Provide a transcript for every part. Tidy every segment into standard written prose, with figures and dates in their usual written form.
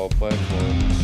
appointment.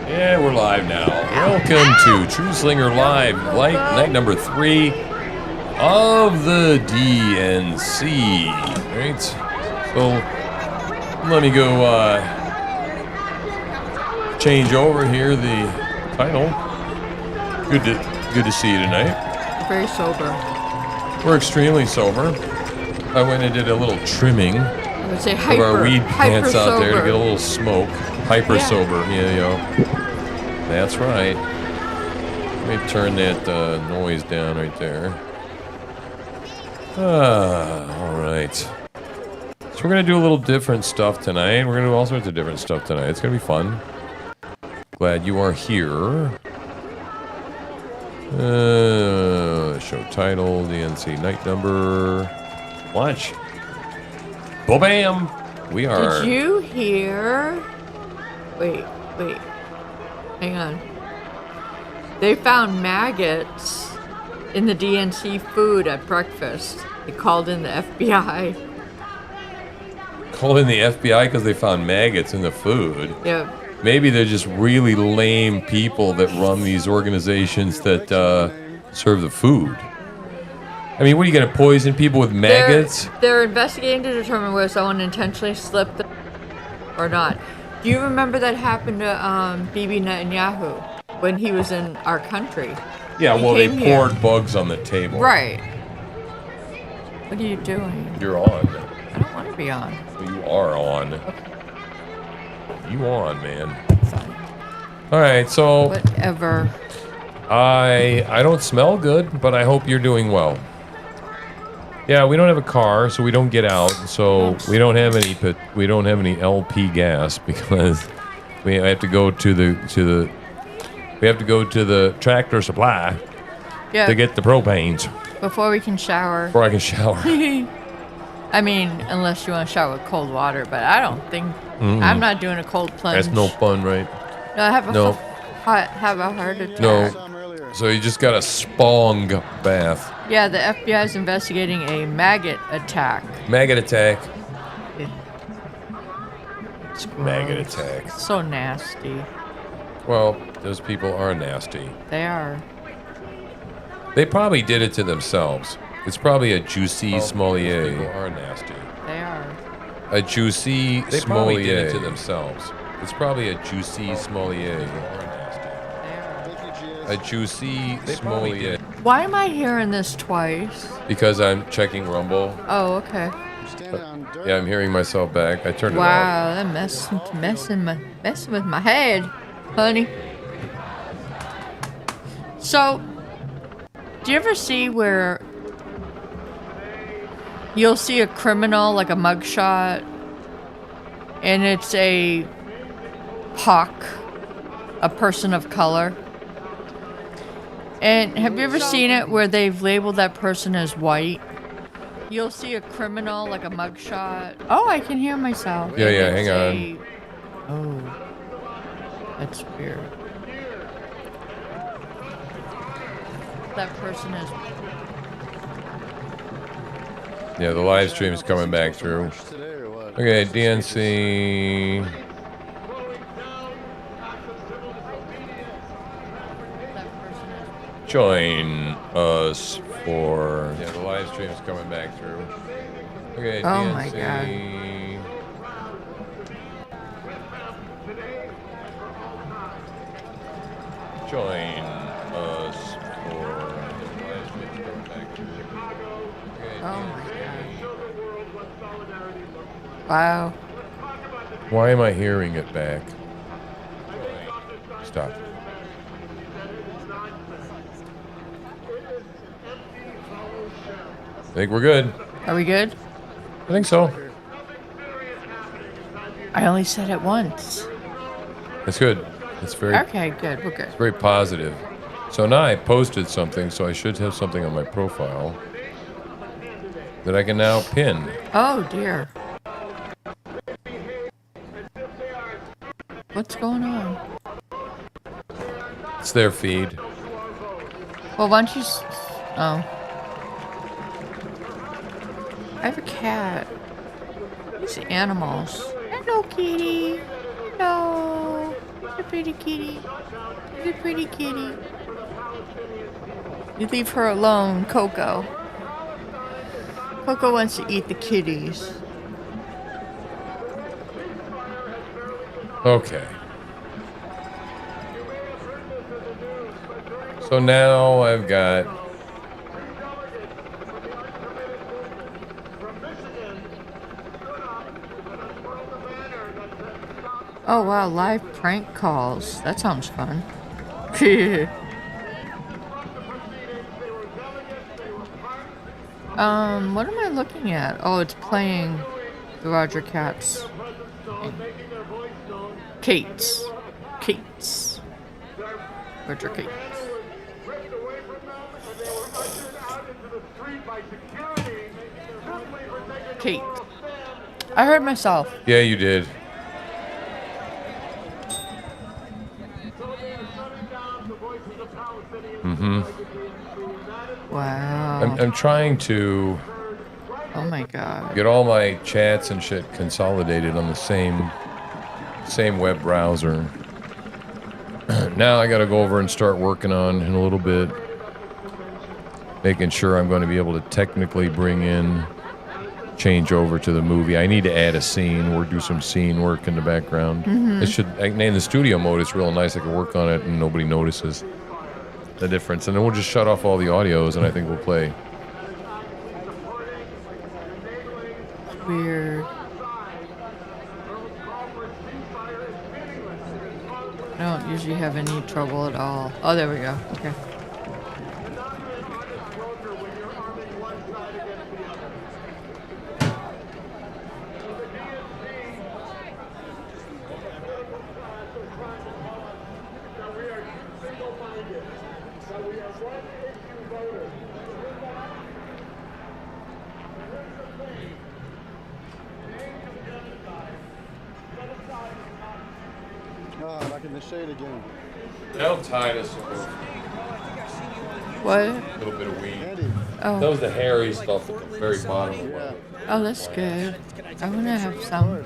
Yeah, we're live now. Welcome to TruthSlinger Live, night number 3 of the DNC. Right? So, let me go change over here the title. Good to see you tonight. Very sober. We're extremely sober. I went and did a little trimming I would say of our weed plants out sober. there to get a little smoke. Hyper sober, That's right. Let me turn that noise down right there. All right. So we're going to do a little different stuff tonight. We're going to do all sorts of different stuff tonight. It's going to be fun. Glad you are here. Show title, DNC night number. Watch. Bo-bam! We are... Did you hear... Wait. Hang on. They found maggots in the DNC food at breakfast. They called in the FBI. Called in the FBI because they found maggots in the food. Yeah. Maybe they're just really lame people that run these organizations that serve the food. I mean, what are you going to poison people with maggots? They're investigating to determine whether someone intentionally slipped or not. Do you remember that happened to Bibi Netanyahu when he was in our country? Yeah, well, they poured bugs on the table. Right. What are you doing? You're on. I don't want to be on. Well, you are on. Okay. You on, man. Fine. All right, so... Whatever. I don't smell good, but I hope you're doing well. Yeah, we don't have a car, so we don't get out. So we don't have any LP gas because we have to go to the Tractor Supply to get the propanes Before we can shower. before I can shower. I mean, unless you want to shower with cold water, but I don't think I'm not doing a cold plunge. That's no fun, right? No, I have a No. have a heart attack. No. So you just got a spong bath. Yeah, the FBI is investigating a maggot attack. Maggot attack. It's Maggot gross. attack. So nasty. Well, those people are nasty. They are. They probably did it to themselves. It's probably a juicy sommelier. People are nasty. They are. A juicy sommelier. They probably did it to themselves. It's probably a juicy sommelier. A juicy sommelier. Why am I hearing this twice? Because I'm checking Rumble. Oh, okay. Yeah, I'm hearing myself back. I turned it off. Wow, that messing with my head, honey. So, do you ever see where you'll see a criminal, like a mugshot, and it's a hawk, a person of color? And have you ever seen it where they've labeled that person as white? You'll see a criminal, like a mugshot. Oh, I can hear myself. Yeah, hang on. Oh, that's weird. That person is... Yeah, the live stream's coming back through. Okay, DNC. Join us for... Yeah, the live stream's coming back through. Okay, Oh DNC. my God. Join us for... The live stream's coming back through. Okay, Oh my DNC. God. Wow. Why am I hearing it back? Stop. I think we're good. Are we good? I think so. I only said it once. That's good. It's very Okay, good. We're good. very positive. So now I posted something, so I should have something on my profile that I can now pin. Oh, dear. What's going on? It's their feed. Well, why don't you... Oh. I have a cat. These animals. Hello, kitty. Hello. pretty kitty. There's a pretty kitty. You leave her alone, Coco. Coco wants to eat the kitties. Okay. So now I've got... Oh wow, live prank calls. That sounds fun. What am I looking at? Oh, it's playing the Roger Katz. Kate's. Roger Kate's. Kate. I heard myself. Yeah, you did. Mm-hmm. Wow. I'm trying to Oh my god. get all my chats and shit consolidated on the same web browser. Now I got to go over and start working on in a little bit, making sure I'm going to be able to technically change over to the movie. I need to add a scene or do some scene work in the background. In the studio mode, it's real nice. I can work on it and nobody notices the difference. And then we'll just shut off all the audios and I think we'll play. Weird. I don't usually have any trouble at all. Oh, there we go. Okay. Back in the shade again. Now Titus. What? A little bit of weed. Andy. Oh. That was the hairy stuff at the very bottom of the Oh, that's good. I want to have some.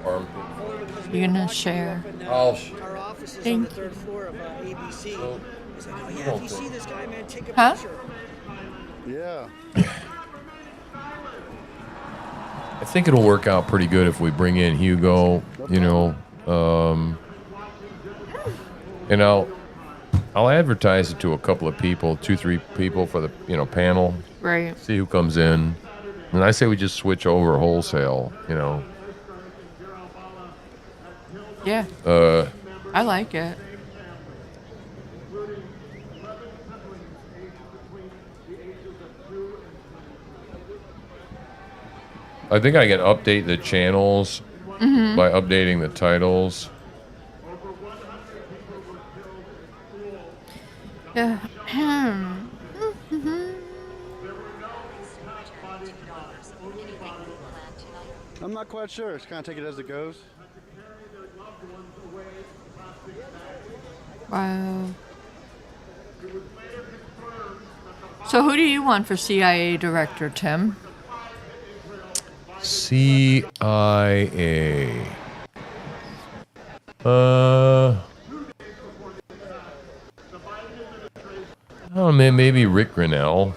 armpit. You're gonna share. I'll Our office is on Thank the third floor of ABC. So, He's like, oh yeah, if you see this guy, man, take a Huh? picture. Yeah. I think it'll work out pretty good if we bring in Hugo, you know, and I'll advertise it to a couple of people, 2-3 people for the, panel. Right. See who comes in. And I say we just switch over wholesale, Yeah. I like it. I think I can update the channels by updating the titles. Yeah. I'm not quite sure. Just kind of take it as it goes. Wow. So who do you want for CIA director, Tim? CIA. Oh, maybe Rick Grinnell.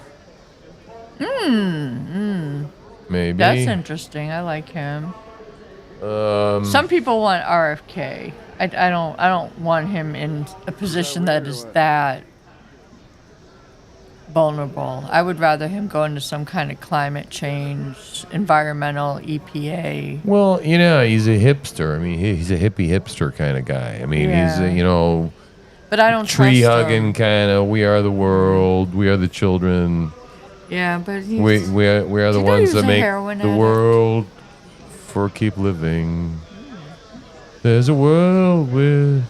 Maybe. That's interesting. I like him. Some people want RFK. I don't want him in a position that is that vulnerable. I would rather him go into some kind of climate change, environmental, EPA. Well, he's a hipster. I mean, he's a hippie hipster kind of guy. I mean, he's a, But I don't tree trust hugging him. kind of. We are the world. We are the children. Yeah, but he's, We are the you know ones he was that a make heroin the addict? world for keep living. There's a world with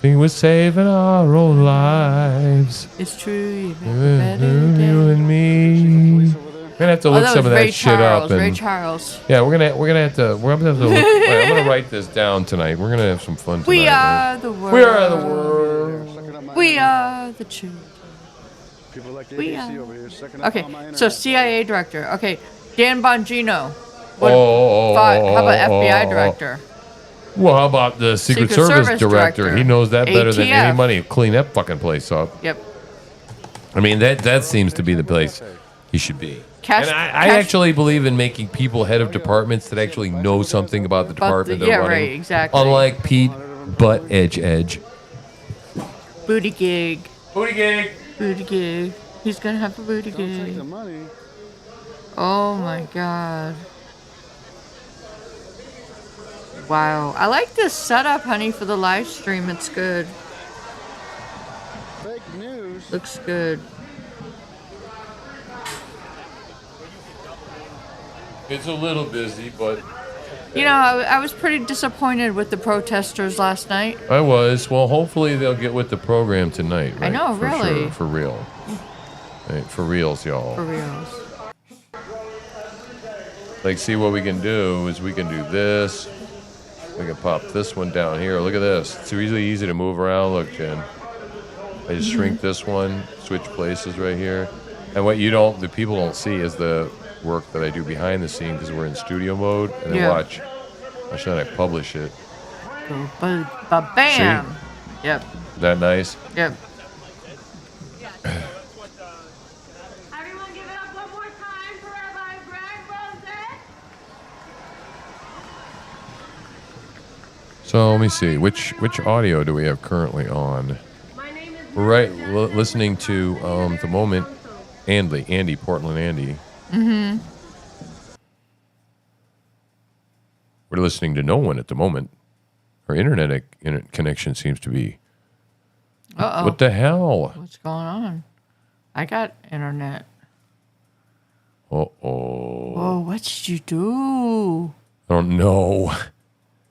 think we're saving our own lives. It's true. You and me. We're gonna have to look that some was of Ray that shit up. Ray And Charles. yeah, we're gonna have to look. Wait, I'm gonna write this down tonight. We're gonna have some fun tonight. We are the world. We are the world. We are the children. People like the We ABC are. over here sucking up Okay, all my internet. so CIA director. Okay, Dan Bongino. What, Oh, how about FBI director? Well, how about the Secret Service director? He knows that better than ATF. anybody. Clean that fucking place up. Yep. I mean, that seems to be the place he should be. Cash- And I cash- actually believe in making people head of departments that actually know something about the department they're running. right, exactly. Unlike Pete Butt Edge. Booty gig. Booty gig. Booty gig. He's gonna have a booty Don't take gig. the money. Oh my god. Wow. I like this setup, honey, for the live stream. It's good. Fake news. Looks good. It's a little busy, but You know, I was pretty disappointed with the protesters last night. I was. Well, hopefully they'll get with the program tonight. Right? I know, For really. Sure, for real. Right, for reals, y'all. For reals. Like, see what we can do is we can do this. We can pop this one down here. Look at this. It's really easy to move around. Look, Jen. I just shrink this one, switch places right here. And what the people don't see is the work that I do behind the scene because we're in studio mode. And then Yeah. watch how I publish it. Bam. Yep. Is that nice? Yep. Everyone give it up one more time for Rabbi Greg Roses. So let me see. Which audio do we have currently on? My name is We're listening to the moment Andy, Portland Andy. Mm-hmm. We're listening to no one at the moment. Our internet connection seems to be. Uh-oh. What the hell? What's going on? I got internet. Uh-oh. Oh, what did you do? I don't know.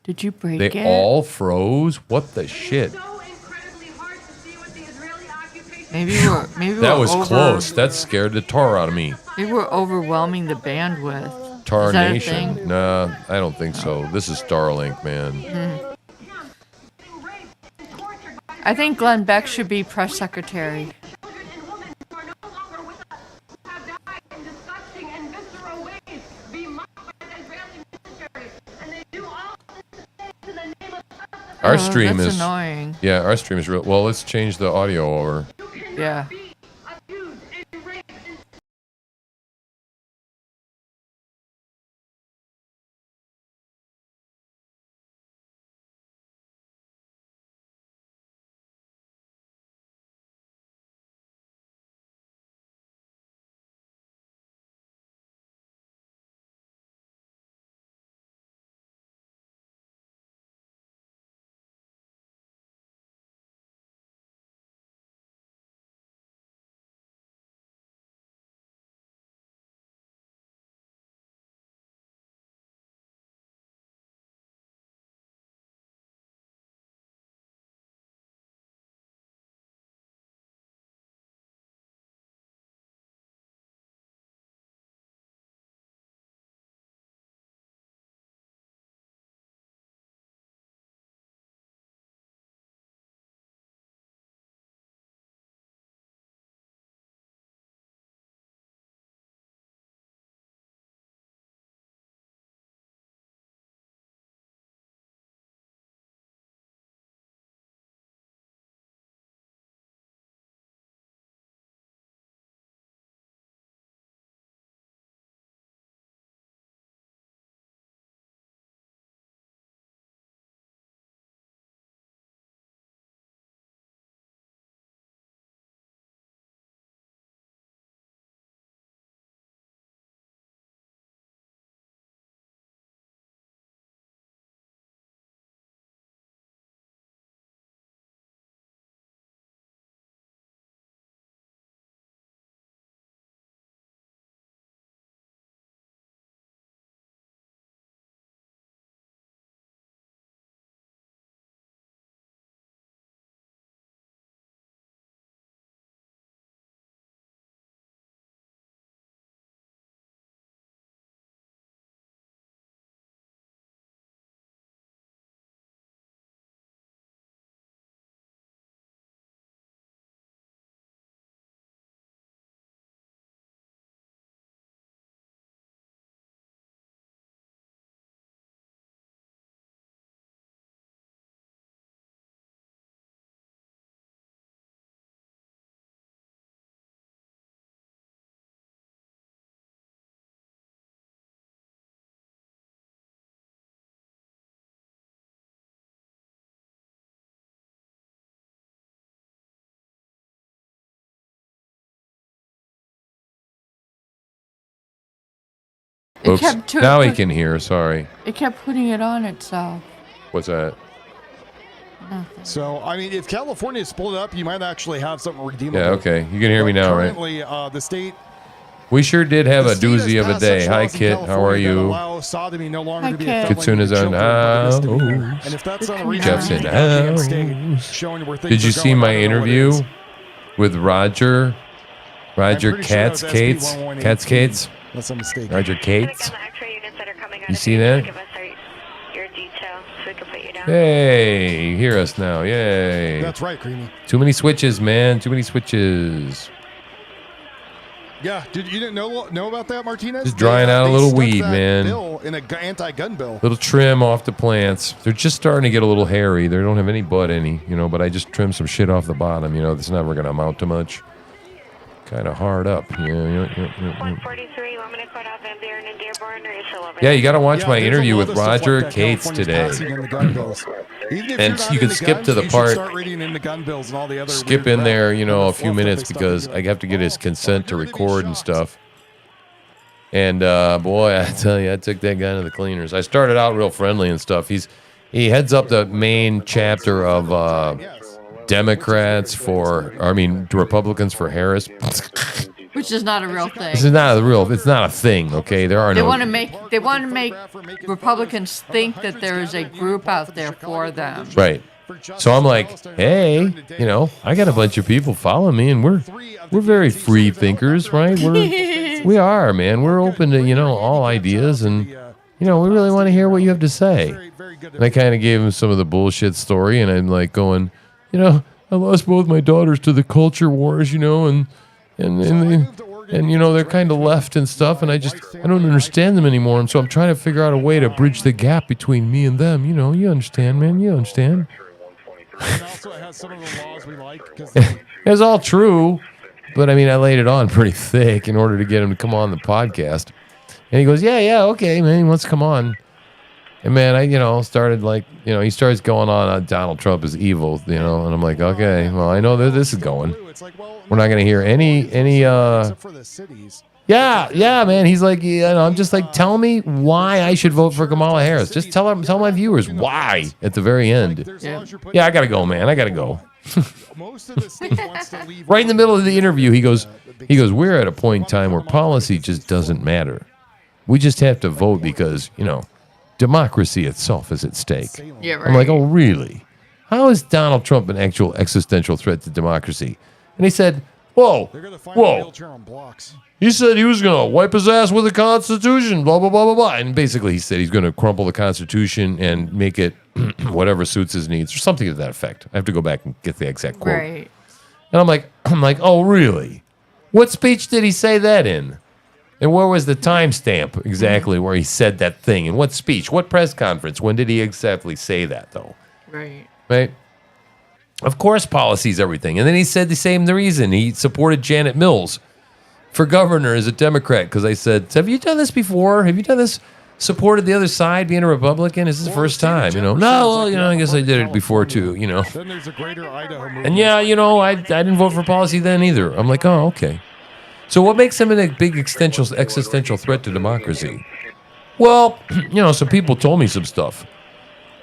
Did you break They it? all froze? What the shit? so incredibly hard to see what the Israeli occupation Maybe That we're was close. That scared the tar out of me. Maybe we're overwhelming the bandwidth. Tar Is that a Nation? thing? Nah, I don't think so. This is Starlink, man. I think Glenn Beck should be press secretary. children and women who are no longer with us have died in disgusting and visceral ways, be mocked by the Israeli military, and they do all this in the name of justice. Our stream that's is annoying. Yeah, our stream is real. Well, let's change the audio over. You cannot Yeah. be Oops. kept Now he can hear. Sorry. It kept putting it on itself. What's that? Nothing. So, I mean, if California split up, you might actually have something redeemable. Yeah, okay. You can hear me now, right? Currently, the state. We sure did have the a state has doozy of a passed day. such Hi, laws in Kit. How are California that you? allow sodomy no longer Hi, to be Kit. a felony Kitsuna's for on children, but it is to be. house. And if that's Good unreasonable, Jeff's in you have to be a house. state showing where things Did you are see going. my I don't know what it interview is. with Roger? Roger pretty sure that was Cates? SB1118. Cats Cates? That's a mistake. Roger Cates? On the X-ray units that are coming out You of see here, that? give us your detail so we can put you down. Hey, you hear us now. Yay. That's right, Creamy. Too many switches, man. Too many switches. Yeah, you didn't know about that, Martinez? Just drying out a they little stuck weed, that man. Bill in an anti-gun bill. Little trim off the plants. They're just starting to get a little hairy. They don't have any bud any, but I just trimmed some shit off the bottom, that's never going to amount to much. Kind of hard up. Yeah. 143, want me to cut off Van Buren and Dearborn, or you still over Yeah, you got to watch Yeah, my there's a interview lot with of stuff Roger like that Cates California's today. passing in the gun bills. Even if And you're not you can into skip guns, to the you should part- start reading into gun bills and all the other Skip weird in there, crap and the a fluff few that minutes they stuff because together. I have to get his consent to you're gonna be record and shocked. stuff. And boy, I tell you, I took that guy to the cleaners. I started out real friendly and stuff. He heads up the main chapter of Republicans for Harris. Which is not a real thing. This is not a real. It's not a thing. Okay, there are They no. want to make Republicans think that there is a group out there for them. Right. So I'm like, hey, I got a bunch of people following me, and we're very free thinkers, right? We are, man. We're open to all ideas, and we really want to hear what you have to say. And I kind of gave him some of the bullshit story, and I'm like going, I lost both my daughters to the culture wars, and they're kind of left and stuff, and I don't understand them anymore, and so I'm trying to figure out a way to bridge the gap between me and them. You understand, man. You understand. And also, it has some of the laws we like. It's all true, but I laid it on pretty thick in order to get him to come on the podcast. And he goes, yeah, okay, man, he wants to come on. And man, I started he starts going on Donald Trump is evil, and I'm like, okay, well, I know that this is going. We're not going to hear any Except for the cities. Yeah, man. He's like, I'm just like, tell me why I should vote for Kamala Harris. Just tell my viewers why at the very end. Yeah, I gotta go, man. I gotta go. Most of the states wants to leave Right in the middle of the interview, he goes, we're at a point in time where policy just doesn't matter. We just have to vote because, democracy itself is at stake. Yeah, right. I'm like, oh, really? How is Donald Trump an actual existential threat to democracy? And he said, They're gonna find a wheelchair on blocks. He said he was going to wipe his ass with the Constitution, blah, blah, blah, blah, blah. And basically he said he's going to crumple the Constitution and make it whatever suits his needs or something to that effect. I have to go back and get the exact quote. Right. And I'm like, oh, really? What speech did he say that in? And where was the timestamp exactly where he said that thing? And what speech? What press conference? When did he exactly say that, though? Right. Right? Of course policy's everything. And then he said the reason. He supported Janet Mills for governor as a Democrat because I said, have you done this before? Have you done this? Supported the other side being a Republican? Is this the first time? No, well, I guess I did it before too, Then there's a greater Idaho movement. And yeah, I didn't vote for policy then either. I'm like, oh, okay. So what makes him a big existential threat to democracy? Well, some people told me some stuff.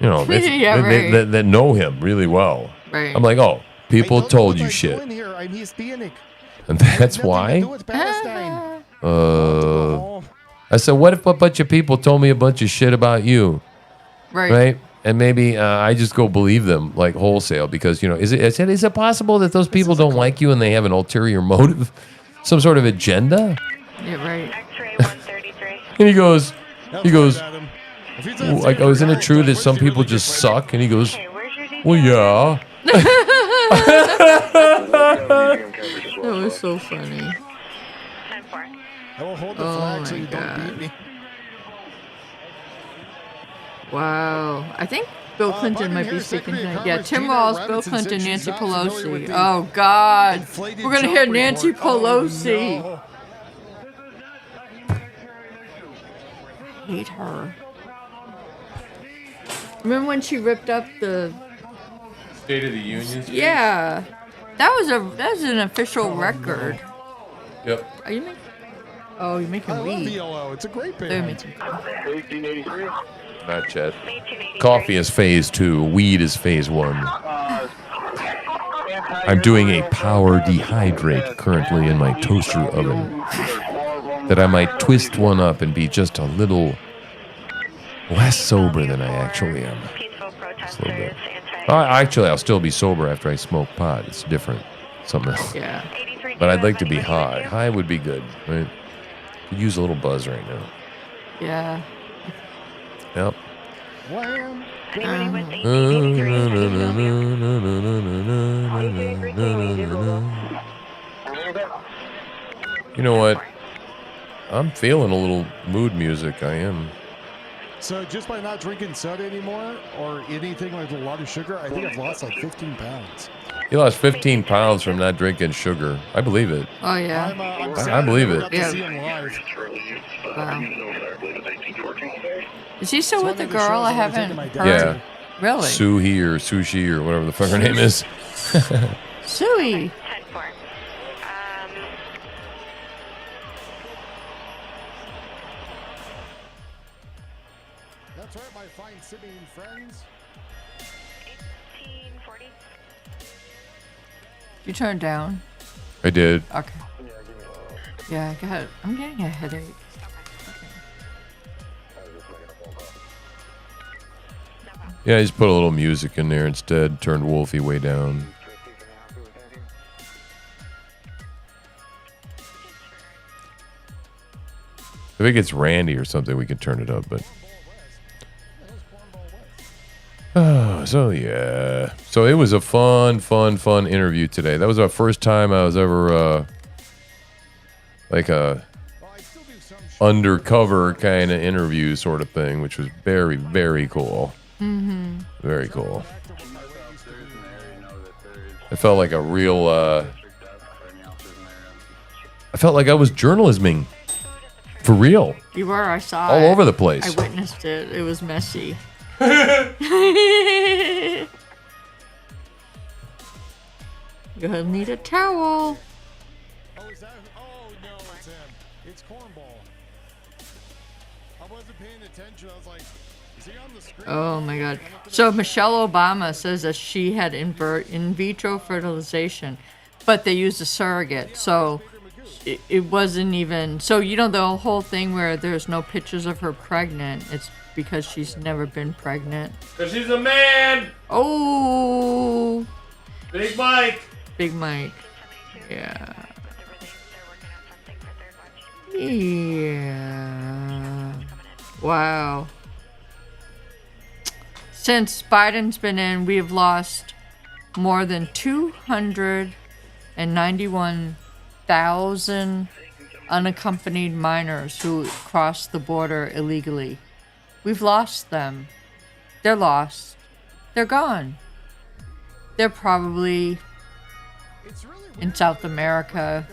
Yeah, right. that know him really well. Right. I'm like, oh, people told you shit. I'm Hispanic. And that's why? I said, what if a bunch of people told me a bunch of shit about you? Right? And maybe I just go believe them like wholesale because, is it possible that those people don't like you and they have an ulterior motive? Some sort of agenda? Yeah, right. X-ray 133. And he goes, Like, like, oh, isn't it true that some people just suck? And he goes, Hey, where's your detail? well, yeah. That was so funny. 10-4. I will hold the Oh flag so my you don't God. beat me. Wow. I think Bill Clinton Biden might be Harris speaking Secretary of tonight. Yeah, Commerce Tim Gina Walz, Bill Robinson Clinton, said she's Nancy not familiar with Pelosi. the Oh, God. inflated We're going to job hear Nancy report. Oh, Pelosi. no. Hate her. Remember when she ripped up the... State of the Union. Yeah. That was an official record. Yep. Are you making... Oh, you're making I love weed. VLO. It's a great They're band. making weed. Not yet. Coffee is phase 2. Weed is phase 1. I'm doing a power dehydrate currently in my toaster oven. That I might twist one up and be just a little less sober than I actually am. Just a little bit. Actually, I'll still be sober after I smoke pot. It's different. Something else. Yeah. But I'd like to be high. High would be good, right? Could use a little buzz right now. Yeah. Yep. Wham. You know what? I'm feeling a little mood music. I am. So just by not drinking soda anymore or anything with a lot of sugar, I think I've lost like 15 pounds. You lost 15 pounds from not drinking sugar. I believe it. Oh, yeah. I'm I sad believe never it. got to Yeah. see him live. Wow. Is he still It's with the one of the girl? shows I I wanna take haven't to my heard. dad. Yeah. Really? Suhi or Sushi or whatever the fuck her name is. Suey. 10-4. That's right, my fine Sydney friends. 1840. You turned down? I did. Okay. Yeah, go ahead. I'm getting a headache. Yeah, I just put a little music in there instead. Turned Wolfie way down. If it gets randy or something, we can turn it up, but... So yeah. So it was a fun interview today. That was our first time I was ever, like a undercover kind of interview sort of thing, which was very, very cool. Mm-hmm. Very cool. I felt like a real, I felt like I was journalisming. For real. You were, I saw All it. over the place. I witnessed it. It was messy. You'll need a towel. Oh, is that? Oh, no, it's him. It's Cornball. I wasn't paying attention. I was like, is he on the screen? Oh my god. So Michelle Obama says that she had in vitro fertilization, but they used a surrogate. So it wasn't even... So, you know, the whole thing where there's no pictures of her pregnant, it's because she's never been pregnant. Because she's a man! Oh! Big Mike! Big Mike. Yeah. Yeah. Wow. Since Biden's been in, we've lost more than 291,000 unaccompanied minors who crossed the border illegally. We've lost them. They're lost. They're gone. They're probably in South America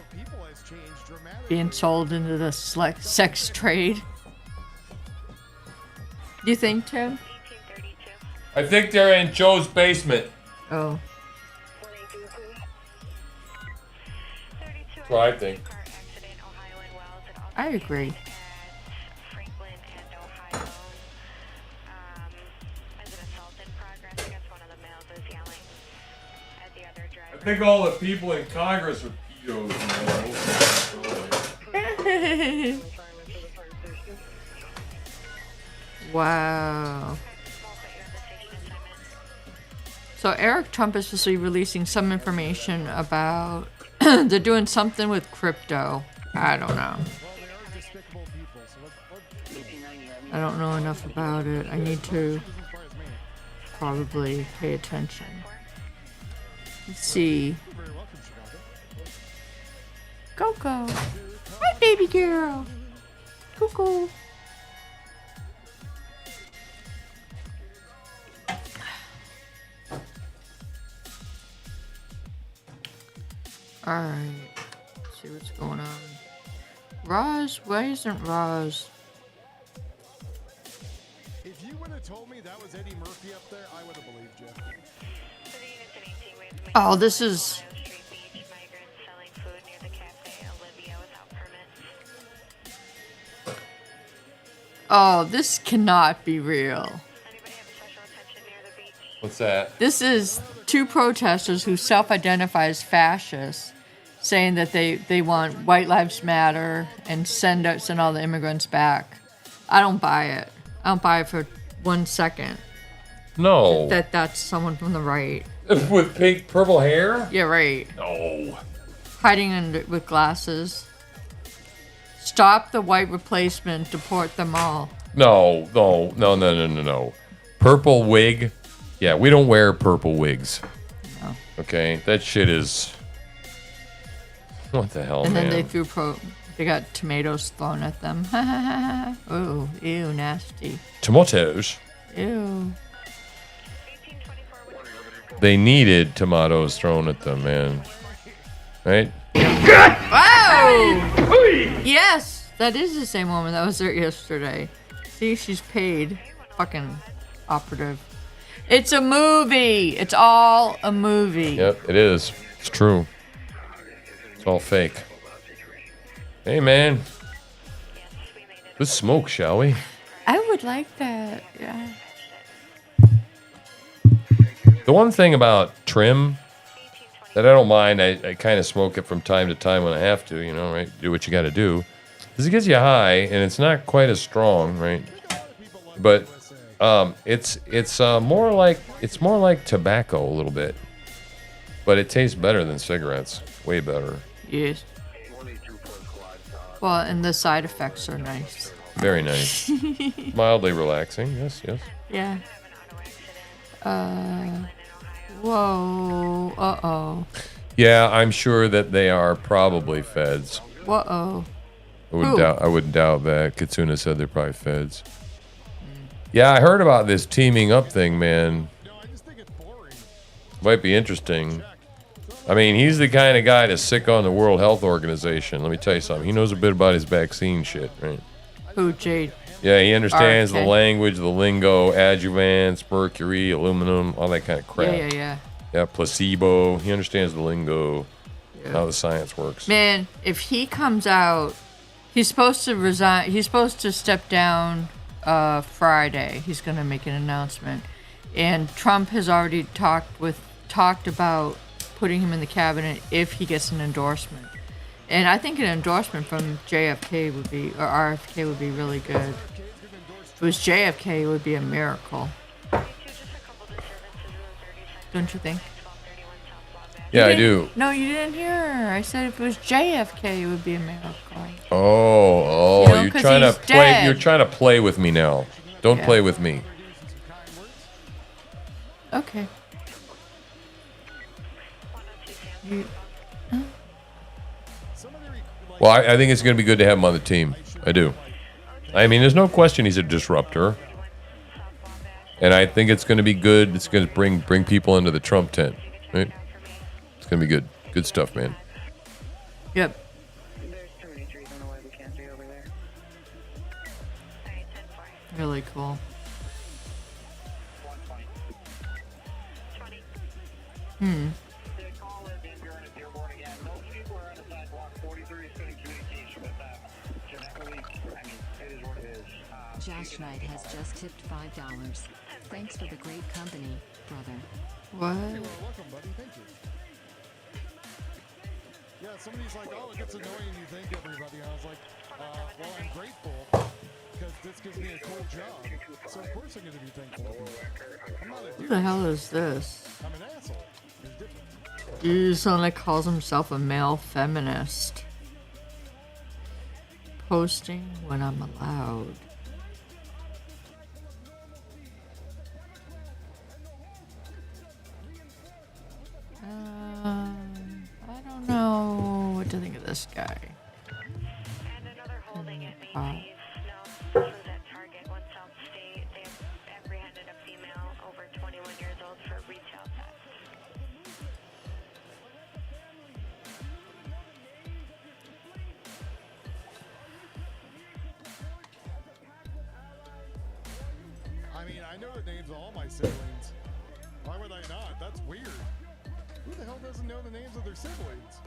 being sold into the sex trade. Do you think, Tim? I think they're in Joe's basement. Oh. That's what I think. I agree. I think all the people in Congress are pedos. Wow. So Eric Trump is supposed to be releasing some information about they're doing something with crypto. I don't know. I don't know enough about it. I need to probably pay attention. Let's see. Coco. Hi, baby girl. Coco. Alright. Let's see what's going on. Roz? Why isn't Roz? If you would have told me that was Eddie Murphy up there, I would have believed you. Oh, this is... Oh, this cannot be real. What's that? This is 2 protesters who self-identify as fascists, saying that they want White Lives Matter and send all the immigrants back. I don't buy it. I don't buy it for 1 second. No. That's someone from the right. With pink, purple hair? Yeah, right. No. Hiding with glasses. Stop the white replacement. Deport them all. No. Purple wig. Yeah, we don't wear purple wigs. No. Okay, that shit is... What the hell, And man? then they got tomatoes thrown at them. Oh, ew, nasty. Tomatoes? Ew. They needed tomatoes thrown at them, man. Right? Wow! Yes, that is the same woman that was there yesterday. See, she's paid. Fucking operative. It's a movie. It's all a movie. Yep, it is. It's true. It's all fake. Hey, man. Let's smoke, shall we? I would like that. Yeah. The one thing about trim that I don't mind, I kind of smoke it from time to time when I have to, you know, right? Do what you got to do. Is it gets you high, and it's not quite as strong, right? But it's more like tobacco a little bit, but it tastes better than cigarettes, way better. Yes. Well, and the side effects are nice. Very nice, mildly relaxing. Yes. Yeah. Whoa. Uh-oh. Yeah, I'm sure that they are probably feds. Whoa. I wouldn't doubt that. Katsuna said they're probably feds. Yeah, I heard about this teaming up thing, man. Might be interesting. I mean, he's the kind of guy that's sick on the World Health Organization. Let me tell you something. He knows a bit about his vaccine shit, right? Who, Jade? Yeah, he understands the Okay. language, the lingo, adjuvants, mercury, aluminum, all that kind of crap. Yeah. Yeah, placebo. He understands the lingo, how the science works. Man, if he comes out, he's supposed to resign. He's supposed to step down Friday. He's going to make an announcement. And Trump has already talked about putting him in the cabinet if he gets an endorsement. And I think an endorsement from JFK would be, or RFK would be really good. If it was JFK, it would be a miracle. Don't you think? Yeah, I do. No, you didn't hear her. I said if it was JFK, it would be a miracle. Oh, You know, you're 'cause trying to he's play. dead. You're trying to play with me now. Don't Yeah. play with me. Okay. Well, I think it's going to be good to have him on the team. I do. I mean, there's no question he's a disruptor, and I think it's going to be good. It's going to bring people into the Trump tent, right? It's going to be good. Good stuff, man. Yep. Really cool. Josh Knight has just tipped $5. Thanks for the great company, brother. What? You're welcome, buddy. Thank you. Yeah, somebody's like, oh, it gets annoying, you thank everybody. And I was like, well, I'm grateful because this gives me a cool job. So, of course, I'm going to be thankful. I'm not a Who dude. the hell is this? I'm an asshole. There's different. Dude, someone that calls himself a male feminist. Posting when I'm allowed. I don't know what to think of this guy. And another holding at Oh. Macy's. No, this was at Target, one South State. They apprehended a female over 21 years old for retail theft. I mean, I know the names of all my siblings. Why would I not? That's weird. Who the hell doesn't know the names of their siblings?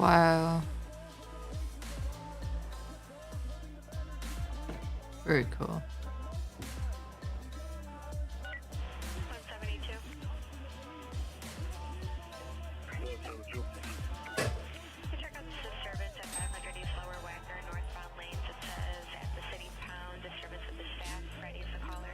Wow. Very cool. 172. Check out the disturbance at 500 East Lower Wacker, northbound lanes. It says at the city pound, disturbance with the staff. Ready for caller.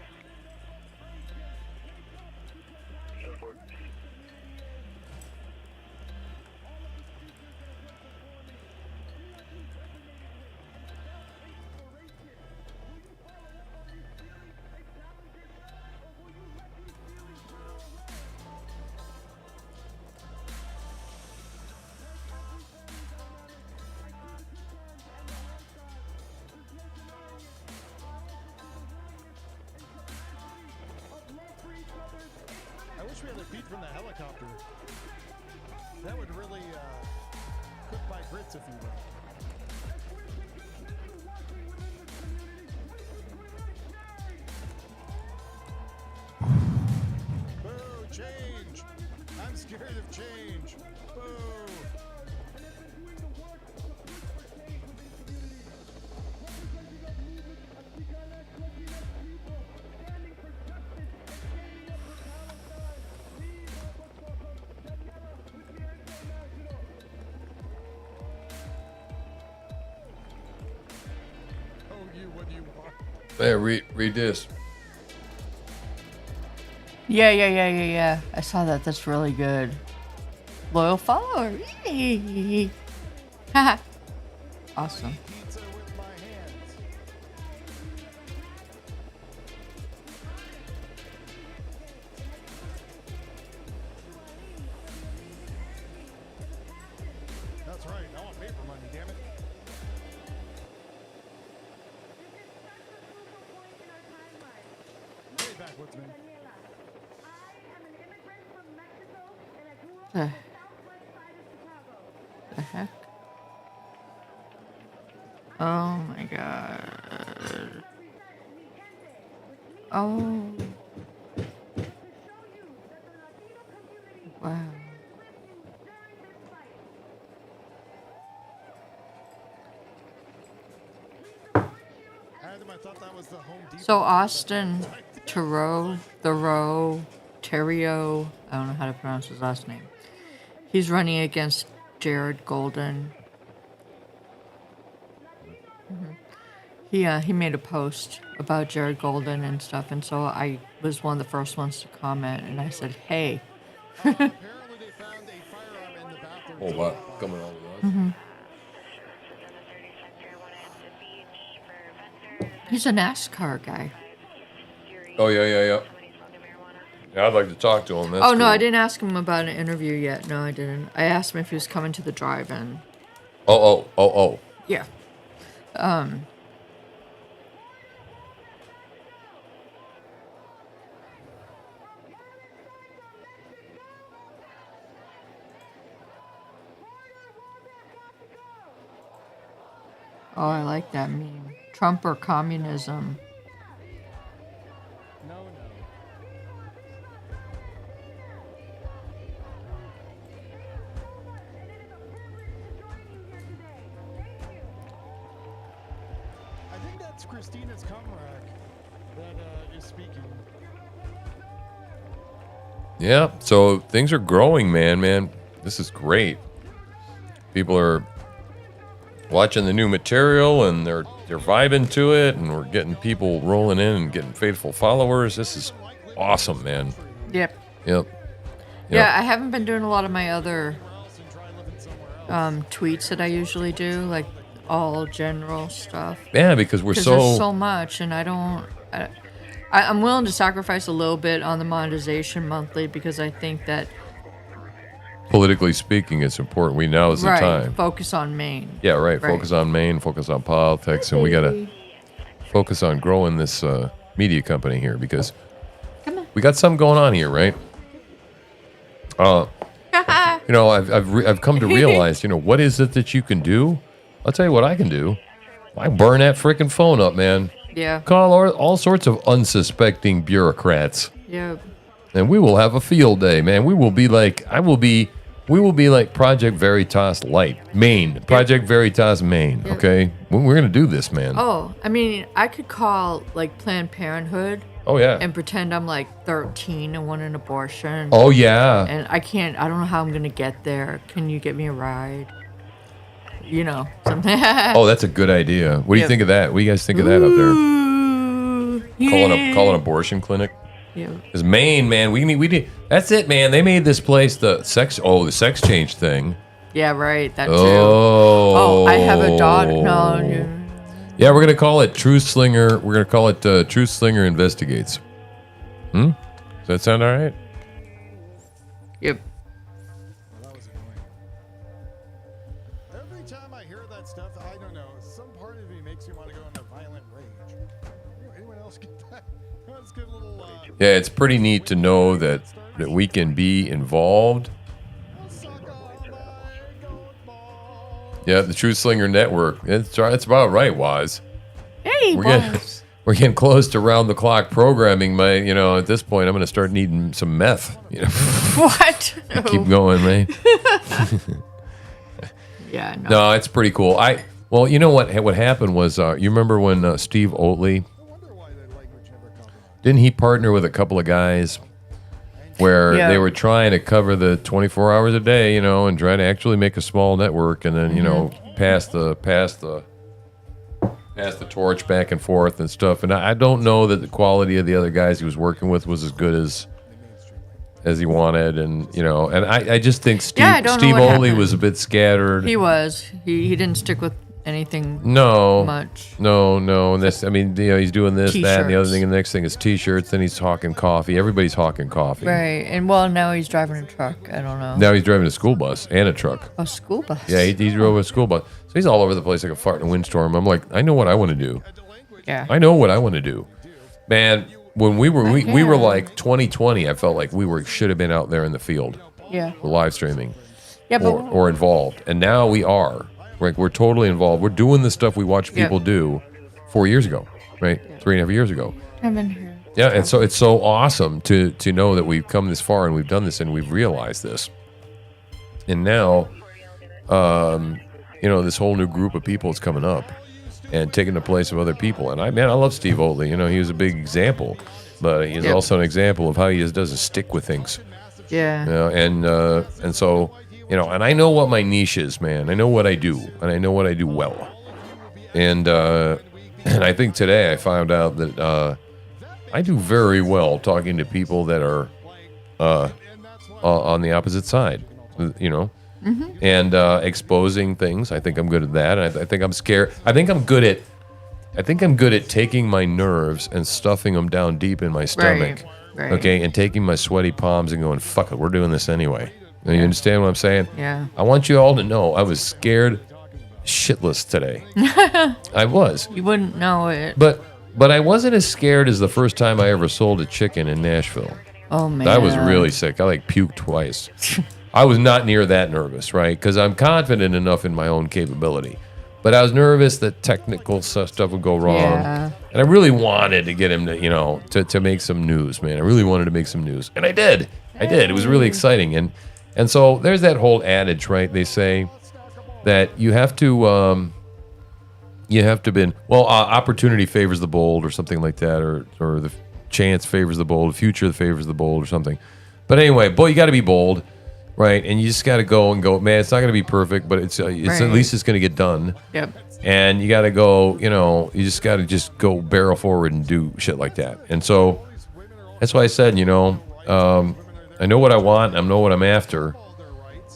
I wish we had a beat from the helicopter. That would really cook my grits, if you will. Boo, change! I'm scared of change. Boo! What you want? Hey, read this. Yeah. I saw that. That's really good. Loyal follower. Haha. Awesome. Pizza with my hands. That's right. I want paper money, damn it. Stay back with me. The heck? Oh my god. Oh. Wow. Adam, I thought that was the Home Depot. So Austin Terrio, I don't know how to pronounce his last name. He's running against Jared Golden. He made a post about Jared Golden and stuff, and so I was one of the first ones to comment, and I said, hey. Apparently they found a firearm in the bathroom. Oh, wow. Coming on with us. He's a NASCAR guy. Oh, yeah. Yeah, I'd like to talk to him. That's Oh, no, cool. I didn't ask him about an interview yet. No, I didn't. I asked him if he was coming to the drive-in. Oh. Yeah. Oh, I like that meme. Trump or communism? No. I think that's Christina's comrade that is speaking. Yeah, so things are growing, man. This is great. People are watching the new material and they're vibing to it, and we're getting people rolling in and getting faithful followers. This is awesome, man. Yep. Yep. Yeah, I haven't been doing a lot of my other tweets that I usually do, like all general stuff. Yeah, because we're Because so there's so much, and I'm willing to sacrifice a little bit on the monetization monthly because I think that politically speaking, it's important. Now is the time. Focus on Maine. Yeah, right. Right. Focus on Maine, focus on politics, and we got to focus on growing this media company here because we got something going on here, right? I've come to realize, what is it that you can do? I'll tell you what I can do. I burn that freaking phone up, man. Yeah. Call all sorts of unsuspecting bureaucrats, Yeah. and we will have a field day, man. We will be like, I will be We will be like Project Veritas Light, Maine. Project Veritas Maine, okay? We're going to do this, man. Oh, I mean, I could call like Planned Parenthood. Oh, yeah. And pretend I'm like 13 and want an abortion. Oh, yeah. And I don't know how I'm going to get there. Can you get me a ride? You know, something. Oh, that's a good idea. What do you think of that? What do you guys think of that up there? Call an abortion clinic? Yeah. Because Maine, man, we need. That's it, man. They made this place the sex change thing. Yeah, right. That too. Oh. I have a daughter. No. Yeah, we're gonna call it TruthSlinger. We're gonna call it TruthSlinger Investigates. Does that sound all right? Yep. That was annoying. Every time I hear that stuff, I don't know. Some part of me makes me want to go into violent rage. Anyone else get that? Let's get a little. Yeah, it's pretty neat to know that we can be involved. Yeah, the TruthSlinger Network. It's about right, Waz. Hey, we're getting close to round-the-clock programming. At this point, I'm going to start needing some meth. What? Keep going, man. Yeah, no. No, it's pretty cool. Well, you know what happened was, you remember when Steve Oatley, didn't he partner with a couple of guys where they were trying to cover the 24 hours a day, and try to actually make a small network, and then pass the torch back and forth and stuff. And I don't know that the quality of the other guys he was working with was as good as he wanted, and and I just think Steve Oatley was a bit scattered. He was. He didn't stick with anything much. No. And this, he's doing this, that, and the other thing, and the next thing is T-shirts, then he's hawking coffee. Everybody's hawking coffee. Right. And now he's driving a truck. I don't know. Now he's driving a school bus and a truck. A school bus? Yeah, he drove a school bus. So he's all over the place like a fart in a windstorm. I'm like, I know what I want to do. Yeah. I know what I want to do. Man, when we were like 2020, I felt like we should have been out there in the field. Yeah. Live streaming. Yeah, or involved. And now we are. We're totally involved. We're doing the stuff we watched people do 4 years ago, right? 3.5 years ago. I'm in here. Yeah, and so it's so awesome to know that we've come this far and we've done this and we've realized this. And now, this whole new group of people is coming up and taking the place of other people. And I love Steve Oatley. He was a big example, but he's also an example of how he just doesn't stick with things. Yeah. And so. And I know what my niche is, man. I know what I do, and I know what I do well. And I think today I found out that I do very well talking to people that are on the opposite side, and exposing things. I think I'm good at that. And I think I'm scared. I think I'm good at taking my nerves and stuffing them down deep in my stomach. Right. Okay, and taking my sweaty palms and going, fuck it, we're doing this anyway. You understand what I'm saying? Yeah. I want you all to know I was scared shitless today. I was. You wouldn't know it. But I wasn't as scared as the first time I ever sold a chicken in Nashville. Oh, man. I was really sick. I puked twice. I was not near that nervous, right? Because I'm confident enough in my own capability. But I was nervous that technical stuff would go wrong. Yeah. And I really wanted to get him to, to make some news, man. I really wanted to make some news. And I did. It was really exciting. And so there's that whole adage, right? They say that you have to opportunity favors the bold or something like that, or the chance favors the bold, the future favors the bold or something. But anyway, you got to be bold, right? And you just got to go, man, it's not going to be perfect, but it's right. At least it's going to get done. Yep. And you got to go, you just got to go barrel forward and do shit like that. And so that's why I said, I know what I want. I know what I'm after,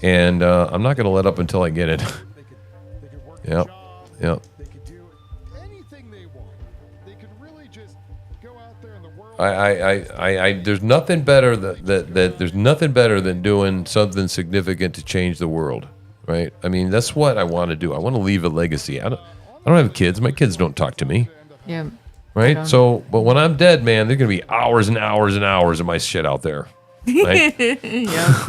and I'm not going to let up until I get it. Yep. They could do anything they want. They could really just go out there in the world. There's nothing better there's nothing better than doing something significant to change the world, right? That's what I want to do. I want to leave a legacy. I don't have kids. My kids don't talk to me. Yeah. Right. So, but when I'm dead, man, there's going to be hours and hours and hours of my shit out there. Right? Yeah.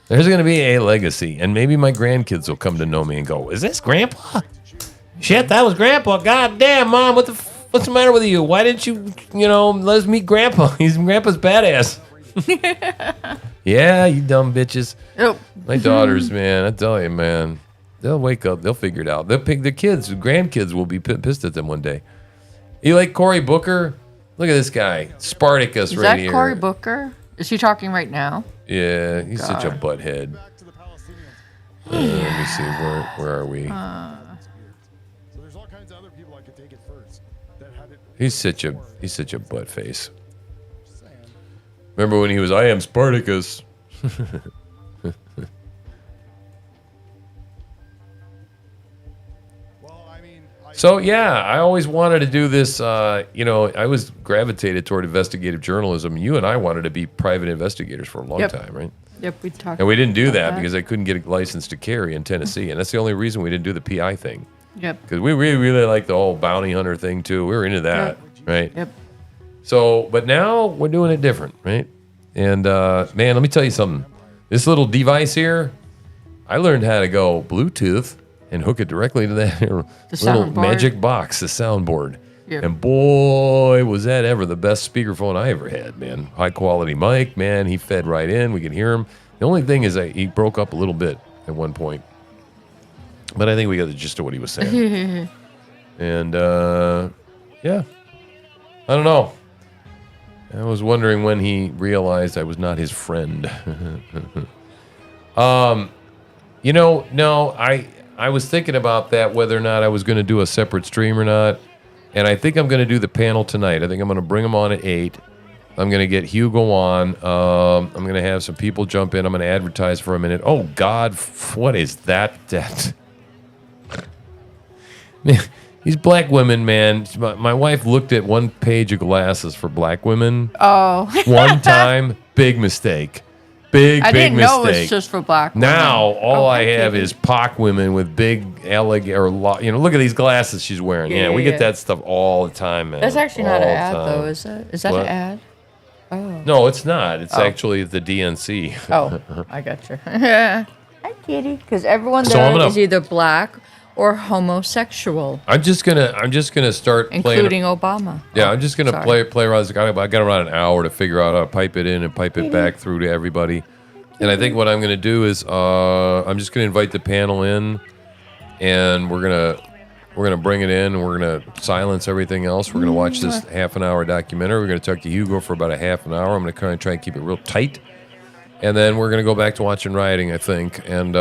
There's going to be a legacy, and maybe my grandkids will come to know me and go, "Is this Grandpa? Shit, that was Grandpa. God damn, Mom, what's the matter with you? Why didn't you, let us meet Grandpa? Grandpa's badass." Yeah, you dumb bitches. Oh. My daughters, man, I tell you, man, they'll wake up. They'll figure it out. They'll pick the kids. The grandkids will be pissed at them one day. You like Cory Booker? Look at this guy, Spartacus, Is right that here. Cory Booker? Is he talking right now? Yeah, he's such a butthead. Back to the Palestinians. Let me see, where are we? So there's all kinds of other people I could take it first. That had it. He's such a butt face. Saying. Remember when he was, I am Spartacus. Well, I mean, So yeah, I always wanted to do this. I was gravitated toward investigative journalism. You and I wanted to be private investigators for a long Yep. time, right? Yep, we talked. And we didn't do about that because I couldn't get a license to carry in Tennessee, and that's the only reason we didn't do the PI thing. Yep. Because we really like the whole bounty hunter thing too. We were into that, right? Yep. So, but now we're doing it different, right? And man, let me tell you something. This little device here, I learned how to go Bluetooth and hook it directly to that little soundboard. magic box, the soundboard. Yep. And boy, was that ever the best speakerphone I ever had, man. High quality mic, man. He fed right in. We could hear him. The only thing is he broke up a little bit at one point. But I think we got the gist of what he was saying. And yeah, I don't know. I was wondering when he realized I was not his friend. No, I was thinking about that, whether or not I was going to do a separate stream or not. And I think I'm going to do the panel tonight. I think I'm going to bring them on at 8. I'm going to get Hugo on. I'm going to have some people jump in. I'm going to advertise for a minute. Oh, God, what is that? These black women, man. My wife looked at one page of glasses for black women. Oh. One time, big mistake. Big I didn't mistake. know it was just for black women. Now, all I have kidding. is POC women with big look at these glasses she's wearing. Yeah, we Yeah. get that stuff all the time, man. That's actually not All an the ad, time. though, is it? Is that What? an ad? Oh. No, it's not. It's actually the DNC. Oh, I got you. Hi, kitty. Because everyone So there I'm gonna- is either black or homosexual, I'm just gonna start including playing. Obama. Yeah, I'm just gonna sorry. play around. I got around an hour to figure out how to pipe it in and pipe it back through to everybody. And I think what I'm gonna do is I'm just gonna invite the panel in, and we're gonna bring it in, and we're gonna silence everything else. We're gonna watch this half an hour documentary. We're gonna talk to Hugo for about a half an hour. I'm gonna kind of try and keep it real tight. And then we're going to go back to watching rioting, I think. And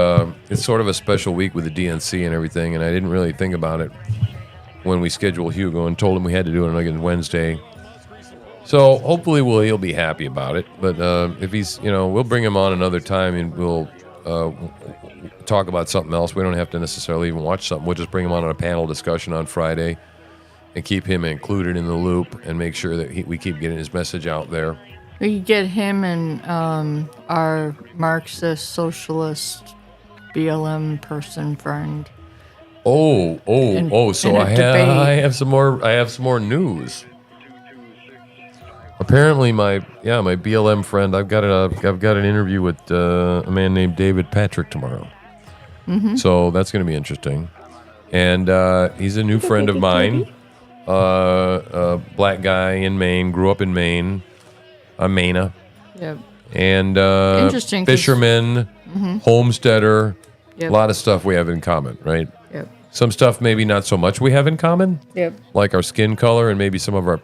it's sort of a special week with the DNC and everything. And I didn't really think about it when we scheduled Hugo and told him we had to do it on Wednesday. So hopefully he'll be happy about it. But if he's, we'll bring him on another time and we'll talk about something else. We don't have to necessarily even watch something. We'll just bring him on a panel discussion on Friday and keep him included in the loop and make sure that we keep getting his message out there. We could get him and our Marxist, socialist, BLM person friend. So in a I debate. have some more news. Apparently, my BLM friend, I've got an interview with a man named David Patrick tomorrow. Mm-hmm. So that's going to be interesting. And he's a new friend of mine, a black guy in Maine, grew up in Maine, a Maina, Yep. and Interesting, 'cause- fisherman, homesteader. Yep. A lot of stuff we have in common, right? Yep. Some stuff maybe not so much we have in common, Yep. like our skin color and maybe some of our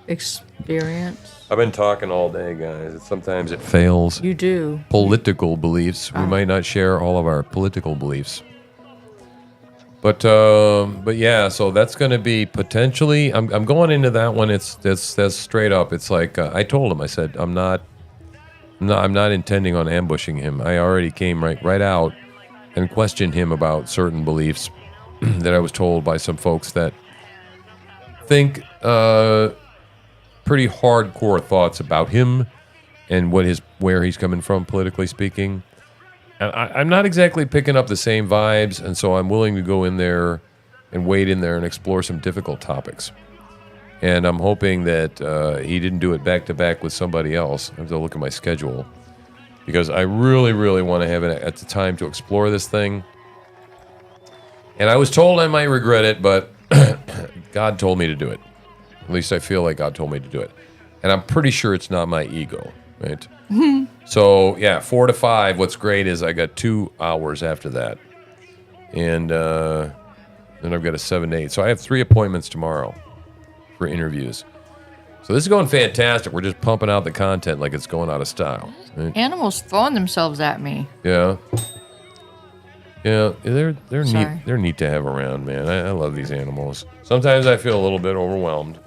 Experience. I've been talking all day, guys. Sometimes it fails. You do. Political beliefs. We might not share all of our political beliefs. But yeah, so that's going to be potentially. I'm going into that one. That's straight up. It's like I told him. I said I'm not intending on ambushing him. I already came right out and questioned him about certain beliefs that I was told by some folks that think pretty hardcore thoughts about him and where he's coming from politically speaking. And I'm not exactly picking up the same vibes, and so I'm willing to go in there and wade in there and explore some difficult topics. And I'm hoping that he didn't do it back-to-back with somebody else. I have to look at my schedule. Because I really, really want to have it at the time to explore this thing. And I was told I might regret it, but God told me to do it. At least I feel like God told me to do it. And I'm pretty sure it's not my ego, right? So, yeah, 4 to 5. What's great is I got 2 hours after that. And then I've got a 7 to 8. So I have 3 appointments tomorrow for interviews. So this is going fantastic. We're just pumping out the content like it's going out of style. Right? Animals throwing themselves at me. Yeah. Yeah, they're Sorry. neat. They're neat to have around, man. I love these animals. Sometimes I feel a little bit overwhelmed.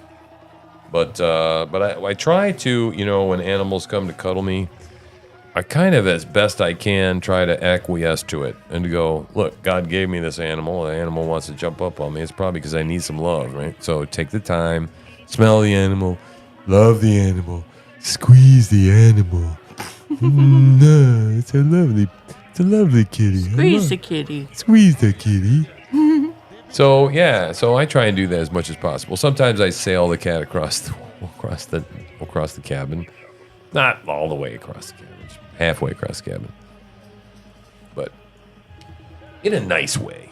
But I try to, when animals come to cuddle me, I kind of, as best I can, try to acquiesce to it and to go, look, God gave me this animal. The animal wants to jump up on me. It's probably because I need some love, right? So take the time, smell the animal, love the animal, squeeze the animal. No, it's a lovely kitty. Squeeze the kitty. Squeeze the kitty. So I try and do that as much as possible. Sometimes I sail the cat across the cabin, not all the way across the cabin, just halfway across the cabin, but in a nice way.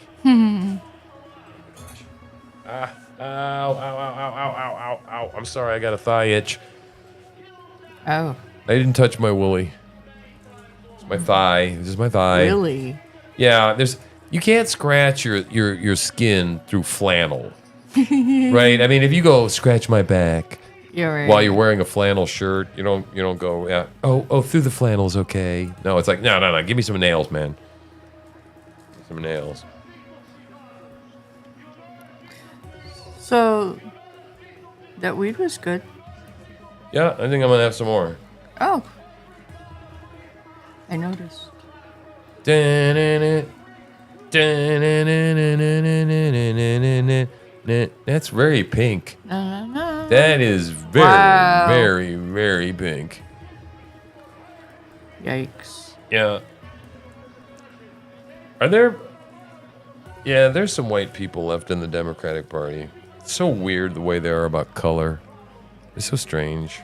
Ow! I'm sorry, I got a thigh itch. Oh, I didn't touch my woolly. It's my thigh. This is my thigh. really? Yeah, you can't scratch your skin through flannel, right? I mean, if you go scratch my back You're right. while you're wearing a flannel shirt, you don't go, yeah, oh, through the flannel's okay. No, it's like, no, give me some nails, man. Some nails. So, that weed was good. Yeah, I think I'm gonna have some more. Oh. I noticed. That's very pink. Na-na-na. That is very, Wow. very, very pink. Yikes. Yeah. There's some white people left in the Democratic Party. It's so weird the way they are about color. It's so strange.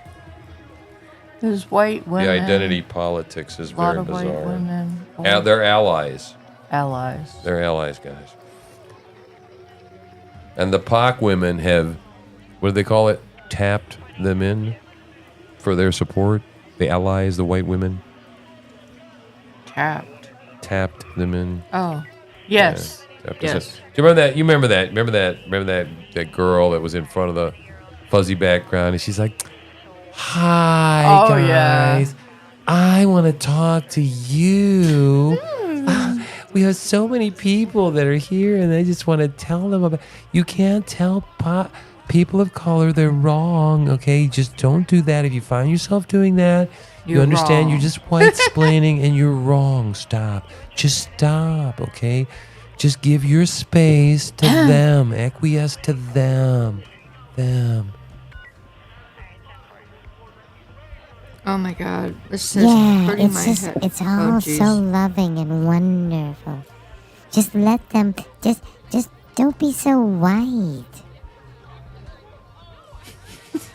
There's white women. The identity politics is A lot very of bizarre. white women. They're allies. Allies. They're allies, guys. And the POC women have, what do they call it? Tapped them in for their support. The allies, the white women, Tapped. tapped them in. Oh. Yes. Yeah, tapped us in. Yes. Do you remember that? You remember that girl that was in front of the fuzzy background, and she's like, "Hi, Oh, yeah. guys. I want to talk to you. We have so many people that are here, and I just want to tell them about. You can't tell people of color they're wrong. Okay, just don't do that. If you find yourself doing that, you You're understand wrong. you're just white-splaining, and you're wrong. Stop. Just stop. Okay, just give your space to them. Acquiesce to them. Them." Oh my God. This is Yeah, hurting my it's head. it's Oh, all jeez. so loving and wonderful. Just let them, just don't be so white.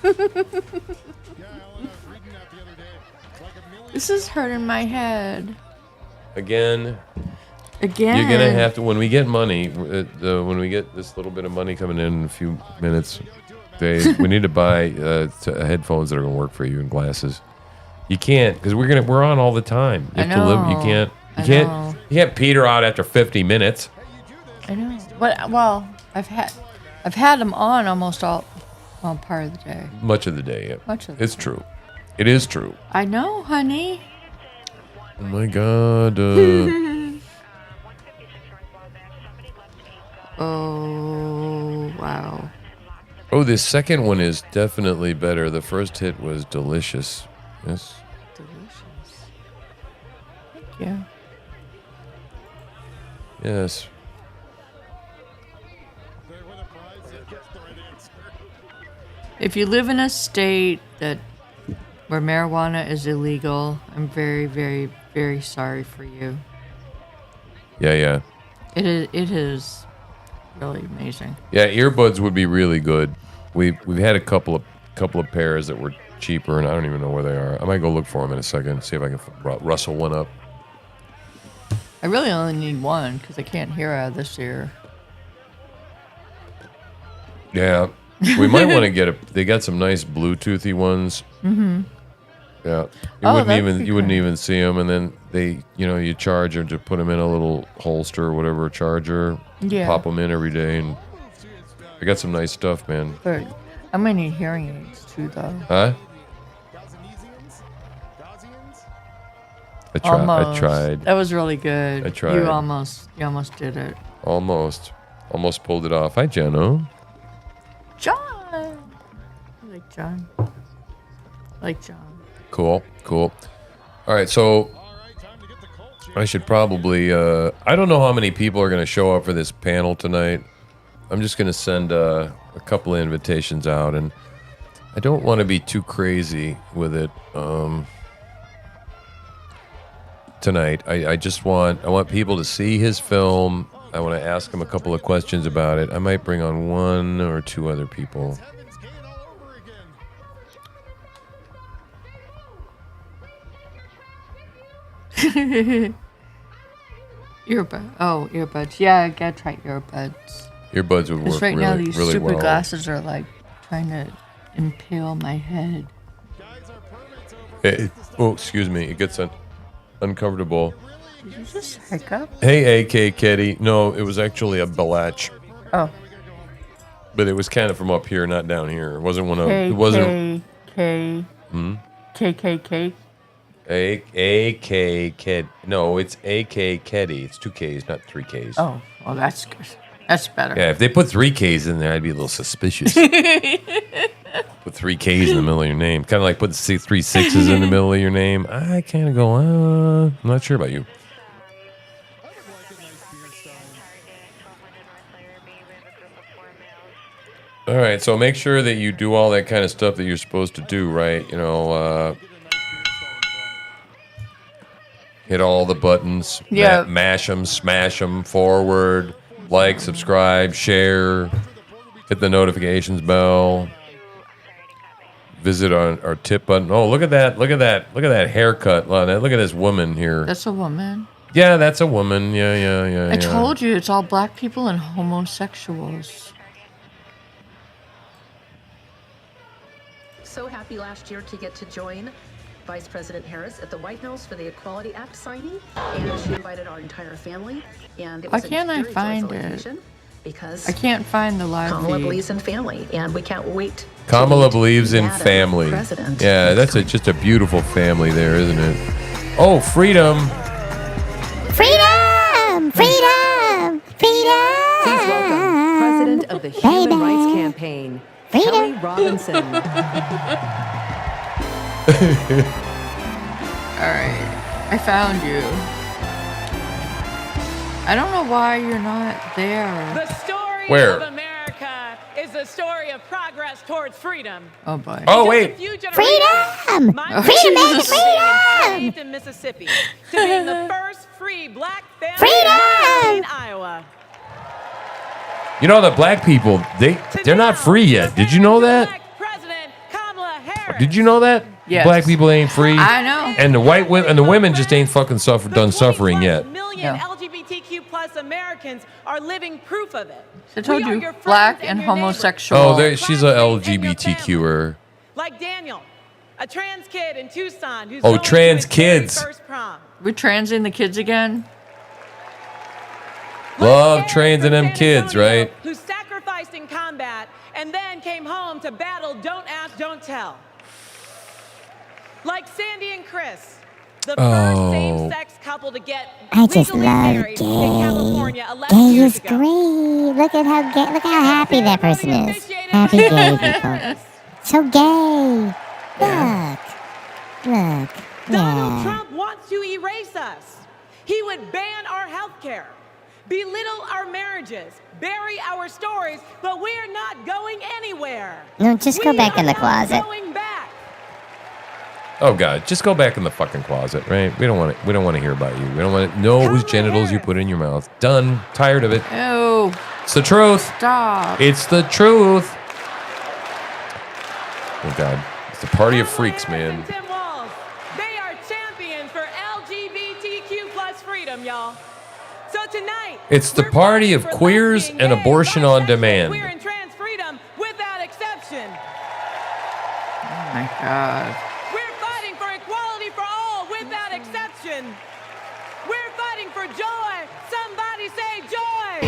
Yeah, Alan, I was reading that the other day. Like a million This is hurting my head. Again, Again. you're gonna have to, when we get money, when we get this little bit of money coming in a few minutes, Dave, we need to buy headphones that are gonna work for you and glasses. You can't, because we're on all the time. You I have to live. You know. can't. I You can't. know. You can't peter out after 50 minutes. I know. Well, I've had them on almost all, part of the day. Much of the day. Yeah. Much of the It's true. It is true. I know, honey. Oh my God. Oh, wow. Oh, this second one is definitely better. The first hit was delicious. Yes. Delicious. Thank you. Yes. there with a prize that gets the right answer. If you live in a state where marijuana is illegal, I'm very, very, very sorry for you. Yeah. It is really amazing. Yeah, earbuds would be really good. We've had a couple of pairs that were cheaper, and I don't even know where they are. I might go look for them in a second, see if I can rustle one up. I really only need one because I can't hear out of this ear. Yeah, We might want to get they got some nice Bluetoothy ones. Mm-hmm. Yeah. You wouldn't even see them, and then you charge them to put them in a little holster or whatever, charger. Yeah. Pop them in every day, and I got some nice stuff, man. But I'm gonna need hearing aids too, though. Huh? I tried. That was really good. I tried. You almost did it. Almost pulled it off. Hi, Jano. John. I like John. Cool. All right, so I should probably. I don't know how many people are going to show up for this panel tonight. I'm just going to send a couple of invitations out, and I don't want to be too crazy with it. Tonight, I want people to see his film. I want to ask him a couple of questions about it. I might bring on one or two other people. Earbuds. Yeah, I gotta try earbuds. Earbuds would work right now really, these really stupid well. glasses are like trying to impale my head. Excuse me. It gets uncomfortable. Did you just hiccup? Hey, AK Kitty. No, it was actually a Belach. Oh. But it was kind of from up here, not down here. It wasn't one of. K, It wasn't. KKK. AK Kid. No, it's AK Ketty. It's 2 Ks, not 3 Ks. Oh, well, that's good. That's better. Yeah, if they put 3 Ks in there, I'd be a little suspicious. Put 3 Ks in the middle of your name. Kind of like put 3 6s in the middle of your name. I kind of go, I'm not sure about you. All right, so make sure that you do all that kind of stuff that you're supposed to do, right? Hit all the buttons. Yeah. Mash them, smash them, forward, like, subscribe, share, hit the notifications bell. Visit our tip button. Oh, look at that. Look at that haircut. Look at this woman here. That's a woman. Yeah, that's a woman. Yeah. I told you, it's all black people and homosexuals. So happy last year to get to join Vice President Harris at the White House for the Equality Act signing, and she invited our entire family. And it was Why can't I find it? Because I can't find the live Kamala feed. believes in family, and we can't wait. Kamala believes in Madam family. President. Yeah, that's just a beautiful family there, isn't it? Oh, freedom. Freedom! Freedom! Freedom! Please welcome President of the Human Rights Campaign, Freedom. Kelly Robinson. All right, I found you. I don't know why you're not there. The story Where? of America is a story of progress towards freedom. Oh boy. Oh, wait. Freedom! My Freedom, family baby, freedom! enslaved in Mississippi to being the first free black family Freedom! in Iowa. You know, the black people, they're not free yet. Did you know that? President Kamala Harris. Did you know that? Yes. Black people ain't free. I know. And the white women and the women just ain't fucking done suffering yet. Million No. LGBTQ plus Americans are living proof of it. I told We are you, your friends black and and your neighbors. homosexual. Oh, she's a LGBTQer. Like Daniel, a trans kid in Tucson who's Oh, going to trans his very kids. first prom. We're transing the kids again. Love transing them kids, right? Who sacrificed in combat and then came home to battle Don't Ask, Don't Tell. Like Sandy and Chris, the first same-sex couple to get I just legally love married in California gay. 11 Gay years is ago. great. Look how happy that person is. Happy gay people. So gay. Look. Donald Yeah. Trump wants to erase us. He would ban our health care, belittle our marriages, bury our stories, but we're not going anywhere. No, just go We back in the are not closet. Going back. Oh God, just go back in the fucking closet, right? We don't want to hear about you. We don't want to know whose genitals you put in your mouth. Done. Tired of it. Ew. It's the truth. Stop. It's the truth. Oh God, it's the party of freaks, man. Tim Walz, they are champions for LGBTQ plus freedom, y'all. So tonight, It's the we're party of fighting for queers lesbian, and gay, abortion on bisexual, demand. Queer and trans freedom without God. We're fighting for equality for all without exception. We're fighting for joy. Somebody say joy.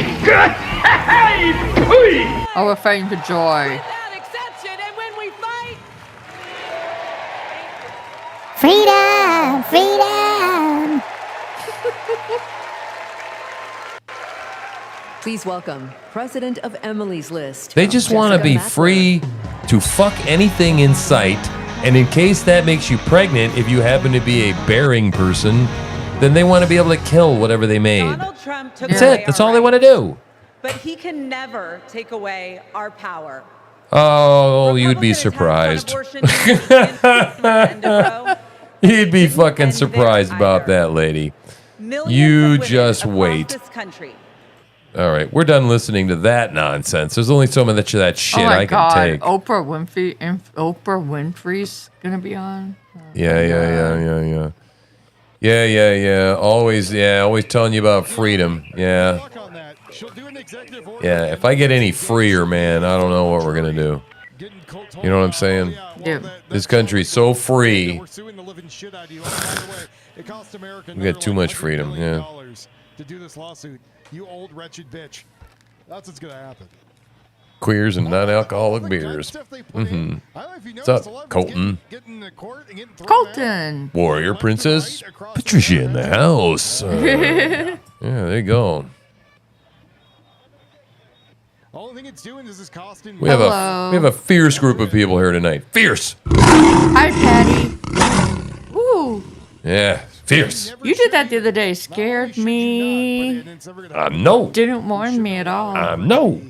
Oh, we're fighting for joy. Without exception. And when we fight, Freedom! Freedom! Please welcome President of Emily's List. They just want to be free to fuck anything in sight. And in case that makes you pregnant, if you happen to be a bearing person, then they want to be able to kill whatever they made. Donald Trump took That's away it. That's our all they want to rights, do. But he can never take away our power. Oh, you'd be surprised. You'd be fucking surprised about that, lady. You just wait. This country. All right, we're done listening to that nonsense. There's only so much of that shit Oh my I can God. take. Oprah Winfrey's gonna be on. Yeah. Always telling you about freedom. Yeah. Yeah, if I get any freer, man, I don't know what we're going to do. You know what I'm saying? Yeah. This country's so free. We got too much freedom, yeah. To do this lawsuit, you old wretched bitch. That's what's going to happen. Queers and non-alcoholic beers. Mm-hmm. What's up, Colton? Colton. Warrior Princess Patricia in the house. Yeah, there you go. Only thing it's doing is costing. We have a fierce group of people here tonight. Fierce. Hi, Patty. Ooh. Yeah, fierce. You did that the other day. Scared me. No. Didn't warn me at all. No.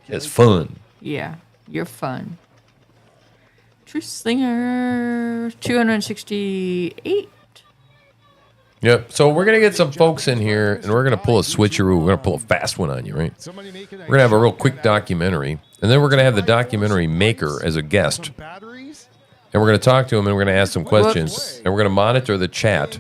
It's fun. Yeah, you're fun. TruthSlinger 268. Yep. So we're gonna get some folks in here, and we're gonna pull a switcheroo. We're gonna pull a fast one on you, right? We're gonna have a real quick documentary, and then we're gonna have the documentary maker as a guest, and we're gonna talk to him, and we're gonna ask some questions, and we're gonna monitor the chat.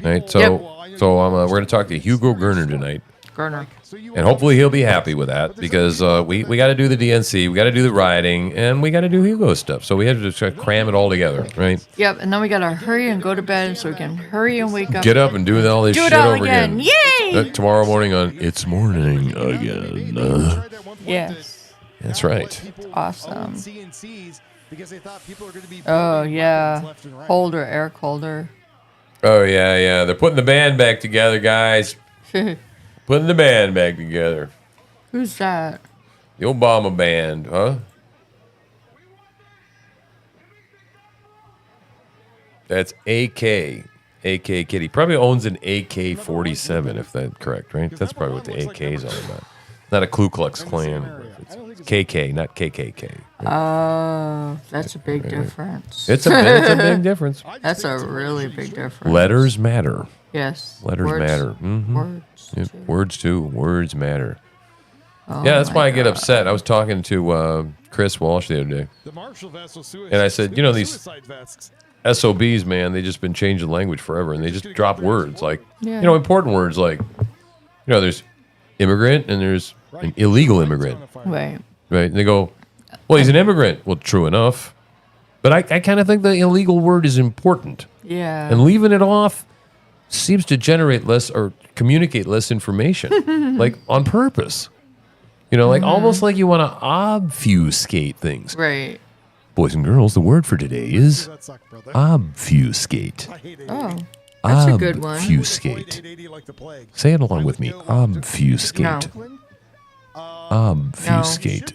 Right. So we're gonna talk to Hugo Goerner tonight. Goerner. And hopefully he'll be happy with that because we got to do the DNC, we got to do the rioting, and we got to do Hugo stuff. So we had to just cram it all together, right? Yep, and then we got to hurry and go to bed so we can hurry and wake up. Get up and do all this shit all over again. Yay! Tomorrow morning on It's Morning Again. Yes. That's right. Awesome. Oh, yeah. Holder, Eric Holder. Oh, yeah. They're putting the band back together, guys. Putting the band back together. Who's that? The Obama band, huh? That's AK Kitty. Probably owns an AK-47, if that's correct, right? That's probably what the AK is all about. Not a Ku Klux Klan. It's KK, not KKK. Oh, that's a big difference. It's a big difference. That's a really big difference. Letters matter. Yes. Letters matter. Mm-hmm. Words. Yep. Words too. Words matter. Oh Yeah, that's why I get upset. I was talking to Chris Walsh the other day. And I said, these SOBs, man, they just been changing language forever. And they just drop words like, important words like, there's immigrant and there's an illegal immigrant. Right. Right. And they go, well, he's an immigrant. Well, true enough. But I kind of think the illegal word is important. Yeah. And leaving it off seems to generate less or communicate less information, like on purpose. Almost like you want to obfuscate things. Right. Boys and girls, the word for today is obfuscate. Oh, that's a good one. Obfuscate. Say it along with me. Obfuscate. Obfuscate.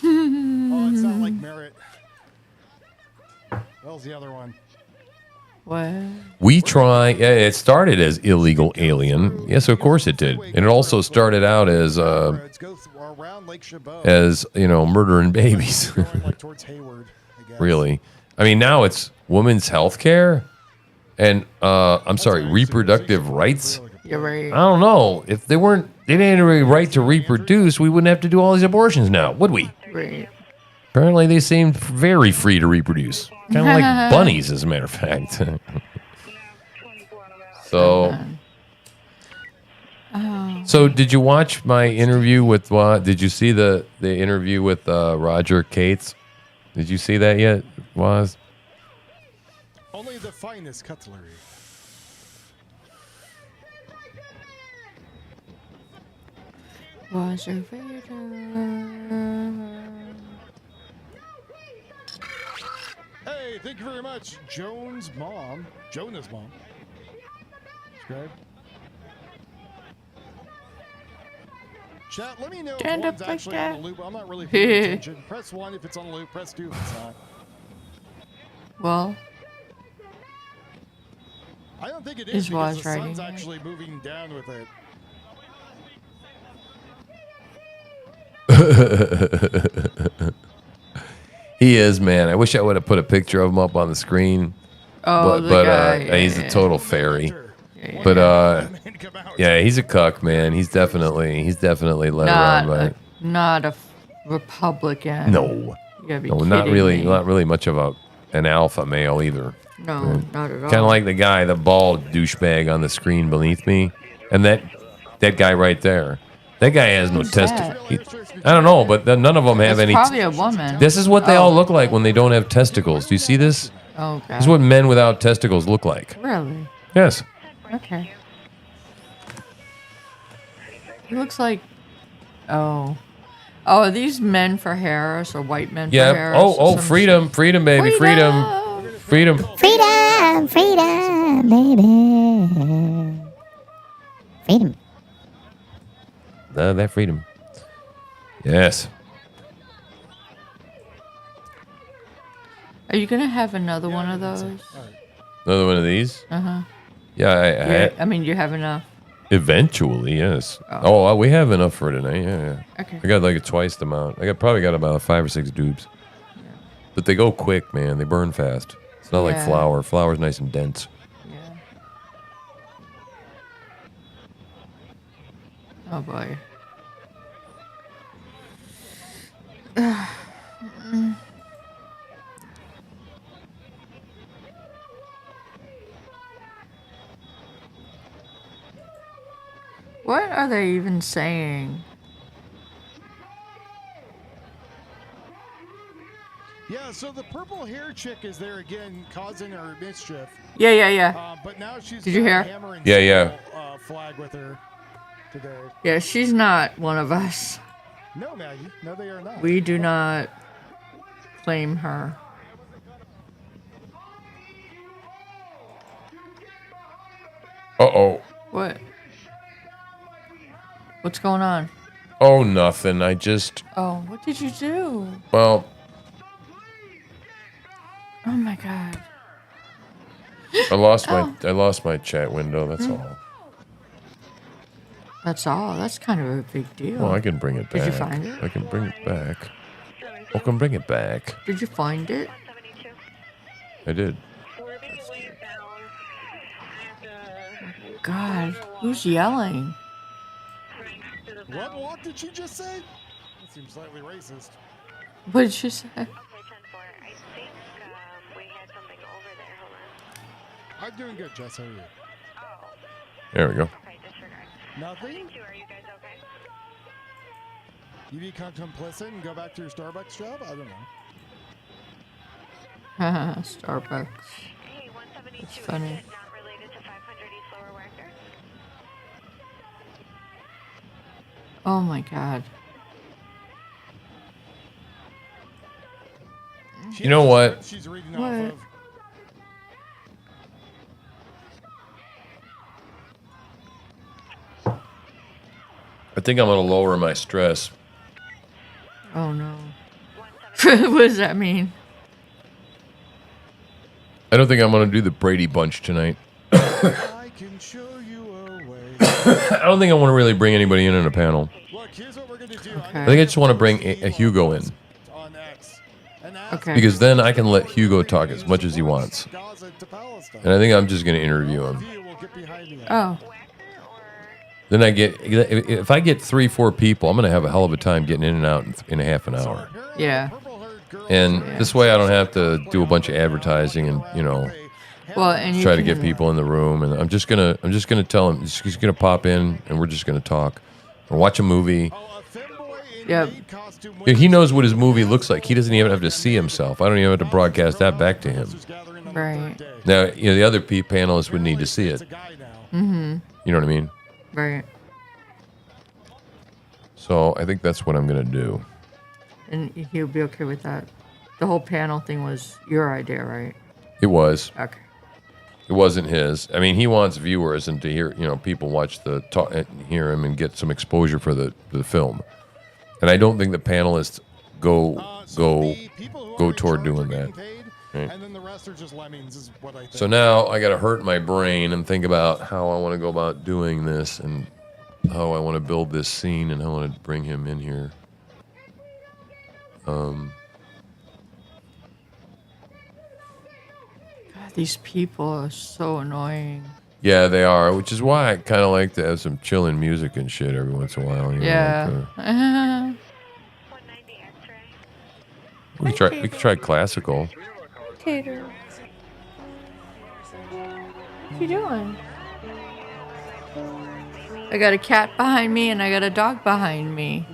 Oh, it's not like merit. What was the other one? What? We try. Yeah, it started as illegal alien. Yes, of course it did, and it also started out as murdering babies. Really, I mean, now it's women's health care, and reproductive rights. You're right. I don't know if they didn't have any right to reproduce. We wouldn't have to do all these abortions now, would we? Right. Apparently, they seemed very free to reproduce. Kind of like bunnies, as a matter of fact. So, Oh. So, did you watch my interview with? Did you see the interview with Roger Cates? Did you see that yet, Waz? Only the finest cutlery. Was your Vader? Hey, thank you very much, Jonah's mom. Subscribe. Chat, let me know if Stand one's up like actually on that. the loop. I'm not really paying attention. Press 1 if it's on the loop. Press 2 if it's not. Well, I don't think it is Is because Waz the sun's writing? actually moving down with it. He is, man. I wish I would have put a picture of him up on the screen. Oh, the guy, he's yeah. a total fairy. yeah. But yeah, he's a cuck, man. He's definitely led around by. Not a Republican. No, You gotta be no, not kidding really, me. not really much of an alpha male either. No, not at all. Kind of like the guy, the bald douchebag on the screen beneath me, and that guy right there. That guy has no Who's that? testicles. I don't know, but none of them have It's any. probably a woman. This is what they all look like when they don't have testicles. Do you see this? Oh, God. This is what men without testicles look like. Really? Yes. Okay. He looks like. Oh. Oh, are these men for Harris or white men for Yeah. Harris? or Oh, some freedom, freedom, baby, freedom, freedom. Freedom, freedom, baby. Freedom. Love that freedom. Yes. Are you gonna have another one of those? Another one of these? Uh huh. Yeah, I mean, you have enough. Eventually, yes. Oh, we have enough for tonight. Yeah. Okay. I got like twice the amount. Probably got about 5 or 6 dupes. But they go quick, man. They burn fast. It's not like Yeah. flour. Flour's nice and dense. Yeah. Oh boy. What are they even saying? Yeah, so the purple hair chick is there again, causing her mischief. Yeah. But now she's Did you got a hear? hammer and Yeah. sickle, flag with her today. Yeah, she's not one of us. No, Maggie. No, they are not. We do not claim her. Uh-oh. What? What's going on? Oh, nothing. I just... Oh, what did you do? Well... Oh my God. I lost my chat window, that's all. That's all. That's kind of a big deal. Well, I can bring it back. Did you find it? I can bring it back. I can bring it back. Did you find it? I did. God, who's yelling? What walk did she just say? That seems slightly racist. What did she say? I'm doing good, Jess. How are you? There we go. Nothing? You become complicit and go back to your Starbucks job? I don't know. Starbucks. It's funny. Oh my God. You know what? She's reading What? off of. I think I'm going to lower my stress. Oh no. What does that mean? I don't think I'm going to do the Brady Bunch tonight. I can show you a way. I don't think I want to really bring anybody in a panel. Look, here's what we're going to do. I think I just want to bring a Hugo in. On X. And Okay. Because then I can let Hugo talk as much as he wants. Gaza to Palestine. And I think I'm just going to interview him. We'll get behind me. Oh. Then if I get 3-4 people, I'm going to have a hell of a time getting in and out in a half an hour. Yeah. And this way I don't have to do a bunch of advertising and, Well, and you try to can- get people in the room, and I'm just gonna tell him he's gonna pop in, and we're just gonna talk or watch a movie. Yep. Yeah, he knows what his movie looks like. He doesn't even have to see himself. I don't even have to broadcast that back to him. Right. Now, the other panelists would need to see it. Mm-hmm. You know what I mean? Right. So I think that's what I'm gonna do. And he'll be okay with that. The whole panel thing was your idea, right? It was. Okay. It wasn't his. I mean, he wants viewers and to hear, people watch hear him and get some exposure for the film. And I don't think the panelists go toward doing that. Right. And then the rest are just lemmings, is what I think. So now I got to hurt my brain and think about how I want to go about doing this and how I want to build this scene and how I want to bring him in here. God, these people are so annoying. Yeah, they are, which is why I kind of like to have some chilling music and shit every once in a while. Yeah. We could try classical. Tater. What you doing? I got a cat behind me and I got a dog behind me.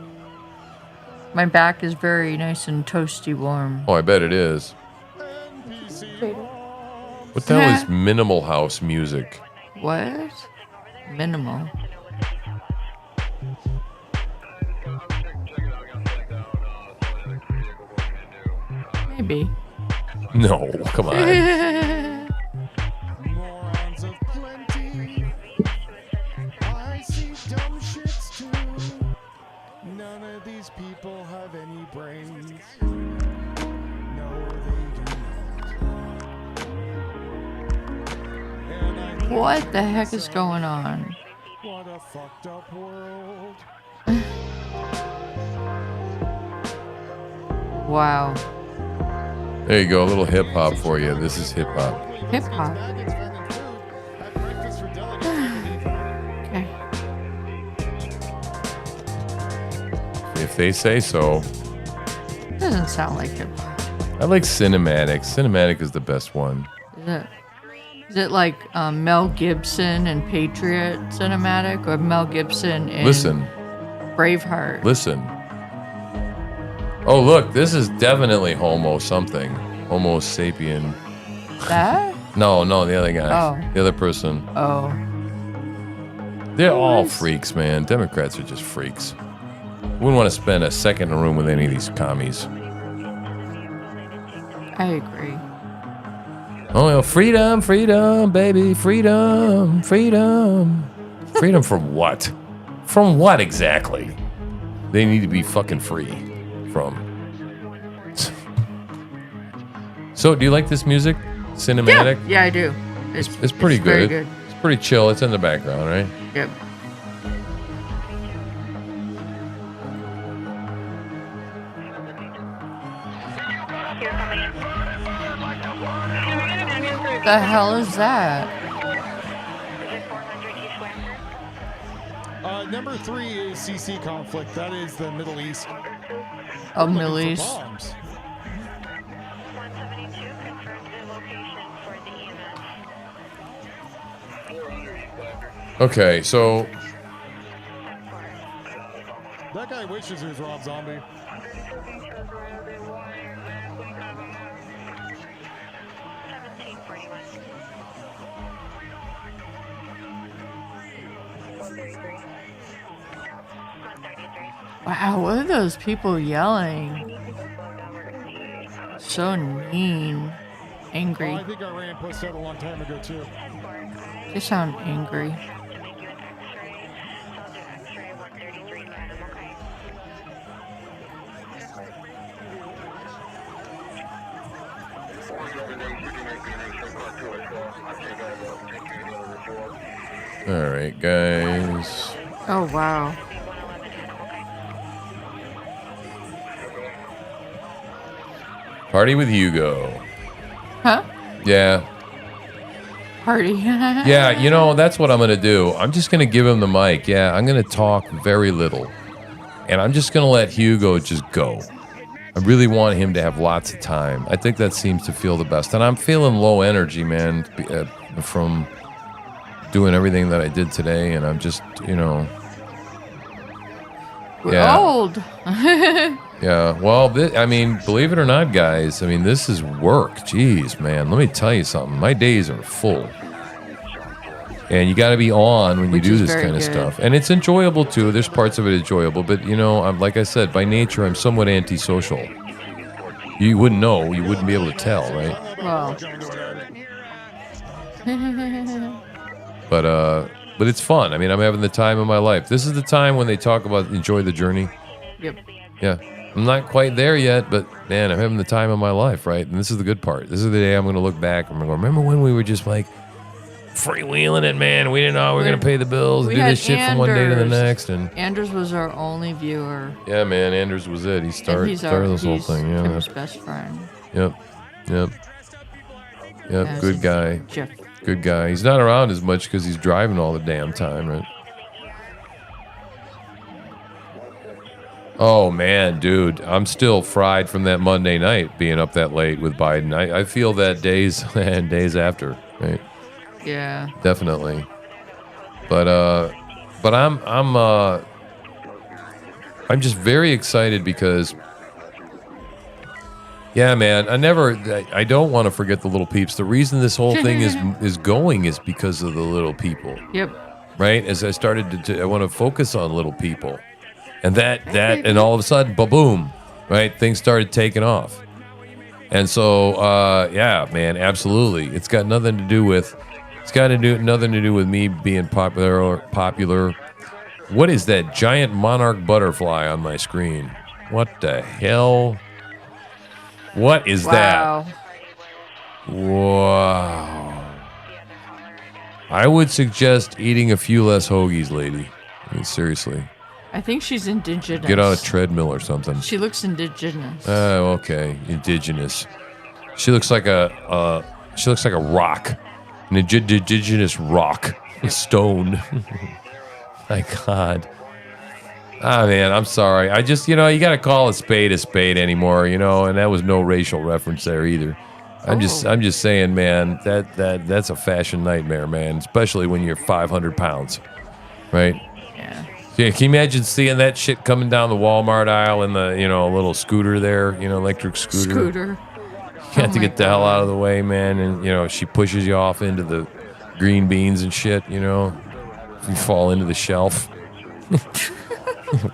My back is very nice and toasty warm. Oh, I bet it is. What the hell is minimal house music? What? Minimal. Maybe. No, come on. Morons of plenty. I see dumb shits too. None of these people have any brains. No, they do not. What the heck is going on? What a fucked up world. Wow. There you go, a little hip hop for you. This is hip hop. Hip hop. Okay. If they say so. Doesn't sound like hip hop. I like cinematic. Cinematic is the best one. Is it like Mel Gibson and Patriot cinematic, or Mel Gibson in Listen. Braveheart? Listen. Oh, look, this is definitely Homo something. Homo sapien. That? No, the other guy. Oh. The other person. Oh. They're all freaks, man. Democrats are just freaks. Wouldn't want to spend a second in a room with any of these commies. I agree. Oh, well, freedom, baby, freedom. Freedom from what? From what exactly? They need to be fucking free from. So, do you like this music? Cinematic? Yeah, I do. It's pretty good. Very good. It's pretty chill. It's in the background, right? Yep. The hell is that? Number 3 is CC conflict. That is the Middle East. Oh, Middle East. Bombs. Okay, so That guy wishes he was Rob Zombie. Wow, what are those people yelling? So mean. Angry. Oh, I think Iran pushed that a long time ago, too. They sound angry. all right, guys. Oh, wow. Party with Hugo. Huh? Yeah. Party. Yeah, that's what I'm going to do. I'm just going to give him the mic. Yeah, I'm going to talk very little. And I'm just going to let Hugo just go. I really want him to have lots of time. I think that seems to feel the best. And I'm feeling low energy, man, from doing everything that I did today. And I'm just, We're old. Yeah, well, I mean, believe it or not, guys, I mean, this is work. Jeez, man, let me tell you something. My days are full. And you got to be on when you do this kind of stuff. And it's enjoyable, too. There's parts of it enjoyable. But, I'm like I said, by nature, I'm somewhat antisocial. You wouldn't know. You wouldn't be able to tell, right? Well. But it's fun. I mean, I'm having the time of my life. This is the time when they talk about enjoy the journey. Yep. Yeah. I'm not quite there yet, but, man, I'm having the time of my life, right? And this is the good part. This is the day I'm going to look back. I'm going to go, remember when we were just like, freewheeling it, man. We didn't know we were going to pay the bills, do this shit from one day to the next. And Anders was our only viewer. Yeah, man. Anders was it. He started this whole thing. Yeah, Tim's best friend. Yep. Good guy. Jeff. Good guy. He's not around as much because he's driving all the damn time, right? Oh, man, dude. I'm still fried from that Monday night being up that late with Biden. I feel that days and days after, right? Yeah, definitely. But I'm just very excited because, yeah, man, I don't want to forget the little peeps. The reason this whole thing is going is because of the little people. Yep. Right? As I started to I want to focus on little people, and that and all of a sudden, boom, right? Things started taking off, and so yeah, man, absolutely, it's got nothing to do with. It's got nothing to do with me being popular. What is that giant monarch butterfly on my screen? What the hell? What is that? Wow. I would suggest eating a few less hoagies, lady. I mean, seriously. I think she's indigenous. Get on a treadmill or something. She looks indigenous. Oh, okay. Indigenous. She looks like a rock. An indigenous rock. A stone. My God. Ah, man, I'm sorry. I just, you got to call a spade anymore, and that was no racial reference there either. I'm just saying, man, that's a fashion nightmare, man, especially when you're 500 pounds, right? Yeah. Yeah, can you imagine seeing that shit coming down the Walmart aisle in the, little scooter there, electric scooter? You have to get the hell out of the way, man. And, she pushes you off into the green beans and shit, You fall into the shelf.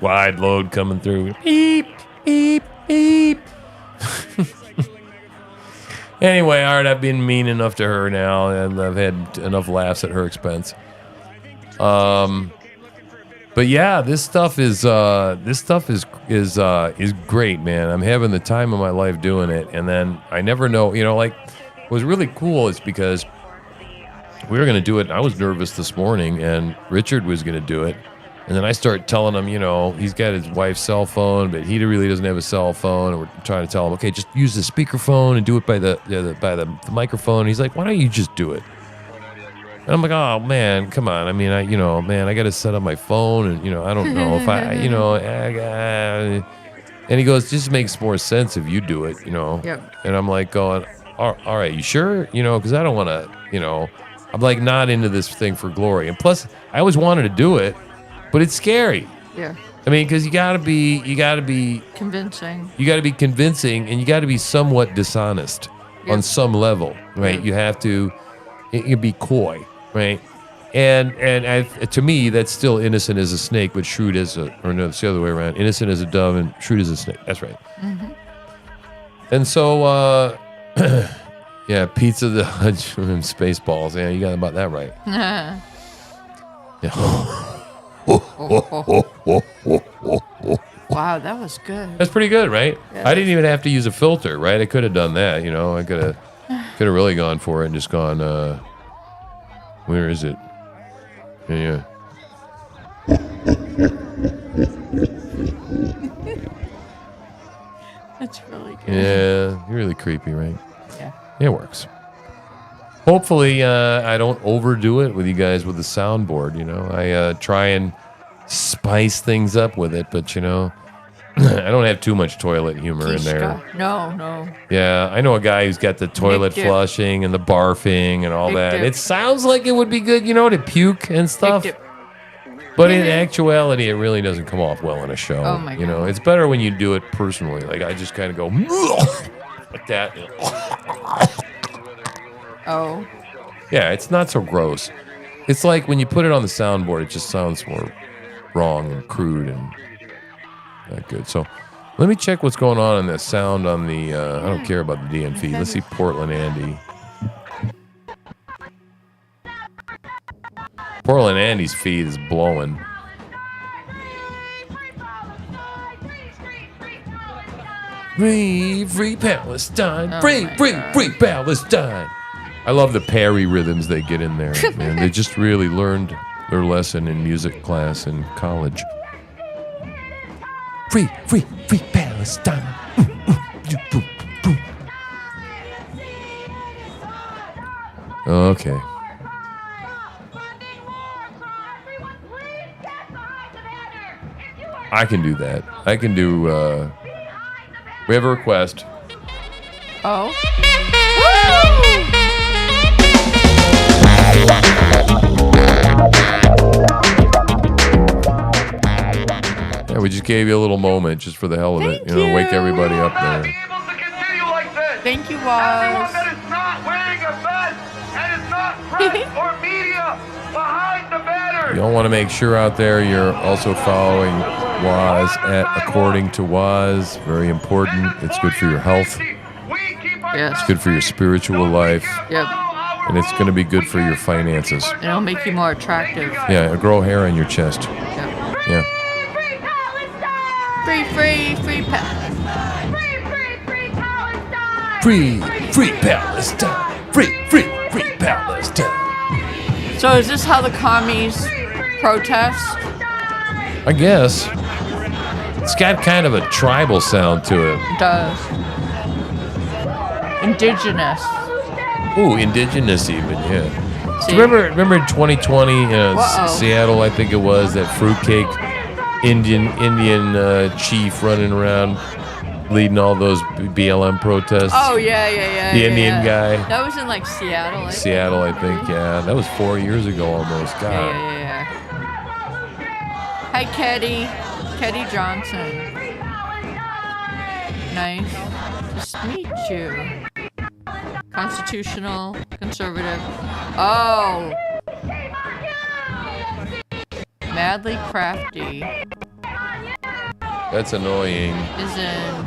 Wide load coming through. Beep, beep, beep. Anyway, all right, I've been mean enough to her now, and I've had enough laughs at her expense. But yeah, this stuff is great, man. I'm having the time of my life doing it, and then I never know, what was really cool is because we were gonna do it. I was nervous this morning, and Richard was gonna do it, and then I start telling him, he's got his wife's cell phone, but he really doesn't have a cell phone, and we're trying to tell him, okay, just use the speakerphone and do it by the microphone. And he's like, why don't you just do it? And I'm like, oh, man, come on. I mean, I got to set up my phone, and, I don't know if and he goes, just makes more sense if you do it, Yep. And I'm like going, all right, you sure? Because I don't want to, I'm like not into this thing for glory. And plus, I always wanted to do it, but it's scary. Yeah. I mean, because you got to be convincing. You got to be convincing, and you got to be somewhat dishonest on some level, right? You have to be coy. Right, and to me, that's still innocent as a snake, but shrewd as it's the other way around. Innocent as a dove and shrewd as a snake. That's right. Mm-hmm. And so, yeah, Pizza the Hut and Spaceballs. Yeah, you got about that right. Yeah. Wow, that was good. That's pretty good, right? Yeah, I didn't even have to use a filter, right? I could have done that, I could have really gone for it and just gone. Where is it? Yeah. That's really good. Yeah, you're really creepy, right? Yeah. It works. Hopefully, I don't overdo it with you guys with the soundboard, I try and spice things up with it, but, I don't have too much toilet humor in there. No. Yeah, I know a guy who's got the toilet flushing and the barfing and all that. It sounds like it would be good, to puke and stuff. But in actuality, it really doesn't come off well in a show. Oh my God. It's better when you do it personally. Like I just kind of go like that. Oh. Yeah, it's not so gross. It's like when you put it on the soundboard, it just sounds more wrong and crude and not good. So let me check what's going on in the sound on the, I don't care about the DN feed. Let's see Portland Andy. Portland Andy's feed is blowing. Free Palestine. Free Palestine. I love the parry rhythms they get in there, man. They just really learned their lesson in music class in college. Free Palestine. Okay. I can do that. I can do, we have a request. Oh. Yeah, we just gave you a little moment just for the hell of it. Wake everybody up there. Thank you, Waz. Everyone that is not wearing a vest and is not press or media behind the banner. You all want to make sure out there you're also following Waz at According to Waz. Very important. It's good for your health. Yes. It's good for your spiritual life. Yep. And it's going to be good for your finances. It'll make you more attractive. Yeah, grow hair on your chest. Yep. Yeah. Free Palestine. Free Palestine. Free Palestine. So is this how the commies protest? I guess. It's got kind of a tribal sound to it. It does. Indigenous. Ooh, indigenous even, yeah. Do you remember in 2020, Seattle, I think it was, that fruitcake Indian chief running around leading all those BLM protests? Oh, yeah. The Indian guy. That was in like Seattle. Seattle, I think, yeah. That was 4 years ago almost. God. Yeah. Hi, Keddy Johnson. Nice to meet you. Constitutional, conservative. Oh. Madly Crafty. That's annoying. Is in.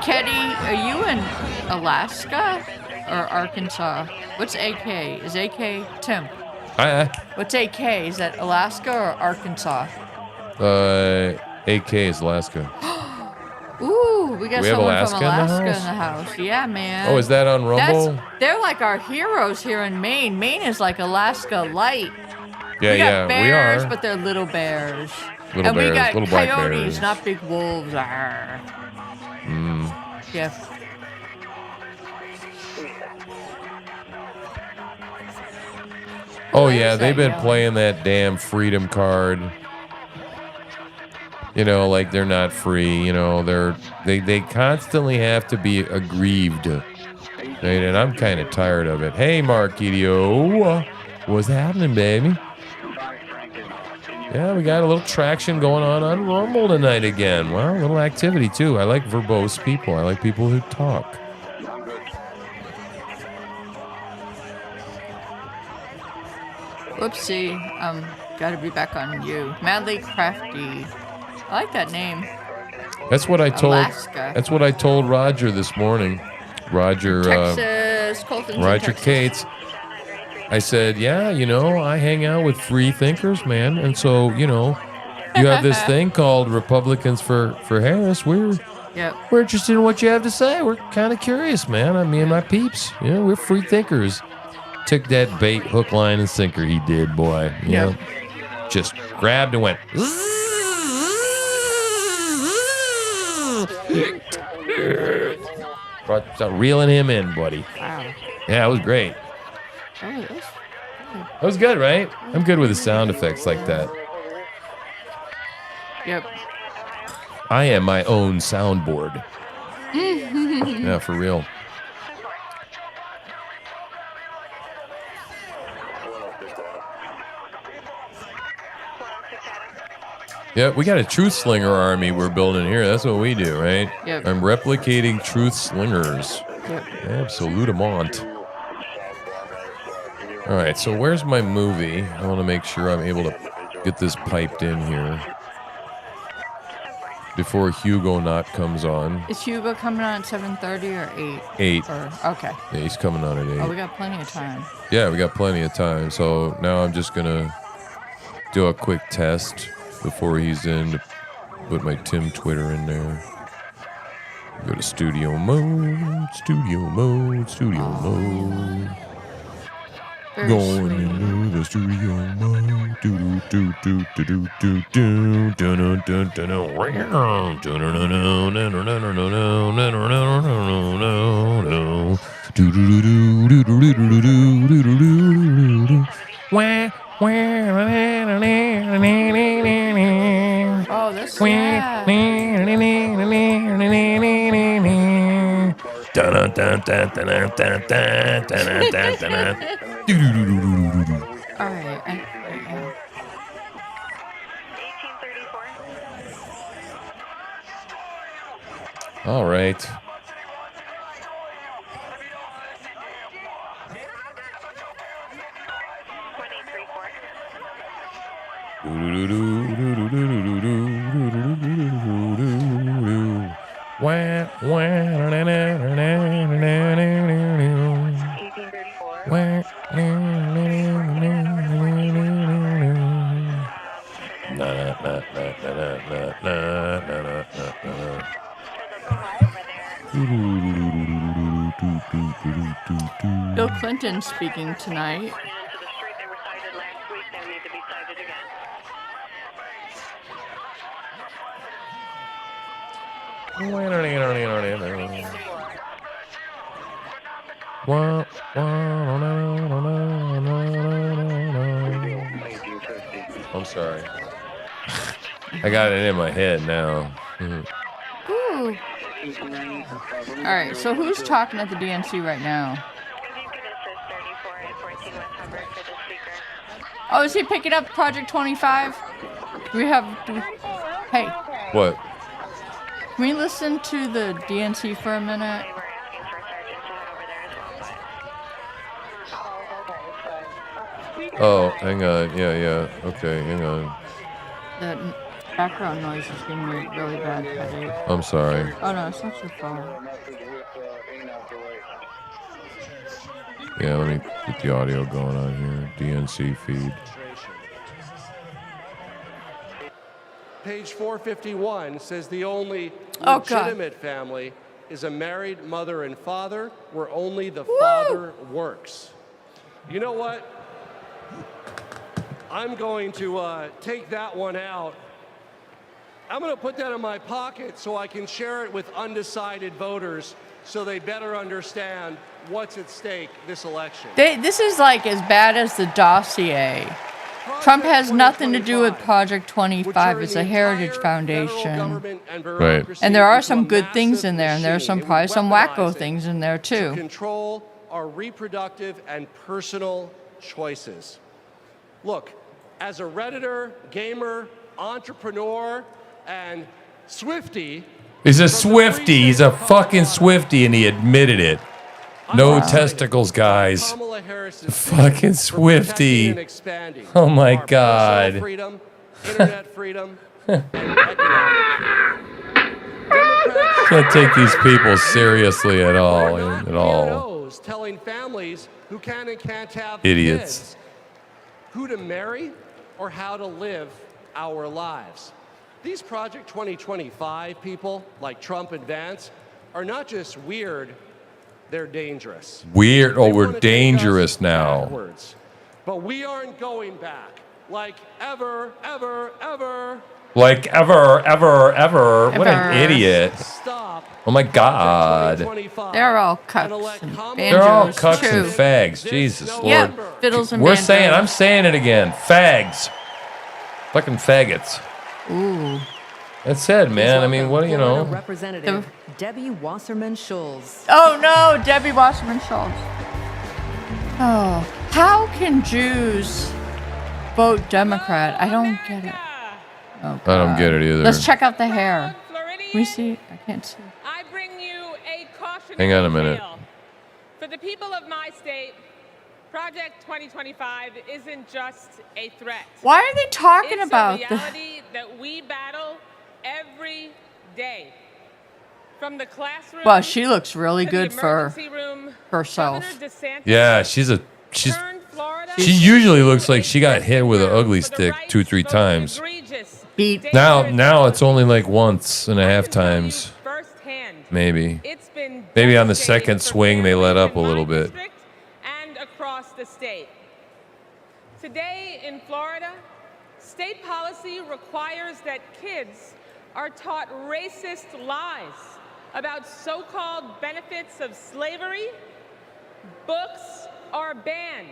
Keddy, are you in Alaska or Arkansas? What's AK? Is AK Tim? What's AK? Is that Alaska or Arkansas? AK is Alaska. Ooh, we got we have someone Alaska from Alaska in the house? Yeah, man. Oh, is that on Rumble? They're like our heroes here in Maine. Maine is like Alaska light. Yeah, we got bears, we are. But they're little bears. Little and bears, we got little black coyotes, bears. not big wolves. Arr. Yeah. Oh yeah, they've been playing that damn freedom card. Like they're not free. They constantly have to be aggrieved. Right? And I'm kind of tired of it. Hey, Marquidio, what's happening, baby? Yeah, we got a little traction going on Rumble tonight again. Well, a little activity too. I like verbose people. I like people who talk. Whoopsie. Gotta be back on you. Madly Crafty. I like that name. That's what I told. Alaska. That's what I told Roger this morning. Roger. Texas. Colton's Roger in Texas. Cates. I said, yeah, I hang out with free thinkers, man, and so you have this thing called Republicans for Harris. We're interested in what you have to say. We're kind of curious, man. Me and my peeps, we're free thinkers. Took that bait, hook, line, and sinker. He did, boy. Just grabbed and went. Start reeling him in, buddy. Wow. Yeah, it was great. That was good, right? I'm good with the sound effects like that. Yep. I am my own soundboard. Yeah, for real. Yeah, we got a truth slinger army we're building here. That's what we do, right? Yep. I'm replicating truth slingers. Yep. Absolutamont. All right, so where's my movie? I want to make sure I'm able to get this piped in here before Hugo Not comes on. Is Hugo coming on at 7:30 or 8. Okay. Yeah, he's coming on at 8. Oh, we got plenty of time. Yeah, we got plenty of time. So now I'm just going to do a quick test before he's in to put my Tim Twitter in there. Go to studio mode, studio mode, studio mode. Very Going sweet. into the studio mode. Do do do do do do do do do do do Oh, that's sad. All right. All right. Bill Clinton speaking tonight. I'm sorry. I got it in my head now. Ooh. All right, so who's talking at the DNC right now? Oh, is he picking up Project 25? Hey. What? Can we listen to the DNC for a minute? Oh, hang on. Yeah. Okay, hang on. That background noise is giving me a really bad headache. I'm sorry. Oh no, it's not your fault. Yeah, let me get the audio going on here. DNC feed. Page 451 says the only Oh, God. legitimate family is a married mother and father where only the father works. You know what? I'm going to take that one out. I'm going to put that in my pocket so I can share it with undecided voters so they better understand what's at stake this election. This is like as bad as the dossier. Trump has nothing to do with Project 25. It's a heritage foundation. Right. And there are some good things in there, and there are probably some wacko things in there To too. control our reproductive and personal choices. Look, as a Redditor, gamer, entrepreneur, and Swiftie. He's a Swiftie. He's a fucking Swiftie, and he admitted it. No testicles, guys. Fucking Swiftie. Oh my God. Freedom, internet freedom, and Can't take these people seriously at all. At all. telling families who can and can't have Idiots. kids who to marry or how to live our lives. These Project 2025 people, like Trump and Vance, are not just weird, they're dangerous. Weird. Oh, They we're wanna take dangerous us now. backwards. But we aren't going back. Like ever. Like ever. What an Ever. idiot. Oh my God. They're all cucks and banjos They're all cucks too. and fags. Jesus Lord. Yep, fiddles and We're banjos. saying, I'm saying it again. Fags. Fucking faggots. Ooh. That's sad, man. I mean, what, you know? Representative Debbie Wasserman Schultz. Oh no, Debbie Wasserman Schultz. Oh, how can Jews vote Democrat? I don't get it. Oh, I don't get it either. Let's check out the hair. Can we see? I can't see. I bring you a cautionary Hang on a minute. tale. For the people of my state, Project 2025 isn't just a threat. Why are they talking It's about a reality that we battle every day. From the classroom. Well, she looks really to good the for emergency room, herself. Governor DeSantis Yeah, she usually looks like she got hit with an ugly stick 2-3 times. Beat. Now it's only like once and a half times. Maybe. Maybe on the second swing they let up a little bit. and across the state. Today in Florida, state policy requires that kids are taught racist lies about so-called benefits of slavery. Books are banned.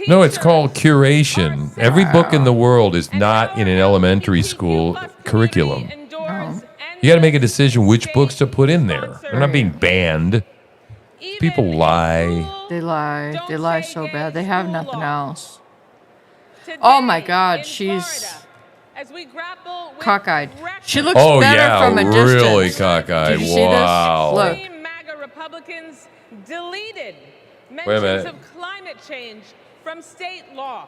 No, it's called curation. Every book in the world is not in an elementary school curriculum. You got to make a decision which books to put in there. They're not being banned. People lie. They lie. They lie so bad. They have nothing else. Oh my God, she's cockeyed. She looks better from a distance. Really cockeyed. Did you see Wow. this? Look. MAGA Republicans deleted Wait a mentions minute. of climate change from state law.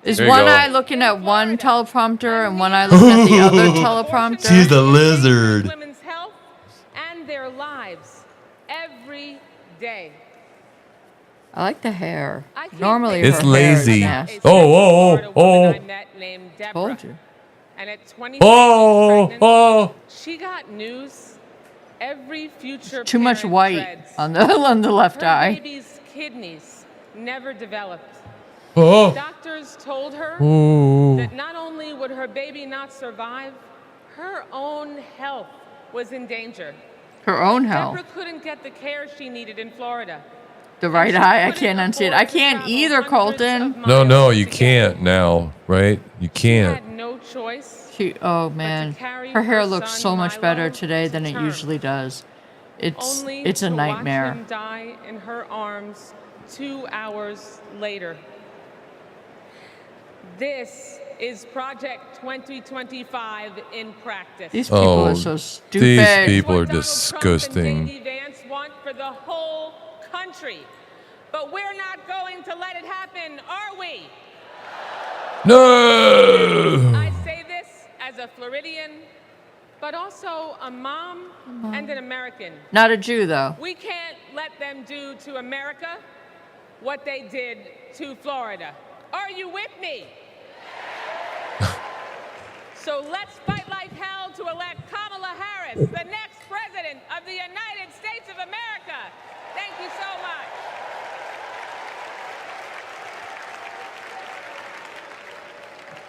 Is There you one go. eye looking at one teleprompter and one eye looking at the other teleprompter? She's a lizard. Women's health and their lives every day. I like the hair. Normally It's her hair is lazy. nasty. Oh. Named Deborah. Told you. And at 20 Oh. she got news every future Too much parent white dreads. on the left Her eye. baby's kidneys never developed. Oh. Doctors told her Ooh. that not only would her baby not survive, her own health was in danger. Her own health. Deborah couldn't get the care she needed in Florida. The right eye, I can't unsee it. I can't either, Colton. No, you can't now, right? You can't. Had no choice. Oh man, her hair looks so much better today than it usually does. It's Only a to nightmare. watch him die in her arms 2 hours later. This is Project 2025, in practice. These people are so stupid. These people are What Donald Trump and disgusting. J.D. Vance want for the whole country. But we're not going to let it happen, are we? No. I say this as a Floridian, but also a mom and an American. Not a Jew though. We can't let them do to America what they did to Florida. Are you with me? So let's fight like hell to elect Kamala Harris, the next president of the United States of America. Thank you so much.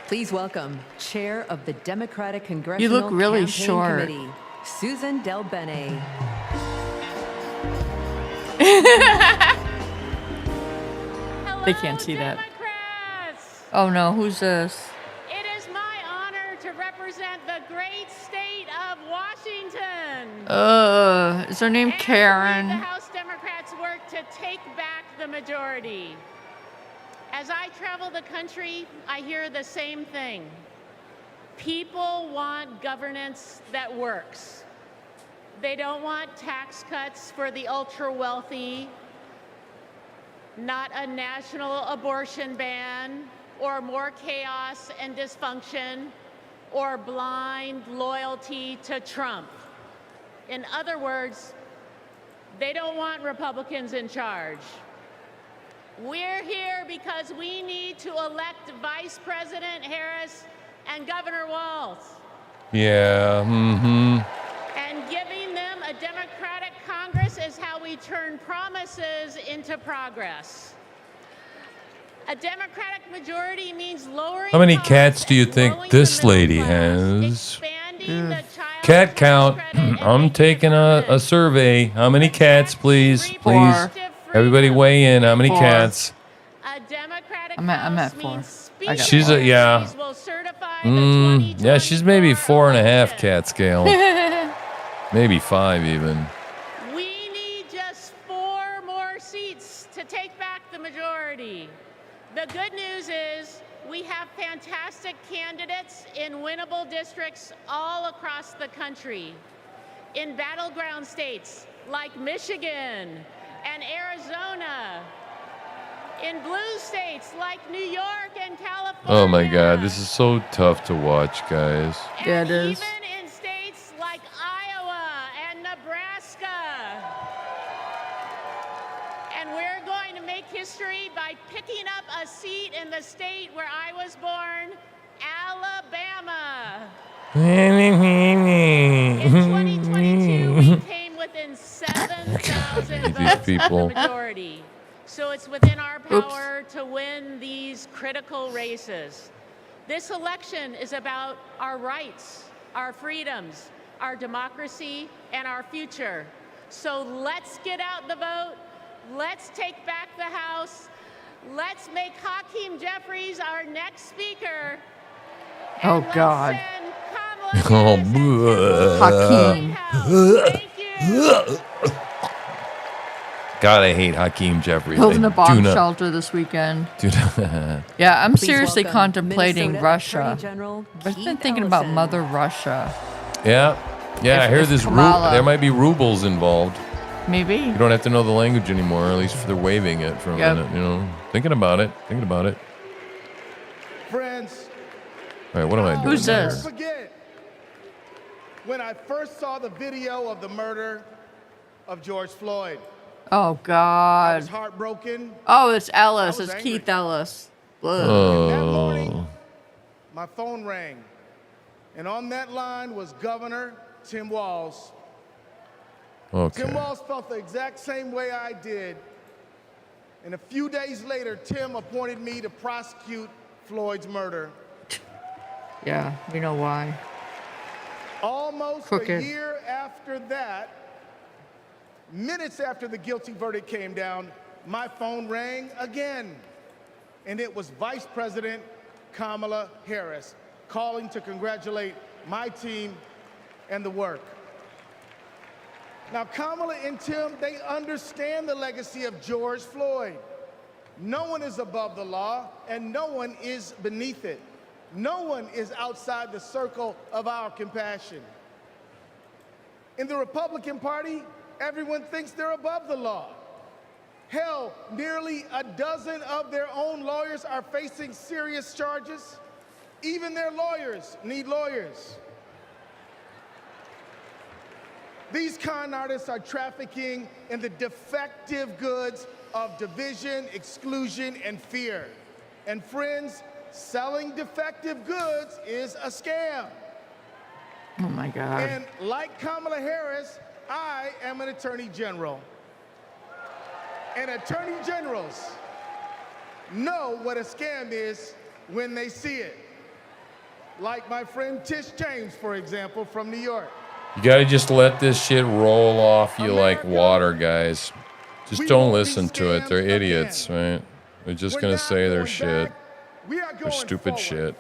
Please welcome Chair of the Democratic Congressional look really Campaign short. Committee, Susan Del Bene. They can't see that. Oh no, who's this? It is my honor to represent the great state of Washington. Is her name The Karen? House Democrats work to take back the majority. As I travel the country, I hear the same thing. People want governance that works. They don't want tax cuts for the ultra wealthy, not a national abortion ban, or more chaos and dysfunction, or blind loyalty to Trump. In other words, they don't want Republicans in charge. We're here because we need to elect Vice President Harris and Governor Walz. Yeah. Mm-hmm. And giving them a Democratic Congress is how we turn promises into progress. A Democratic majority means lowering How many costs cats do you and think growing this the middle lady class, has? expanding the child Cat count. tax credit, and I'm taking a survey. How many cats, please? Please. Everybody weigh in. How many cats? a Democratic I'm at House 4. means I got She's a, yeah. will certify Yeah, she's maybe 4.5 cat scale. Maybe 5 even. We need just 4 more seats to take back the majority. The good news is we have fantastic candidates in winnable districts all across the country. In battleground states like Michigan and Arizona. In blue states like New York and California. Oh my God, this is so tough to watch, guys. Yeah, it is. Even in states like Iowa and Nebraska. And we're going to make history by picking up a seat in the state where I was born, Alabama. In 2022, we came within 7,000 votes of the majority. So it's within our power to win these critical races. This election is about our rights, our freedoms, our democracy, and our future. So let's get out the vote. Let's take back the House. Let's make Hakeem Jeffries our next speaker. Oh, God. Oh, Hakeem. Thank you. God, I hate Hakeem Jeffries. Building I a bomb do not- shelter this weekend. do not- Yeah, I'm Please seriously welcome contemplating Minnesota Russia. Attorney General I've been Keith thinking about Ellison. Mother Russia. Yeah, I hear if this. Kamala- There might be rubles involved. Maybe. You don't have to know the language anymore, or at least if they're waving it for a Yep. minute. You know, thinking about it. Friends, All right, what am I doing? Who's here? this? forget when I first saw the video of the murder of George Floyd. Oh, I was God. heartbroken. Oh, it's Ellis. I was It's angry. Keith Ellis. Ugh. That Oh, morning, my phone rang, and on that line was Governor Tim Walz. okay. Tim Walz felt the exact same way I did. And a few days later, Tim appointed me to prosecute Floyd's murder. Yeah, we know why. Almost Crooked. a year after that, minutes after the guilty verdict came down, my phone rang again. And it was Vice President Kamala Harris calling to congratulate my team and the work. Now, Kamala and Tim, they understand the legacy of George Floyd. No one is above the law, and no one is beneath it. No one is outside the circle of our compassion. In the Republican Party, everyone thinks they're above the law. Hell, nearly a dozen of their own lawyers are facing serious charges. Even their lawyers need lawyers. These con artists are trafficking in the defective goods of division, exclusion, and fear. And friends, selling defective goods is a scam. Oh, my God. And like Kamala Harris, I am an attorney general. And attorney generals know what a scam is when they see it. Like my friend Tish James, for example, from New York. You gotta just let this shit roll off you like water, guys. Just don't listen to it. They're idiots, right? They're just gonna say their shit. Their stupid shit.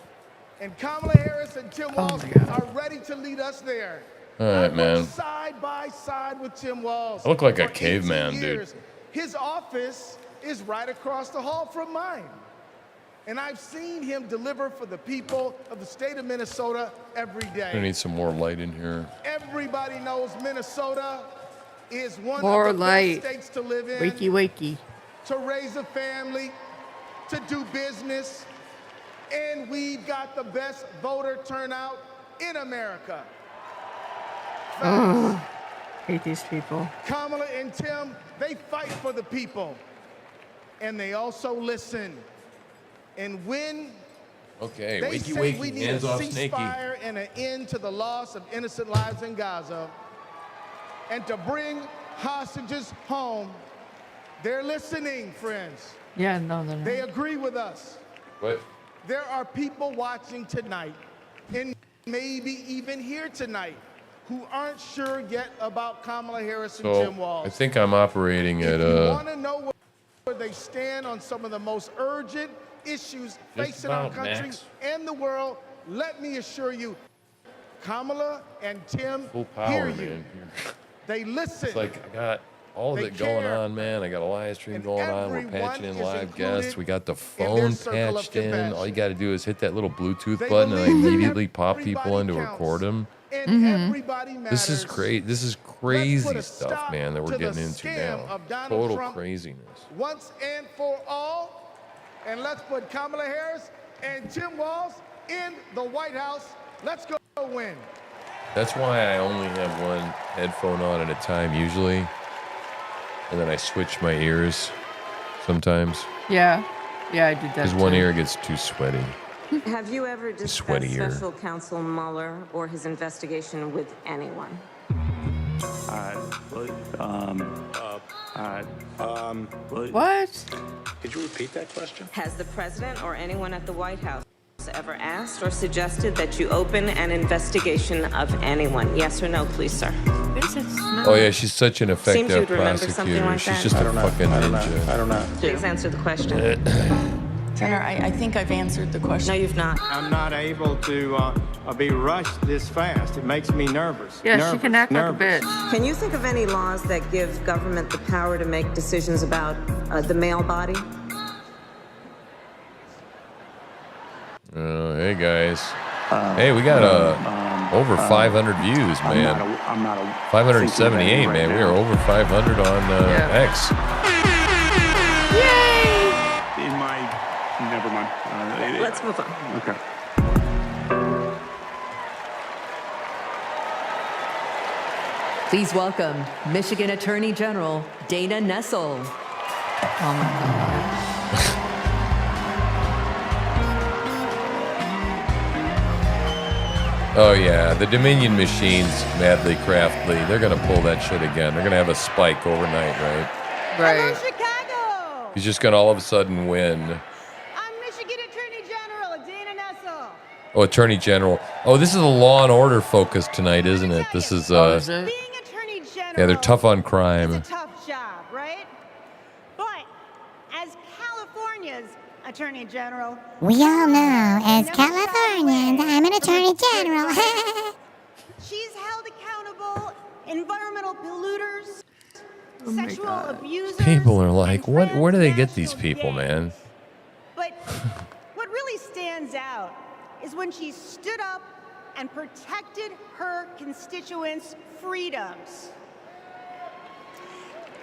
And Kamala Harris and Tim Walz are ready to lead us there. All right, I man. worked side by side with Tim Walz. I look like a for 18 caveman, dude. years. His office is right across the hall from mine. And I've seen him deliver for the people of the state of Minnesota every I day. need some more light in here. Everybody knows Minnesota is one More of the light. best states to live in, Wakey, wakey. to raise a family, to do business, and we've got the best voter turnout in America. Ugh. Hate these people. Kamala and Tim, they fight for the people, and they also listen. And when Okay, they wakey, say we wakey. need Hands a off, Snakey. ceasefire and an end to the loss of innocent lives in Gaza, and to bring hostages home, they're listening, friends. Yeah, no, they're not. They agree with us. What? There are people watching tonight, and maybe even here tonight, who aren't sure yet about Kamala Harris and Tim So Walz. I think I'm operating at If you want to know where they stand on some of the most urgent issues Just facing our about, country Max. and the world, let me assure you, Kamala and Tim Full power, hear you. man. They listen. It's like I got all of They it going care. on, man. I got a live stream going on. We're everyone patching in is live included guests. We got the in phone their circle of patched in. All you compassion. got to do is hit that little Bluetooth They button and I believe that immediately pop people everybody in to counts. record them. And everybody matters. This is great. This is Let's crazy put a stuff, stop man, that we're to the getting into scam now. of Donald Total Trump craziness. once and for all. And let's put Kamala Harris and Tim Walz in the White House. Let's go win. That's why I only have one headphone on at a time usually. And then I switch my ears sometimes. Yeah. Yeah, I did that. Because one too. ear gets too sweaty. Have you ever discussed sweaty ear. Special Counsel Mueller or his investigation with anyone? What? Could you repeat that question? Has the president or anyone at the White House ever asked or suggested that you open an investigation of anyone? Yes or no, please, sir? Oh yeah, she's such an Seems effective you'd remember something prosecutor. like She's that. just a fucking ninja. I don't know. Please answer the question. Senator, I think I've answered the question. No, you've not. I'm not able to be rushed this fast. It makes me nervous. Yeah, she can act like a bitch. Can you think of any laws that give government the power to make decisions about the male body? Hey guys. Hey, we got over 500 views, man. I'm not 578, man. We are over 500 on X. In my, never mind. Let's move on. Okay. Please welcome Michigan Attorney General Dana Nessel. Oh my God. Oh yeah, the Dominion machines, madly craftly. They're gonna pull that shit again. They're gonna have a spike overnight, right? Right. Chicago! He's just gonna all of a sudden win. I'm Michigan Attorney General Dana Nessel. Oh, Attorney General. Oh, this is a Law and Order focus tonight, isn't it? This is is it? Being Attorney General yeah, they're tough on is a crime. tough job, right? But as California's Attorney General, We all know, as Californians, I'm an attorney general. she's held accountable environmental polluters, Oh my sexual God. abusers. People are like, what? Where do they get these people, man? But what really stands out is when she stood up and protected her constituents' freedoms.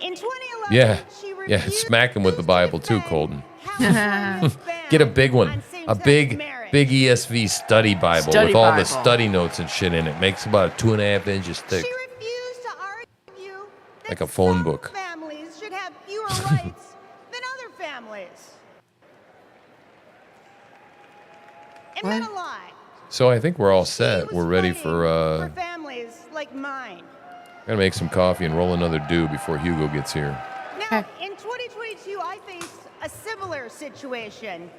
In 2011, Yeah, she yeah. refused Smack him with the Bible too, Colton. California's ban Get a big one, on a same-sex big marriage. ESV study Bible Study with all the Bible. study notes and shit in it. Makes about 2.5 inches thick, She refused to argue that like a phone some book. families should have fewer rights than other families. And What? not a lie. So I think we're all She set. was We're ready fighting for. families like mine. Gonna make some coffee and roll another dew before Hugo gets here. Now, in 2022, I faced a similar situation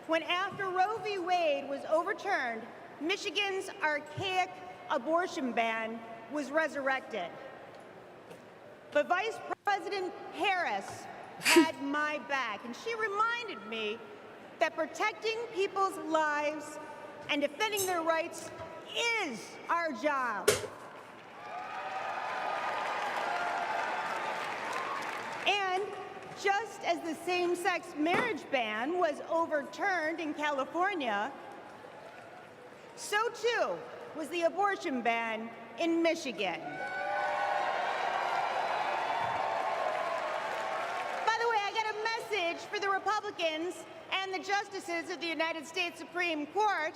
when, after Roe v. Wade was overturned, Michigan's archaic abortion ban was resurrected. But Vice President Harris had my back, and she reminded me that protecting people's lives and defending their rights is our job. And just as the same-sex marriage ban was overturned in California, so too was the abortion ban in Michigan. By the way, I got a message for the Republicans and the justices of the United States Supreme Court.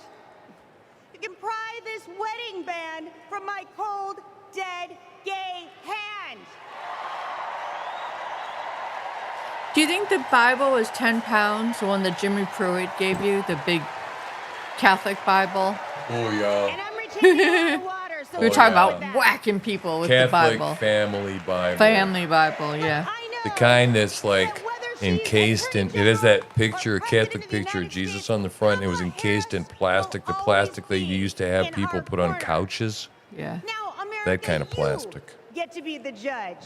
You can pry this wedding band from my cold, dead, gay hand. Do you think the Bible is 10 pounds, the one that Jimmy Pruitt gave you, the big Catholic Bible? Oh yeah. And I'm retaining all the water, so We were talking yeah. about whacking people with Catholic the Bible. Family Bible. Family Bible, yeah. The kind that's like encased in. It has that picture, a Catholic picture of Jesus on the front. It was encased in plastic, the plastic that you used to have people put on couches. Yeah. now, America, That kind of plastic. get to be the judge.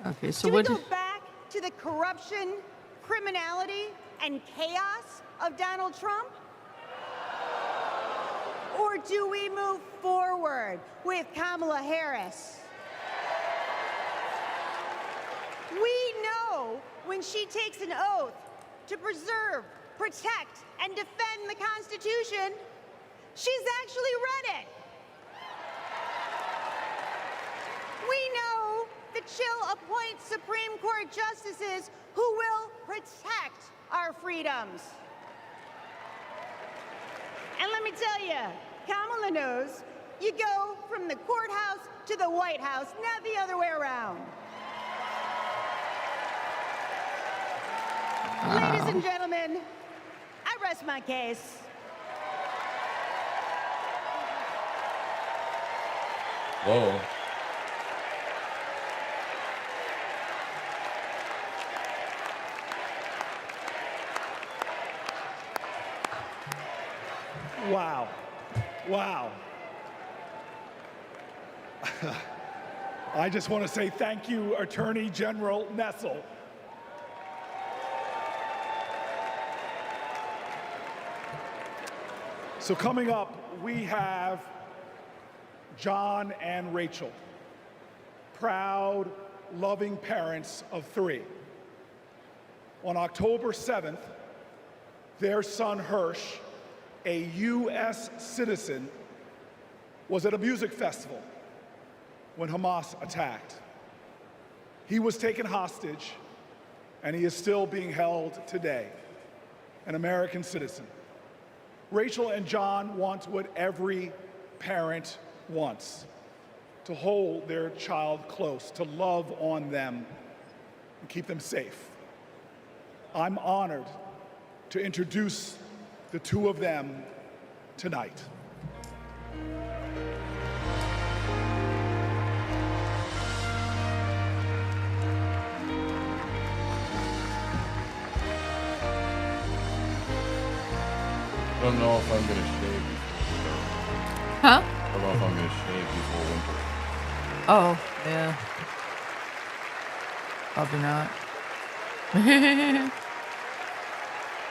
Okay, so Do we what? go back to the corruption, criminality, and chaos of Donald Trump? do we move forward with Kamala Harris? We know when she takes an oath to preserve, protect, and defend the Constitution, she's actually read it. We know that she'll appoint Supreme Court justices who will protect our freedoms. And let me tell you, Kamala knows you go from the courthouse to the White House, not the other way around. Ladies and gentlemen, I rest my case. Whoa. Wow. Wow. I just want to say thank you, Attorney General Nessel. So coming up, we have John and Rachel, proud, loving parents of 3. On October 7th, their son Hirsch, a U.S. citizen, was at a music festival when Hamas attacked. He was taken hostage, and he is still being held today, an American citizen. Rachel and John want what every parent wants: to hold their child close, to love on them, and keep them safe. I'm honored to introduce the 2 of them tonight. I don't know if I'm gonna shave before winter. Huh? I don't know if I'm gonna shave before winter. Oh, yeah. Probably not.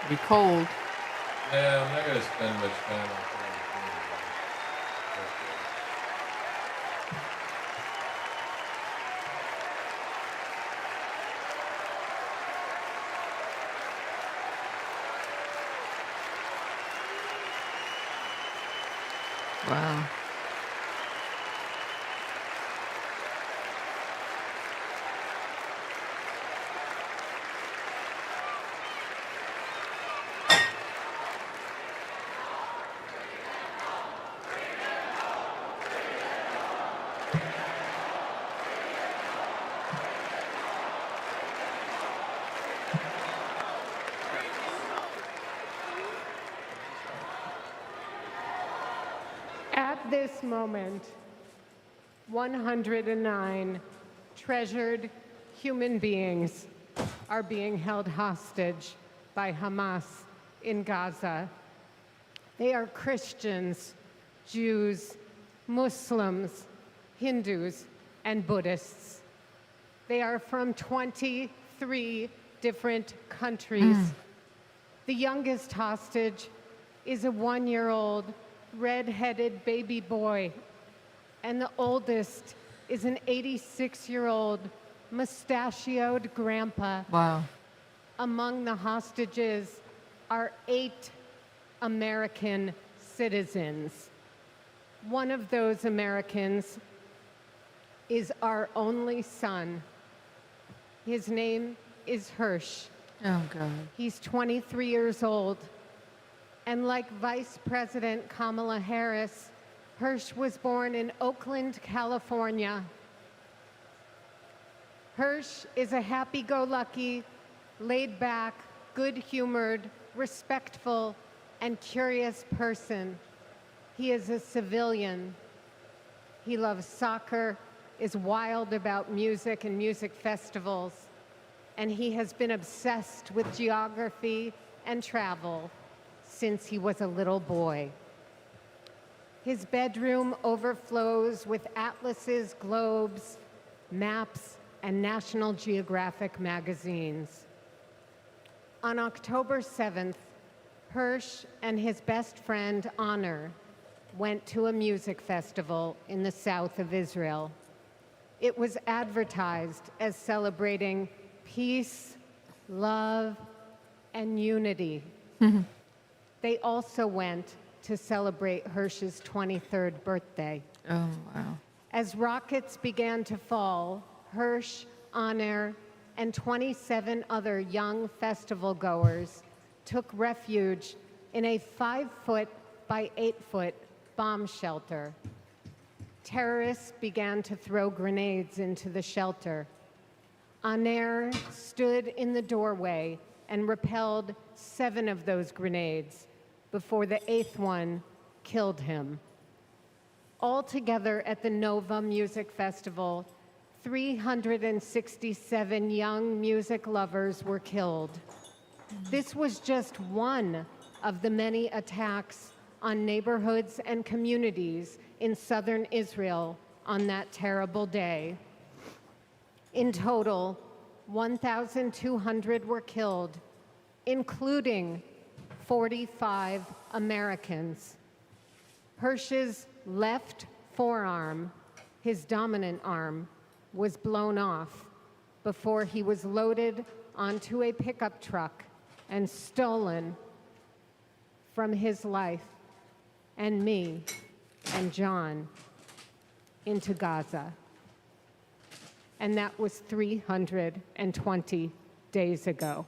Be cold. Yeah, I'm not gonna spend much time on it. Wow. At this moment, 109 treasured human beings are being held hostage by Hamas in Gaza. They are Christians, Jews, Muslims, Hindus, and Buddhists. They are from 23 different countries. The youngest hostage is a 1-year-old red-headed baby boy, and the oldest is an 86-year-old mustachioed grandpa. Wow. Among the hostages are 8 American citizens. One of those Americans is our only son. His name is Hirsch. Oh, God. He's 23 years old. And like Vice President Kamala Harris, Hirsch was born in Oakland, California. Hirsch is a happy-go-lucky, laid-back, good-humored, respectful, and curious person. He is a civilian. He loves soccer, is wild about music and music festivals, and he has been obsessed with geography and travel since he was a little boy. His bedroom overflows with atlases, globes, maps, and National Geographic magazines. On October 7th, Hirsch and his best friend, Honor, went to a music festival in the south of Israel. It was advertised as celebrating peace, love, and unity. They also went to celebrate Hirsch's 23rd birthday. Oh, wow. As rockets began to fall, Hirsch, Honor, and 27 other young festival goers took refuge in a 5-foot by 8-foot bomb shelter. Terrorists began to throw grenades into the shelter. Honor stood in the doorway and repelled 7 of those grenades before the 8th one killed him. Altogether at the Nova Music Festival, 367 young music lovers were killed. This was just one of the many attacks on neighborhoods and communities in southern Israel on that terrible day. In total, 1,200 were killed, including 45 Americans. Hirsch's left forearm, his dominant arm, was blown off before he was loaded onto a pickup truck and stolen from his life and me and John into Gaza. And that was 320 days ago.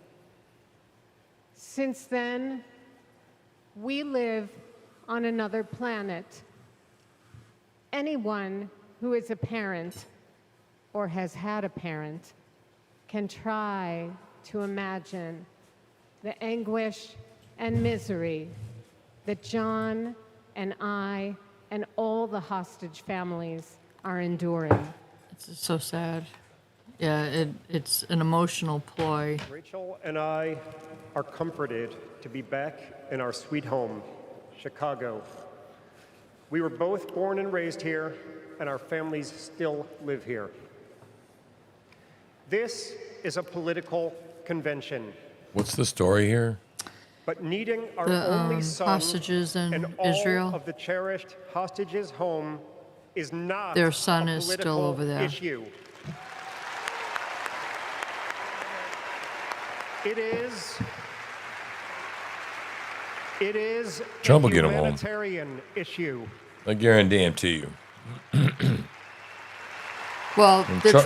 Since then, we live on another planet. Anyone who is a parent or has had a parent can try to imagine the anguish and misery that John and I and all the hostage families are enduring. It's so sad. Yeah, it's an emotional ploy. Rachel and I are comforted to be back in our sweet home, Chicago. We were both born and raised here, and our families still live here. This is a political convention. What's the story here? But needing our The only son hostages in and all Israel. of the cherished hostages home is not Their son a is still political over there. issue. It is Trump a will get 'em home. humanitarian issue. I guarantee you. Well, And they're Trump-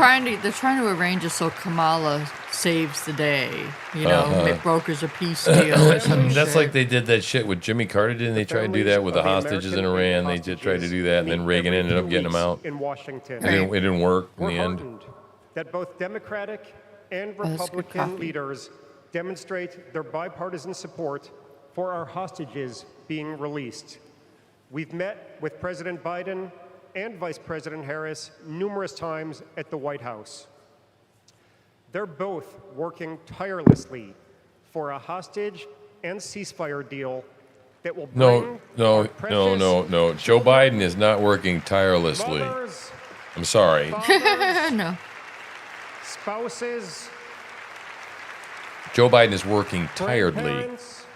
trying to arrange it so Kamala saves the day. You know, Uh-huh. brokers a peace deal or some That's shit. like they did that shit with Jimmy Carter, didn't they? Try to do that with the hostages in Iran. They just tried to do that, and then Reagan ended up getting them out. In Washington. It didn't work in We're the end. heartened that both Democratic and Oh, that's good Republican coffee. leaders demonstrate their bipartisan support for our hostages being released. We've met with President Biden and Vice President Harris numerous times at the White House. They're both working tirelessly for a hostage and ceasefire deal that will bring No. Joe Biden is not working tirelessly. mothers, I'm sorry. fathers, No. spouses, Joe Biden is working tiredly, grandparents,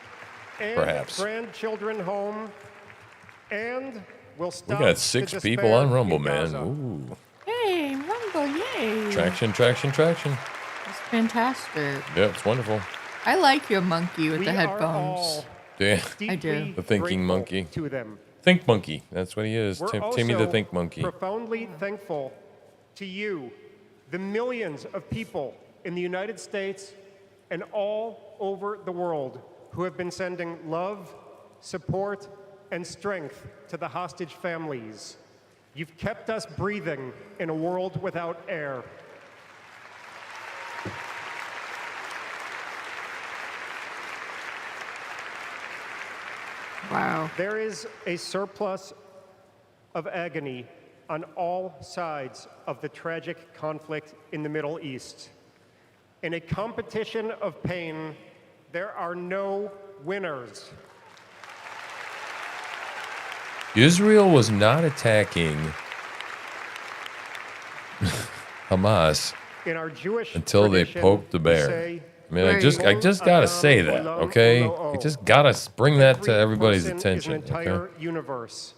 and perhaps. grandchildren home, and will We stop got the 6 despair people on Rumble, in man. Gaza. Ooh. Hey, Rumble, yay. Traction. That's fantastic. Yeah, it's wonderful. I like your monkey with the We are headphones. all Yeah. I do. The thinking grateful monkey. to them. Think monkey. That's what he is. We're Timmy the also Think Monkey. profoundly thankful to you, the millions of people in the United States and all over the world who have been sending love, support, and strength to the hostage families. You've kept us breathing in a world without air. Wow. There is a surplus of agony on all sides of the tragic conflict in the Middle East. In a competition of pain, there are no winners. Israel was not attacking Hamas In our Jewish until they tradition, poked the we bear. say, I mean, I just gotta say that, okay? I just gotta bring that to everybody's person attention, is an entire okay? universe.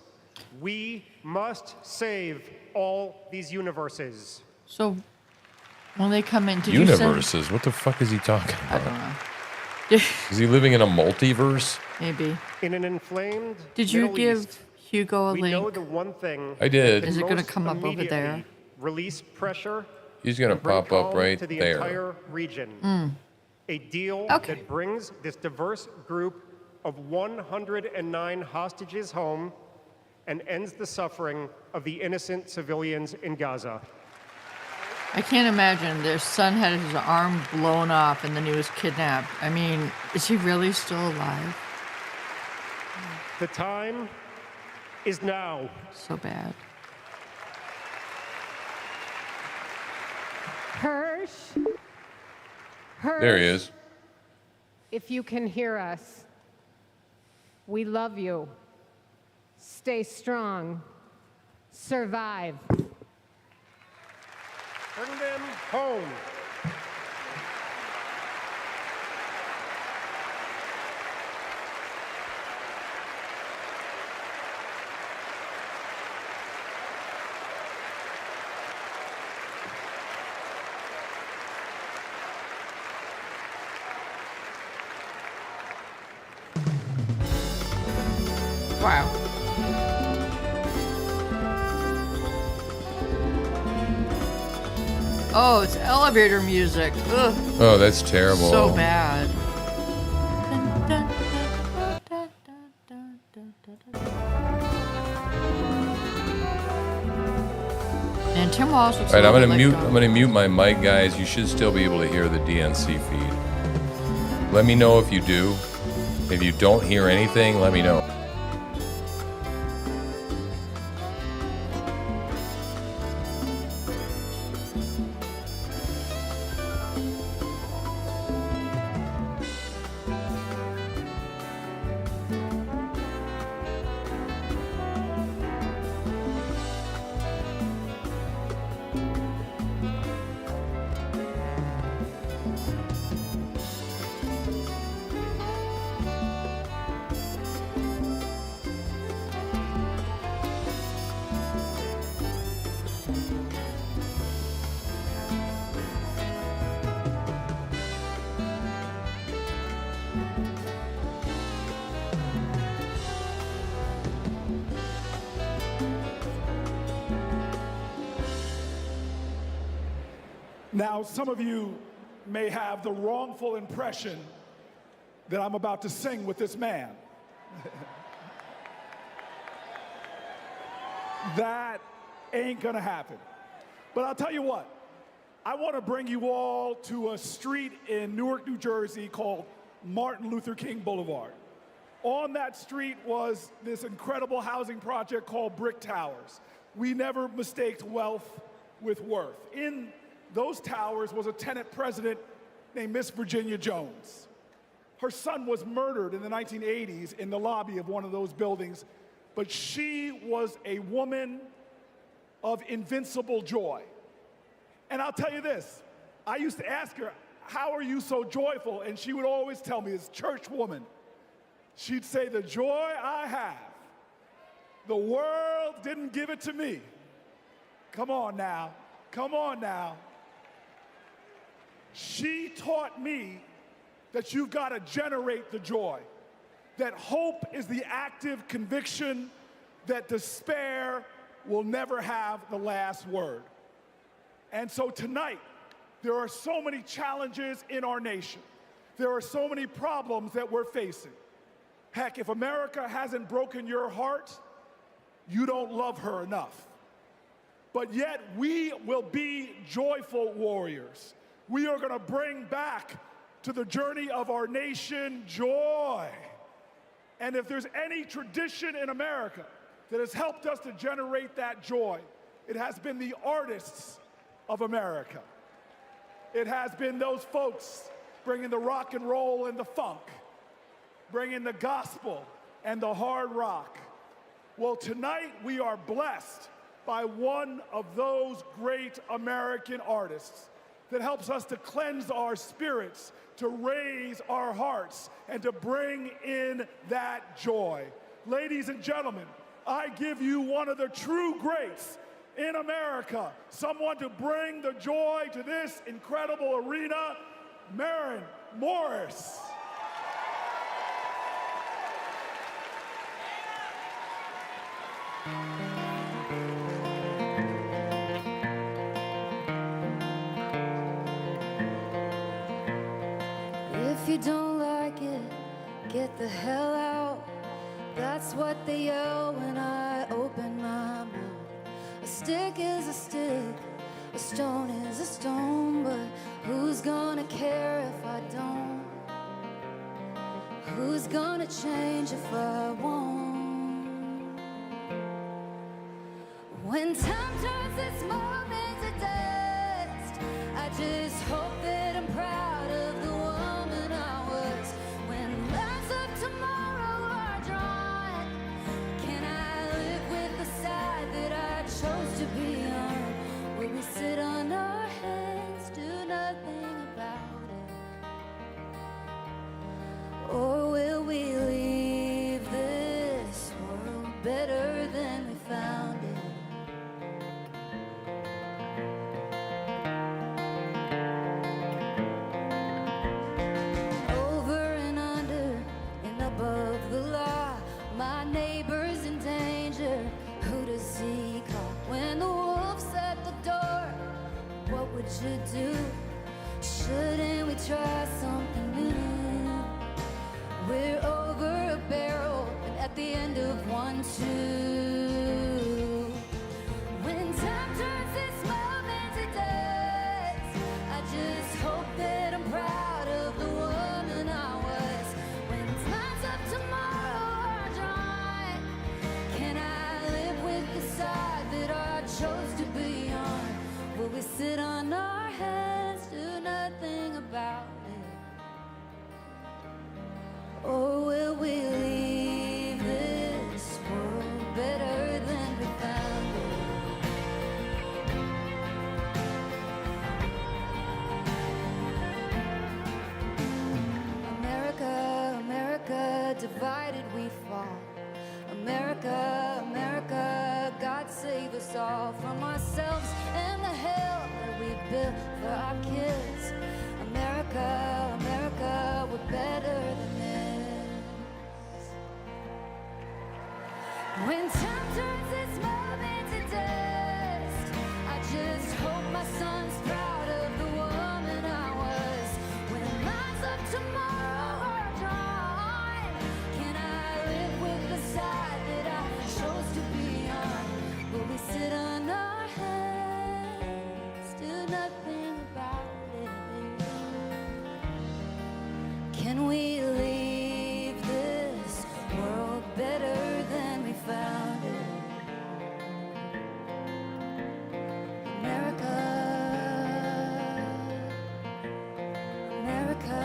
We must save all these universes. So, when they come in, did you send... Universes? What the fuck is he talking about? I don't know. Is he living in a multiverse? Maybe. In an inflamed Did you Middle give East, Hugo a we link? know the one thing. I did. Is it going to most come up over there? immediately Release pressure. He's going to bring pop up calm right to the there. entire region. A deal that brings this diverse group of 109 hostages home and ends the suffering of the innocent civilians in Gaza. I can't imagine their son had his arm blown off and then he was kidnapped. I mean, is he really still alive? The time is now. So bad. Hirsch. There he is. If you can hear us, we love you. Stay strong. Survive. Bring them home. Wow. Oh, it's elevator music. Ugh. Oh, that's terrible. So bad. And Tim Walsh looks All right, I'm like gonna mute my mic, guys. You should still be able to hear the DNC feed. Let me know if you do. If you don't hear anything, let me know. Now, some of you may have the wrongful impression that I'm about to sing with this man. That ain't gonna happen. But I'll tell you what, I want to bring you all to a street in Newark, New Jersey called Martin Luther King Boulevard. On that street was this incredible housing project called Brick Towers. We never mistaked wealth with worth. In those towers was a tenant president named Miss Virginia Jones. Her son was murdered in the 1980s in the lobby of one of those buildings, but she was a woman of invincible joy. And I'll tell you this, I used to ask her, how are you so joyful? And she would always tell me, as church woman, she'd say, the joy I have, the world didn't give it to me. Come on now, come on now. She taught me that you've got to generate the joy, that hope is the active conviction that despair will never have the last word. And so tonight, there are so many challenges in our nation. There are so many problems that we're facing. Heck, if America hasn't broken your heart, you don't love her enough. But yet, we will be joyful warriors. We are going to bring back to the journey of our nation joy. And if there's any tradition in America that has helped us to generate that joy, it has been the artists of America. It has been those folks bringing the rock and roll and the funk, bringing the gospel and the hard rock. Well, tonight we are blessed by one of those great American artists that helps us to cleanse our spirits, to raise our hearts, and to bring in that joy. Ladies and gentlemen, I give you one of the true greats in America, someone to bring the joy to this incredible arena, Maren Morris. If you don't like it, get the hell out. That's what they yell when I open my mouth. A stick is a stick, a stone is a stone, but who's gonna care if I don't? Who's gonna change if I won't? When time turns this moment to dust, I just hope that I'm proud of the woman I was. When lines of tomorrow are drawn, can I live with the side that I chose to be on? Will we sit on our hands, do nothing about it? Or will we leave this world better than we found it? Over and under and above the law, my neighbor's in danger. Who does he call when the wolf's at the door? What would you do? Shouldn't we try something new? We're over a barrel and at the end of one, two. When time turns this moment to dust, I just hope that I'm proud of the woman I was. When lines of tomorrow are drawn, can I live with the side that I chose to be on? Will we sit on our hands, do nothing about it? Or will we leave this world better than we found it? America, America, divided we fall. America, America, God save us all from ourselves and the hell that we built for our kids. America, America, we're better than this. When time turns this moment to dust, I just hope my son's proud of the woman I was. When lines of tomorrow are drawn, can I live with the side that I chose to be on? Will we sit on our hands, do nothing about it? Can we leave this world better than we found it? America, America.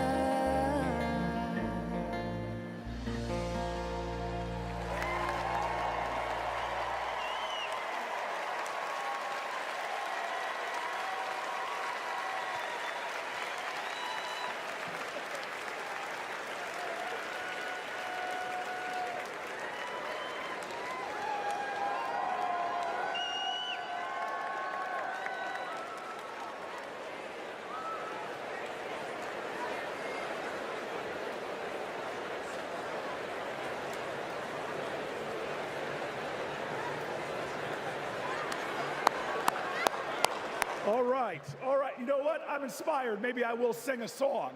All right, all right. You know what? I'm inspired. Maybe I will sing a song.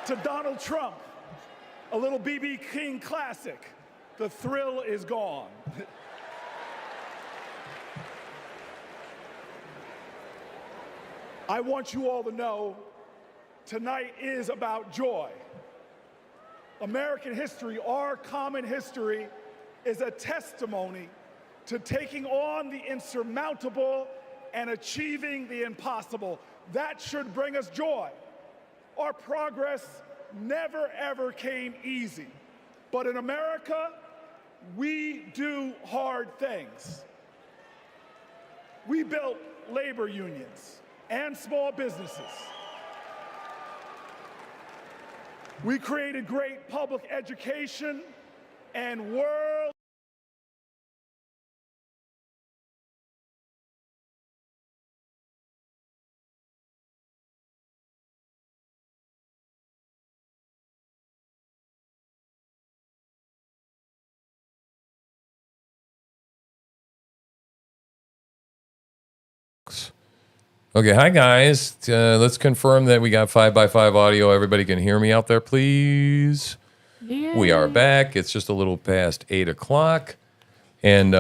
To Donald Trump, a little B.B. King classic, The Thrill Is Gone. I want you all to know tonight is about joy. American history, our common history, is a testimony to taking on the insurmountable and achieving the impossible. That should bring us joy. Our progress never ever came easy. But in America, we do hard things. We built labor unions and small businesses. We created great public education and world Okay, hi guys. Let's confirm that we got 5x5 audio. Everybody can hear me out there, please. Yeah. We are back. It's just a little past 8 o'clock. And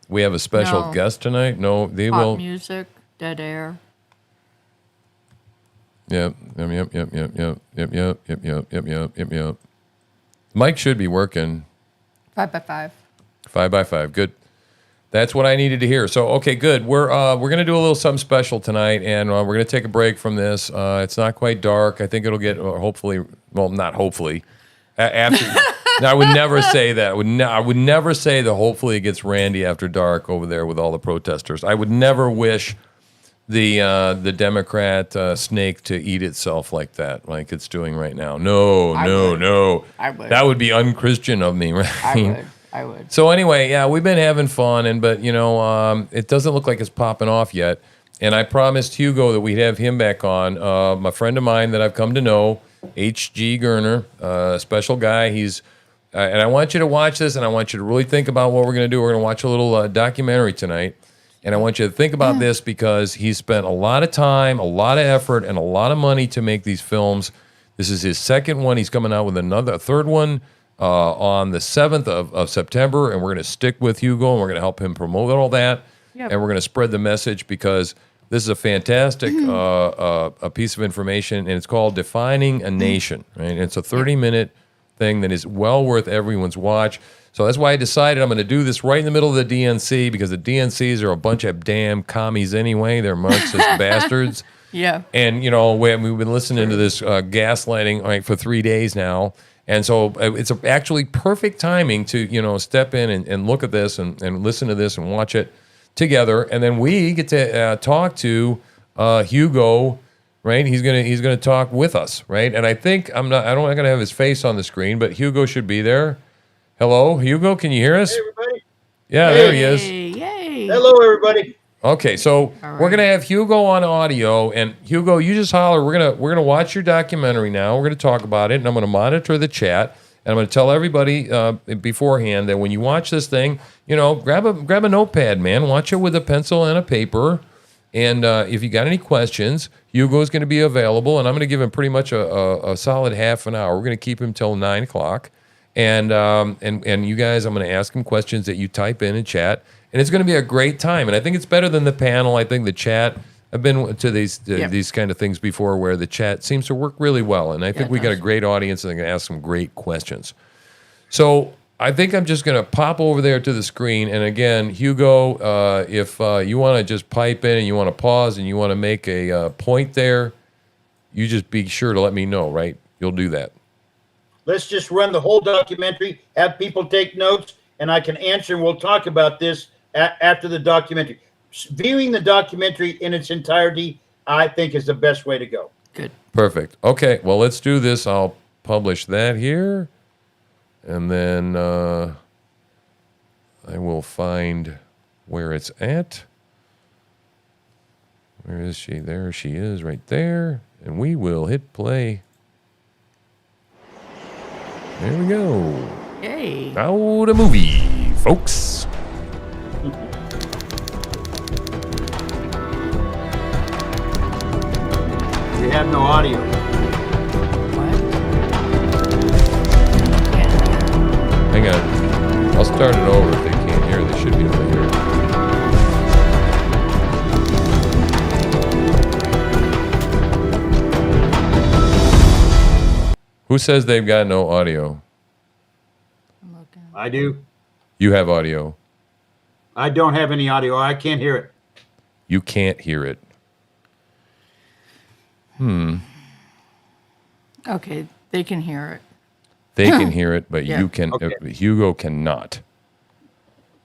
we have a special No. guest tonight. No, they Pop will. music, dead air. Yep. Mike should be working. 5x5. 5x5. Good. That's what I needed to hear. So, okay, good. We're going to do a little something special tonight, and we're going to take a break from this. It's not quite dark. I think it'll get, hopefully, well, not hopefully. After, no, I would never say that. I would never say that hopefully it gets randy after dark over there with all the protesters. I would never wish the Democrat snake to eat itself like that, like it's doing right now. No. I would. That would be unchristian of me, right? I would. So anyway, yeah, we've been having fun, but it doesn't look like it's popping off yet. And I promised Hugo that we'd have him back on. My friend of mine that I've come to know, HG Goerner, a special guy. He's and I want you to watch this, and I want you to really think about what we're going to do. We're going to watch a little documentary tonight, and I want you to think about this because he spent a lot of time, a lot of effort, and a lot of money to make these films. This is his second one. He's coming out with a third one. On the 7th of September, and we're going to stick with Hugo, and we're going to help him promote all that, and we're going to spread the message because this is a fantastic a piece of information, and it's called Defining a Nation, right? And it's a 30-minute thing that is well worth everyone's watch. So that's why I decided I'm going to do this right in the middle of the DNC because the DNCs are a bunch of damn commies anyway. They're Marxist bastards. Yeah. And, we've been listening to this gaslighting for 3 days now. And so it's actually perfect timing to, step in and look at this and listen to this and watch it together. And then we get to talk to Hugo, right? He's gonna talk with us, right? And I think I'm not gonna have his face on the screen, but Hugo should be there. Hello, Hugo, can you hear us? Hey, everybody. Yeah, there he is. Yay. Hello, everybody. Okay, so we're gonna have Hugo on audio, and Hugo, you just holler. We're gonna watch your documentary now. We're gonna talk about it, and I'm gonna monitor the chat, and I'm gonna tell everybody beforehand that when you watch this thing, grab a notepad, man. Watch it with a pencil and a paper, and if you got any questions, Hugo's gonna be available, and I'm gonna give him pretty much a solid half an hour. We're gonna keep him till 9 o'clock, and you guys, I'm gonna ask him questions that you type in chat. And it's going to be a great time. And I think it's better than the panel. I think the chat, I've been to these kind of things before where the chat seems to work really well. And I think we got a great audience and they're going to ask some great questions. So I think I'm just going to pop over there to the screen. And again, Hugo, if you want to just pipe in and you want to pause and you want to make a point there, you just be sure to let me know, right? You'll do that. Let's just run the whole documentary, have people take notes, and I can answer, and we'll talk about this after the documentary. Viewing the documentary in its entirety, I think, is the best way to go. Good. Perfect. Okay, well, let's do this. I'll publish that here. And then I will find where it's at. Where is she? There she is right there. And we will hit play. There we go. Yay. Now the movie, folks. We have no audio. Hang on. I'll start it over. If they can't hear, they should be able to hear it. Who says they've got no audio? I do. You have audio. I don't have any audio. I can't hear it. You can't hear it. Okay, they can hear it. They can hear it, but Yeah. you can. Okay. Hugo cannot.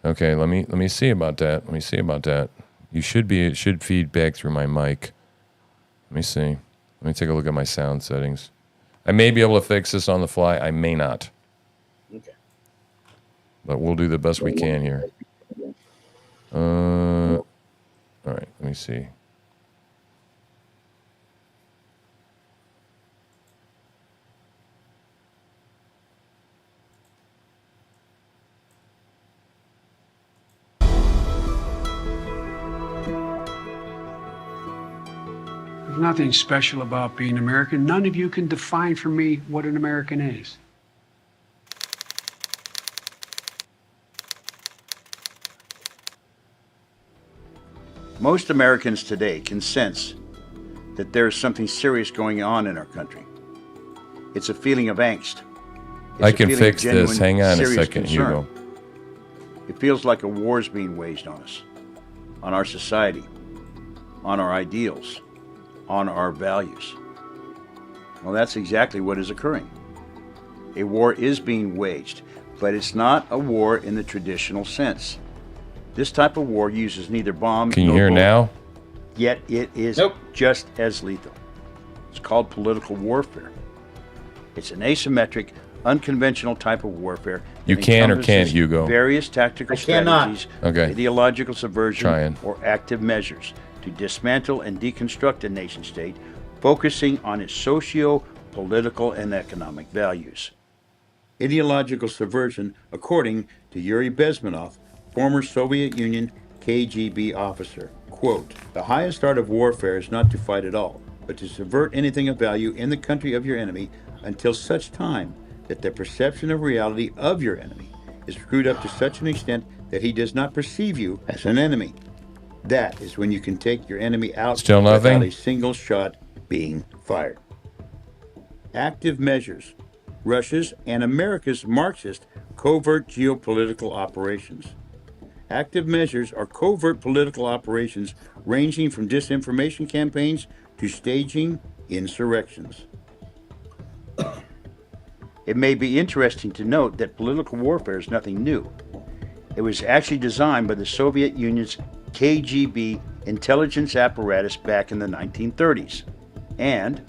Okay, let me see about that. Let me see about that. It should feed back through my mic. Let me see. Let me take a look at my sound settings. I may be able to fix this on the fly. I may not. Okay. But we'll do the best we can here. All right, let me see. There's nothing special about being American. None of you can define for me what an American is. Most Americans today can sense that there is something serious going on in our country. It's a feeling of angst. It's I a can feeling of fix genuine, this. Hang on a serious second, concern. Hugo. It feels like a war is being waged on us, on our society, on our ideals, on our values. Well, that's exactly what is occurring. A war is being waged, but it's not a war in the traditional sense. This type of war uses neither bombs Can you nor hear bullets, now? yet it is just as lethal. It's called political warfare. It's an asymmetric, unconventional type of warfare. You that can or can't, encompasses Hugo? Various tactical I cannot. strategies, Okay. ideological subversion, Trying. or active measures to dismantle and deconstruct a nation state, focusing on its socio-political and economic values. Ideological subversion, according to Yuri Bezmenov, former Soviet Union KGB officer. Quote, "The highest art of warfare is not to fight at all, but to subvert anything of value in the country of your enemy until such time that the perception of reality of your enemy is screwed up to such an extent that he does not perceive you as an enemy. That is when you can take your enemy out Still nothing? without a single shot being fired." Active measures. Russia's and America's Marxist covert geopolitical operations. Active measures are covert political operations ranging from disinformation campaigns to staging insurrections. It may be interesting to note that political warfare is nothing new. It was actually designed by the Soviet Union's KGB intelligence apparatus back in the 1930s. And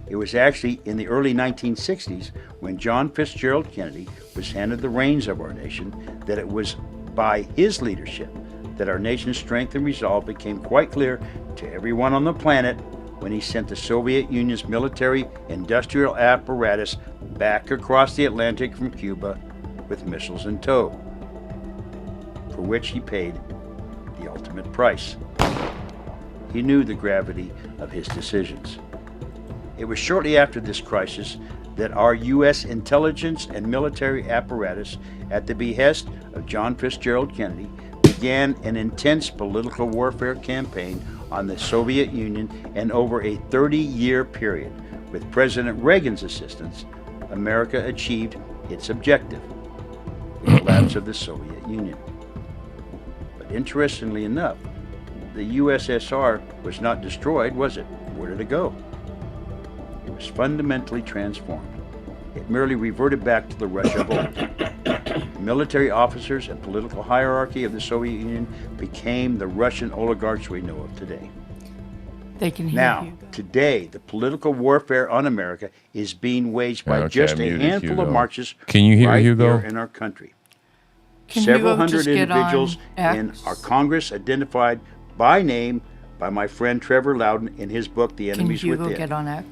it was actually in the early 1960s when John Fitzgerald Kennedy was handed the reins of our nation that it was by his leadership that our nation's strength and resolve became quite clear to everyone on the planet when he sent the Soviet Union's military industrial apparatus back across the Atlantic from Cuba with missiles in tow, for which he paid the ultimate price. He knew the gravity of his decisions. It was shortly after this crisis that our U.S. intelligence and military apparatus, at the behest of John Fitzgerald Kennedy, began an intense political warfare campaign on the Soviet Union, and over a 30-year period, with President Reagan's assistance, America achieved its objective, the collapse of the Soviet Union. But interestingly enough, the USSR was not destroyed, was it? Where did it go? It was fundamentally transformed. It merely reverted back to the Russia of old. The military officers and political hierarchy of the Soviet Union became the Russian oligarchs we know of today. They can hear Now, you. today, the political warfare on America is being waged by Okay, just I a muted handful of Hugo. Marxists Can you hear right Hugo? here in our country. Can Several Hugo hundred just get individuals on in X? our Congress identified by name by my friend Trevor Loudon in his book, The Can Enemies Hugo Within. get on X?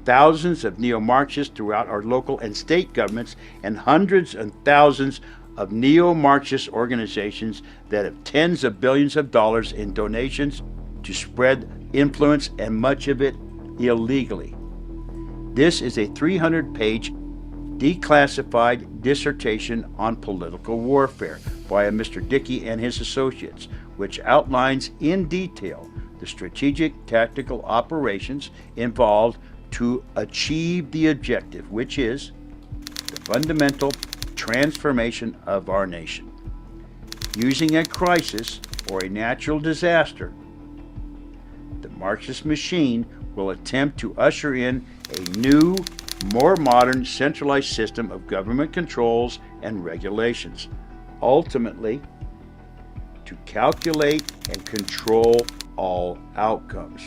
Thousands of neo-Marxists throughout our local and state governments, and hundreds and thousands of neo-Marxist organizations that have tens of billions of dollars in donations to spread influence, and much of it illegally. This is a 300-page declassified dissertation on political warfare by a Mr. Dickey and his associates, which outlines in detail the strategic tactical operations involved to achieve the objective, which is the fundamental transformation of our nation. Using a crisis or a natural disaster, the Marxist machine will attempt to usher in a new, more modern, centralized system of government controls and regulations, ultimately to calculate and control all outcomes,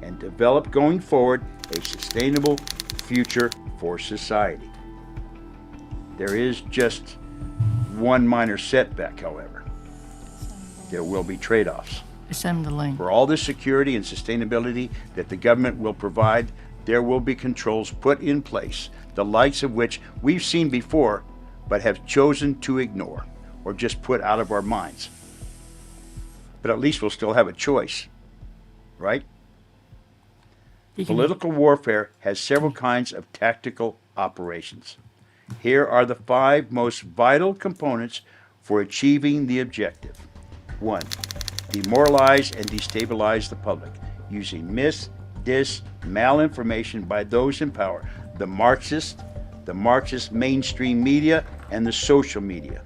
and develop going forward a sustainable future for society. There is just one minor setback, however. There will be trade-offs. Send the link. For all the security and sustainability that the government will provide, there will be controls put in place, the likes of which we've seen before, but have chosen to ignore or just put out of our minds. But at least we'll still have a choice, right? Political warfare has several kinds of tactical operations. Here are the 5 most vital components for achieving the objective. 1. Demoralize and destabilize the public using mis, dis, malinformation by those in power, the Marxist mainstream media, and the social media.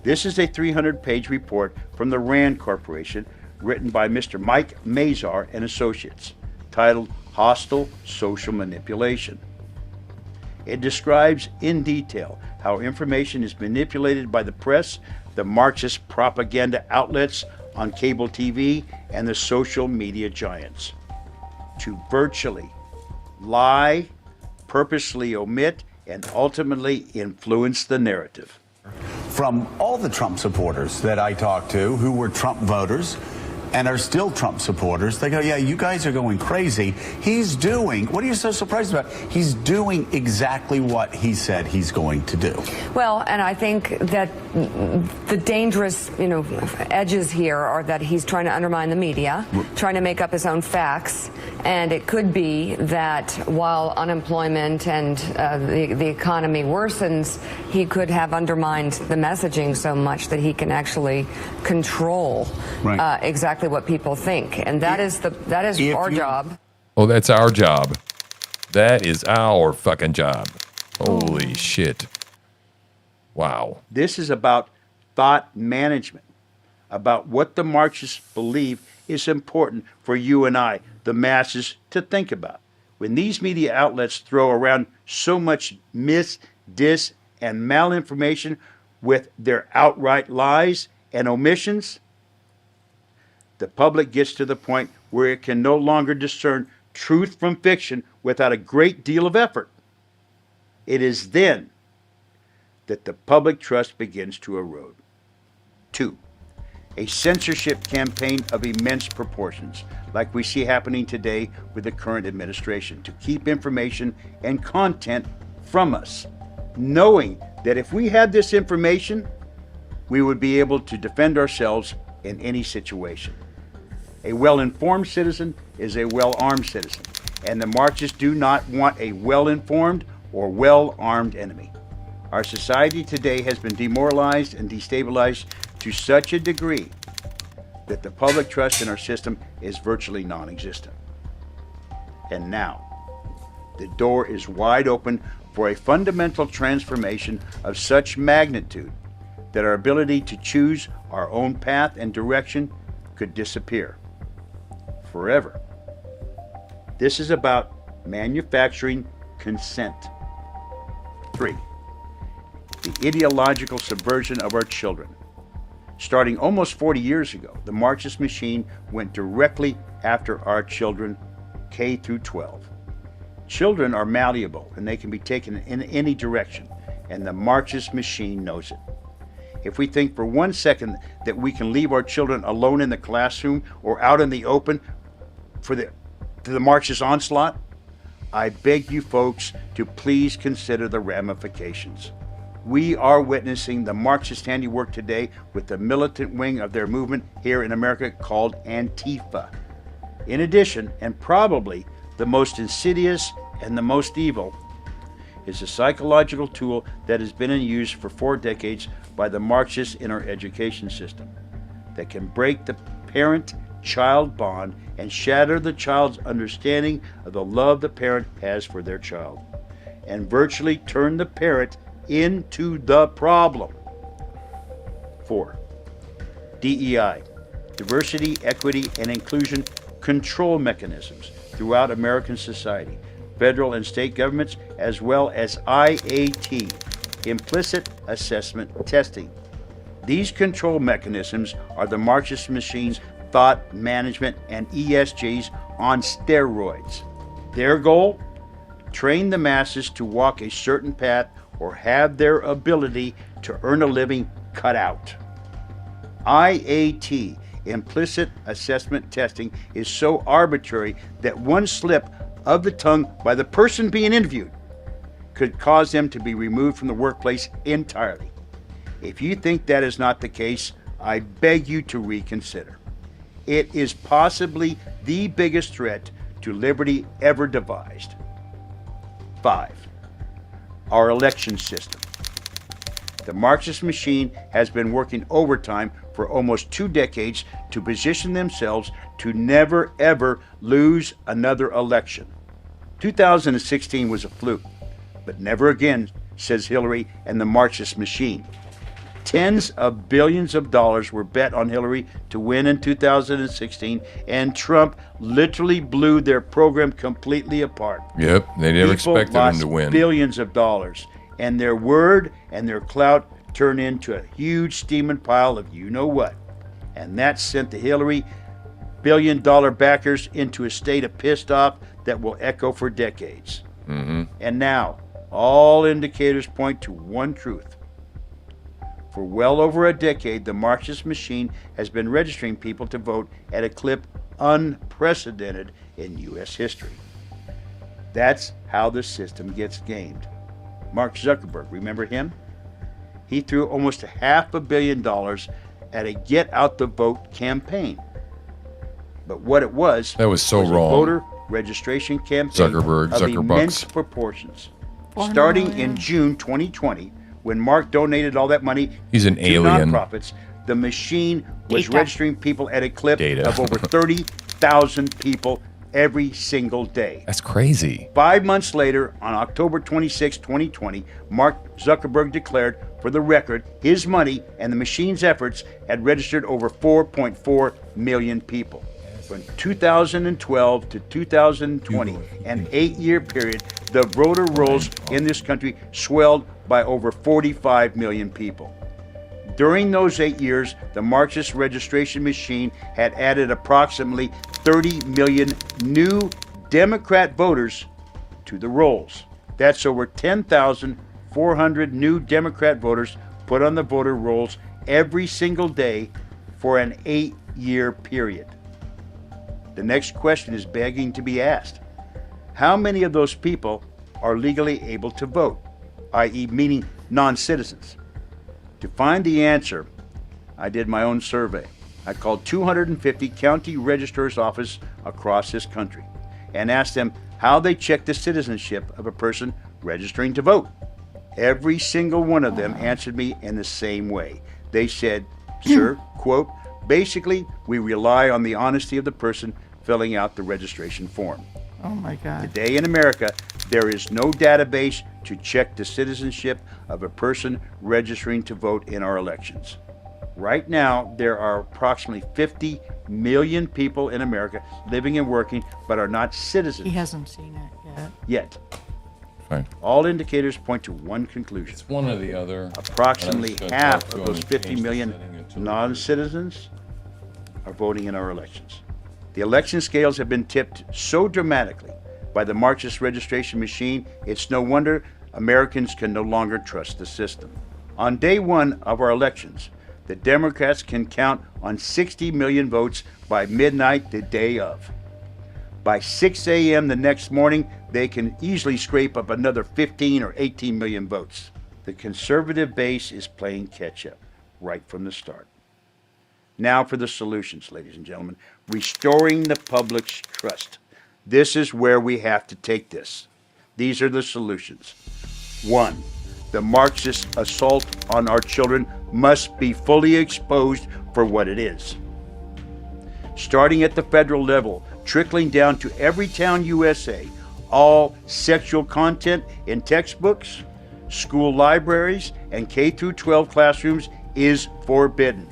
This is a 300-page report from the RAND Corporation written by Mr. Mike Mazar and Associates, titled Hostile Social Manipulation. It describes in detail how information is manipulated by the press, the Marxist propaganda outlets on cable TV, and the social media giants to virtually lie, purposely omit, and ultimately influence the narrative. From all the Trump supporters that I talked to who were Trump voters and are still Trump supporters, they go, yeah, you guys are going crazy. He's doing, what are you so surprised about? He's doing exactly what he said he's going to do. Well, and I think that the dangerous, edges here are that he's trying to undermine the media, trying to make up his own facts, and it could be that while unemployment and the economy worsens, he could have undermined the messaging so much that he can actually control exactly what people think, and that is our job. Oh, that's our job. That is our fucking job. Holy shit. Wow. This is about thought management, about what the Marxists believe is important for you and I, the masses, to think about. When these media outlets throw around so much mis, dis, and malinformation with their outright lies and omissions, the public gets to the point where it can no longer discern truth from fiction without a great deal of effort. It is then that the public trust begins to erode. 2. A censorship campaign of immense proportions, like we see happening today with the current administration, to keep information and content from us, knowing that if we had this information, we would be able to defend ourselves in any situation. A well-informed citizen is a well-armed citizen, and the Marxists do not want a well-informed or well-armed enemy. Our society today has been demoralized and destabilized to such a degree that the public trust in our system is virtually non-existent. And now, the door is wide open for a fundamental transformation of such magnitude that our ability to choose our own path and direction could disappear forever. This is about manufacturing consent. 3. The ideological subversion of our children. Starting almost 40 years ago, the Marxist machine went directly after our children, K through 12. Children are malleable and they can be taken in any direction, and the Marxist machine knows it. If we think for 1 second that we can leave our children alone in the classroom or out in the open for the Marxist onslaught, I beg you folks to please consider the ramifications. We are witnessing the Marxist handiwork today with the militant wing of their movement here in America called Antifa. In addition, and probably the most insidious and the most evil, is a psychological tool that has been in use for 4 decades by the Marxists in our education system that can break the parent-child bond and shatter the child's understanding of the love the parent has for their child, and virtually turn the parent into the problem. 4. DEI, diversity, equity, and inclusion control mechanisms throughout American society, federal and state governments, as well as IAT, implicit assessment testing. These control mechanisms are the Marxist machine's thought management and ESGs on steroids. Their goal? Train the masses to walk a certain path or have their ability to earn a living cut out. IAT, implicit assessment testing, is so arbitrary that one slip of the tongue by the person being interviewed could cause them to be removed from the workplace entirely. If you think that is not the case, I beg you to reconsider. It is possibly the biggest threat to liberty ever devised. 5. Our election system. The Marxist machine has been working overtime for almost 2 decades to position themselves to never ever lose another election. 2016 was a fluke, but never again, says Hillary and the Marxist machine. Tens of billions of dollars were bet on Hillary to win in 2016, and Trump literally blew their program completely apart. Yep, they never expected him lost to win. Billions of dollars, and their word and their clout turned into a huge steaming pile of you-know-what. And that sent the Hillary billion-dollar backers into a state of pissed off that will echo for decades. And now, all indicators point to one truth. For well over a decade, the Marxist machine has been registering people to vote at a clip unprecedented in U.S. history. That's how the system gets gamed. Mark Zuckerberg, remember him? He threw almost $500 million at a get-out-the-vote campaign. But what it was, that was so a wrong. Voter registration campaign of immense proportions. Starting in June 2020, when Mark donated all that money He's an to alien. nonprofits, the machine was registering people at a clip Data. of over 30,000 people every single day. That's crazy. 5 months later, on October 26, 2020, Mark Zuckerberg declared, for the record, his money and the machine's efforts had registered over 4.4 million people. From 2012 to 2020, an 8-year period, the voter rolls in this country swelled by over 45 million people. During those 8 years, the Marxist registration machine had added approximately 30 million new Democrat voters to the rolls. That's over 10,400 new Democrat voters put on the voter rolls every single day for an 8-year period. The next question is begging to be asked. How many of those people are legally able to vote, i.e. meaning non-citizens? To find the answer, I did my own survey. I called 250 county registrar's offices across this country and asked them how they check the citizenship of a person registering to vote. Every single one of them answered me in the same way. They said, sir, quote, basically, we rely on the honesty of the person filling out the registration form. Oh my God. Today in America, there is no database to check the citizenship of a person registering to vote in our elections. Right now, there are approximately 50 million people in America living and working but are not citizens. He hasn't seen it Yet. Fine. All indicators point to one conclusion. It's one or the other. Approximately I'm just gonna half talk to of him those and 50 change the million setting until- non-citizens are voting in our elections. The election scales have been tipped so dramatically by the Marxist registration machine, it's no wonder Americans can no longer trust the system. On day one of our elections, the Democrats can count on 60 million votes by midnight the day of. By 6 a.m. the next morning, they can easily scrape up another 15 or 18 million votes. The conservative base is playing catch-up right from the start. Now for the solutions, ladies and gentlemen. Restoring the public's trust. This is where we have to take this. These are the solutions. 1. The Marxist assault on our children must be fully exposed for what it is. Starting at the federal level, trickling down to every town USA, all sexual content in textbooks, school libraries, and K-12 classrooms is forbidden.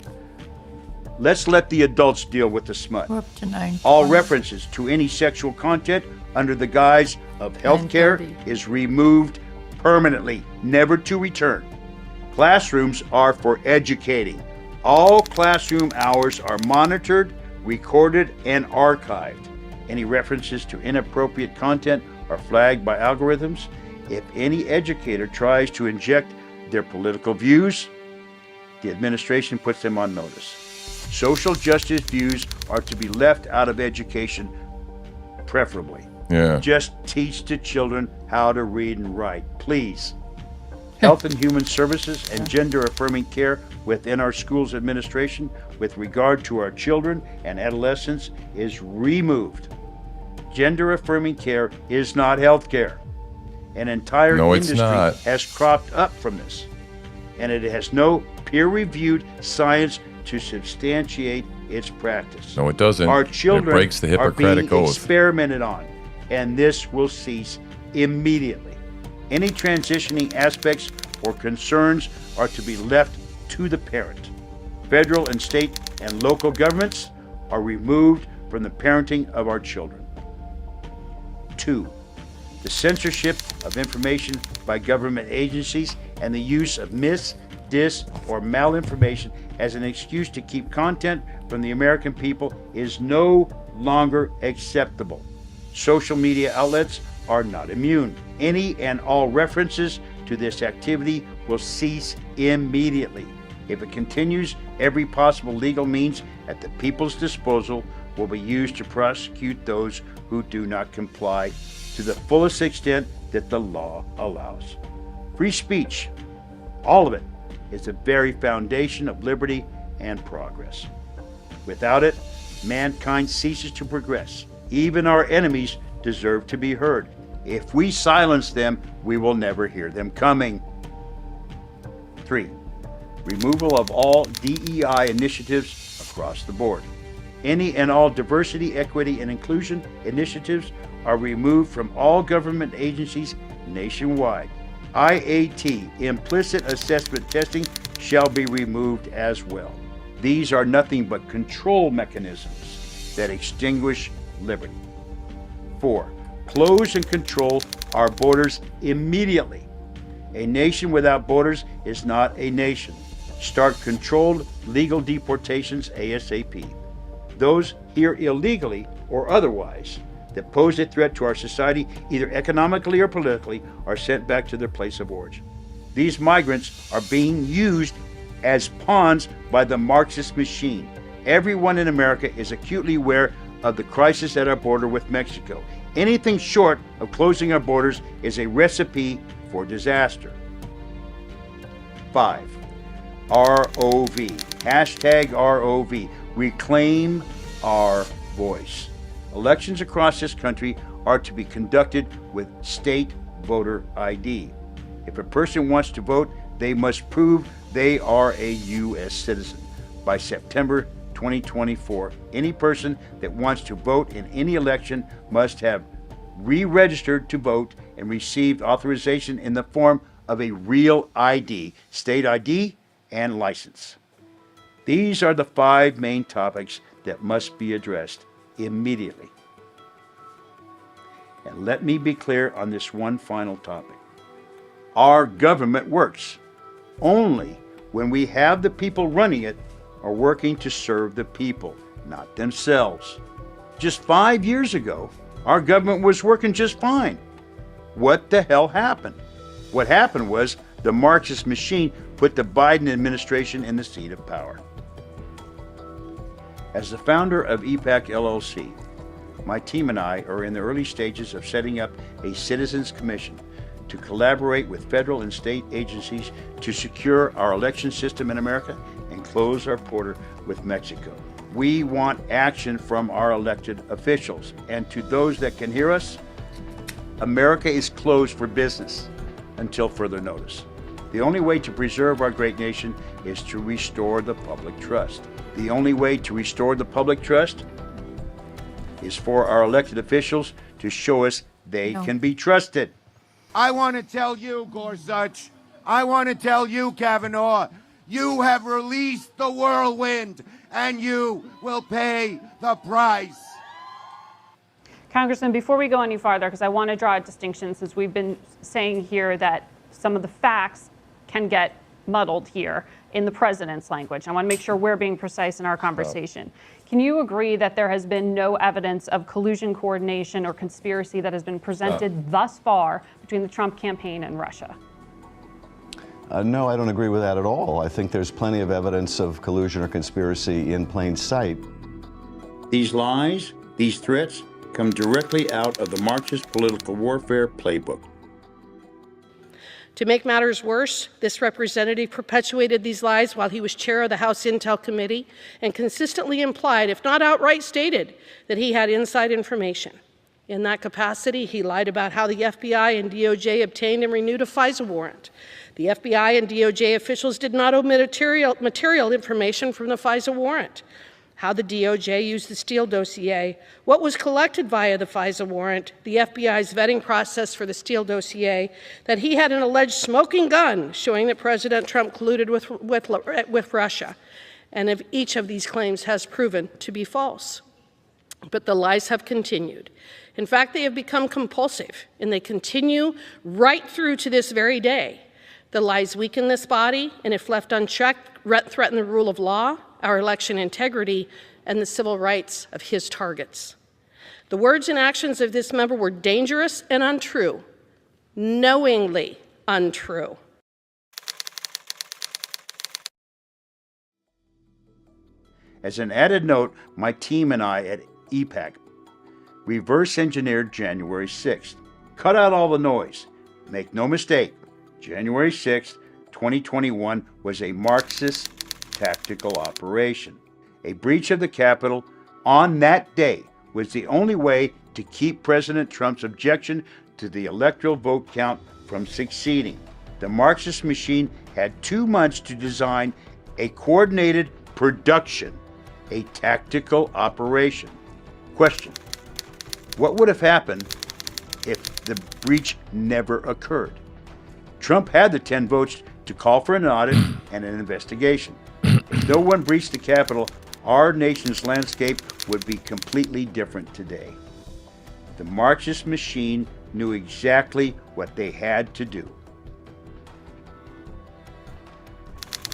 Let's let the adults deal with the smut. We're up to 9. All references to any sexual content under the guise of health care is removed permanently, never to return. Classrooms are for educating. All classroom hours are monitored, recorded, and archived. Any references to inappropriate content are flagged by algorithms. If any educator tries to inject their political views, the administration puts them on notice. Social justice views are to be left out of education, preferably. Yeah. Just teach the children how to read and write, please. Health and Human Services and gender-affirming care within our schools administration with regard to our children and adolescents is removed. gender-affirming care is not health care. An entire industry has cropped up from this, and it has no peer-reviewed science to substantiate its practice. No, it doesn't. Our children it breaks the Hippocratic are being oath. experimented on, and this will cease immediately. Any transitioning aspects or concerns are to be left to the parent. Federal and state and local governments are removed from the parenting of our children. 2. The censorship of information by government agencies and the use of mis, dis, or malinformation as an excuse to keep content from the American people is no longer acceptable. Social media outlets are not immune. Any and all references to this activity will cease immediately. If it continues, every possible legal means at the people's disposal will be used to prosecute those who do not comply to the fullest extent that the law allows. Free speech, all of it, is the very foundation of liberty and progress. Without it, mankind ceases to progress. Even our enemies deserve to be heard. If we silence them, we will never hear them coming. 3. Removal of all DEI initiatives across the board. Any and all diversity, equity, and inclusion initiatives are removed from all government agencies nationwide. IAT, implicit assessment testing, shall be removed as well. These are nothing but control mechanisms that extinguish liberty. 4. Close and control our borders immediately. A nation without borders is not a nation. Start controlled legal deportations ASAP. Those here illegally or otherwise that pose a threat to our society, either economically or politically, are sent back to their place of origin. These migrants are being used as pawns by the Marxist machine. Everyone in America is acutely aware of the crisis at our border with Mexico. Anything short of closing our borders is a recipe for disaster. 5. ROV. Hashtag ROV. Reclaim our voice. Elections across this country are to be conducted with state voter ID. If a person wants to vote, they must prove they are a U.S. citizen. By September 2024, any person that wants to vote in any election must have re-registered to vote and received authorization in the form of a real ID, state ID, and license. These are the 5 main topics that must be addressed immediately. And let me be clear on this one final topic. Our government works only when we have the people running it are working to serve the people, not themselves. Just 5 years ago, our government was working just fine. What the hell happened? What happened was the Marxist machine put the Biden administration in the seat of power. As the founder of EPAC LLC, my team and I are in the early stages of setting up a citizens commission to collaborate with federal and state agencies to secure our election system in America and close our border with Mexico. We want action from our elected officials. And to those that can hear us, America is closed for business until further notice. The only way to preserve our great nation is to restore the public trust. The only way to restore the public trust is for our elected officials to show us they can be trusted. I want to tell you, Gorsuch, I want to tell you, Kavanaugh, you have released the whirlwind, and you will pay the price. Congressman, before we go any farther, because I want to draw a distinction, since we've been saying here that some of the facts can get muddled here in the president's language. I want to make sure we're being precise in our conversation. Can you agree that there has been no evidence of collusion, coordination, or conspiracy that has been presented thus far between the Trump campaign and Russia? No, I don't agree with that at all. I think there's plenty of evidence of collusion or conspiracy in plain sight. These lies, these threats, come directly out of the Marxist political warfare playbook. To make matters worse, this representative perpetuated these lies while he was chair of the House Intel Committee and consistently implied, if not outright stated, that he had inside information. In that capacity, he lied about how the FBI and DOJ obtained and renewed a FISA warrant. The FBI and DOJ officials did not omit material information from the FISA warrant. How the DOJ used the Steele dossier, what was collected via the FISA warrant, the FBI's vetting process for the Steele dossier, that he had an alleged smoking gun showing that President Trump colluded with Russia. And if each of these claims has proven to be false. But the lies have continued. In fact, they have become compulsive, and they continue right through to this very day. The lies weaken this body, and if left unchecked, threaten the rule of law, our election integrity, and the civil rights of his targets. The words and actions of this member were dangerous and untrue, knowingly untrue. As an added note, my team and I at EPAC reverse engineered January 6th. Cut out all the noise. Make no mistake, January 6th, 2021 was a Marxist tactical operation. A breach of the Capitol on that day was the only way to keep President Trump's objection to the electoral vote count from succeeding. The Marxist machine had 2 months to design a coordinated production, a tactical operation. Question: what would have happened if the breach never occurred? Trump had the 10 votes to call for an audit and an investigation. If no one breached the Capitol, our nation's landscape would be completely different today. The Marxist machine knew exactly what they had to do.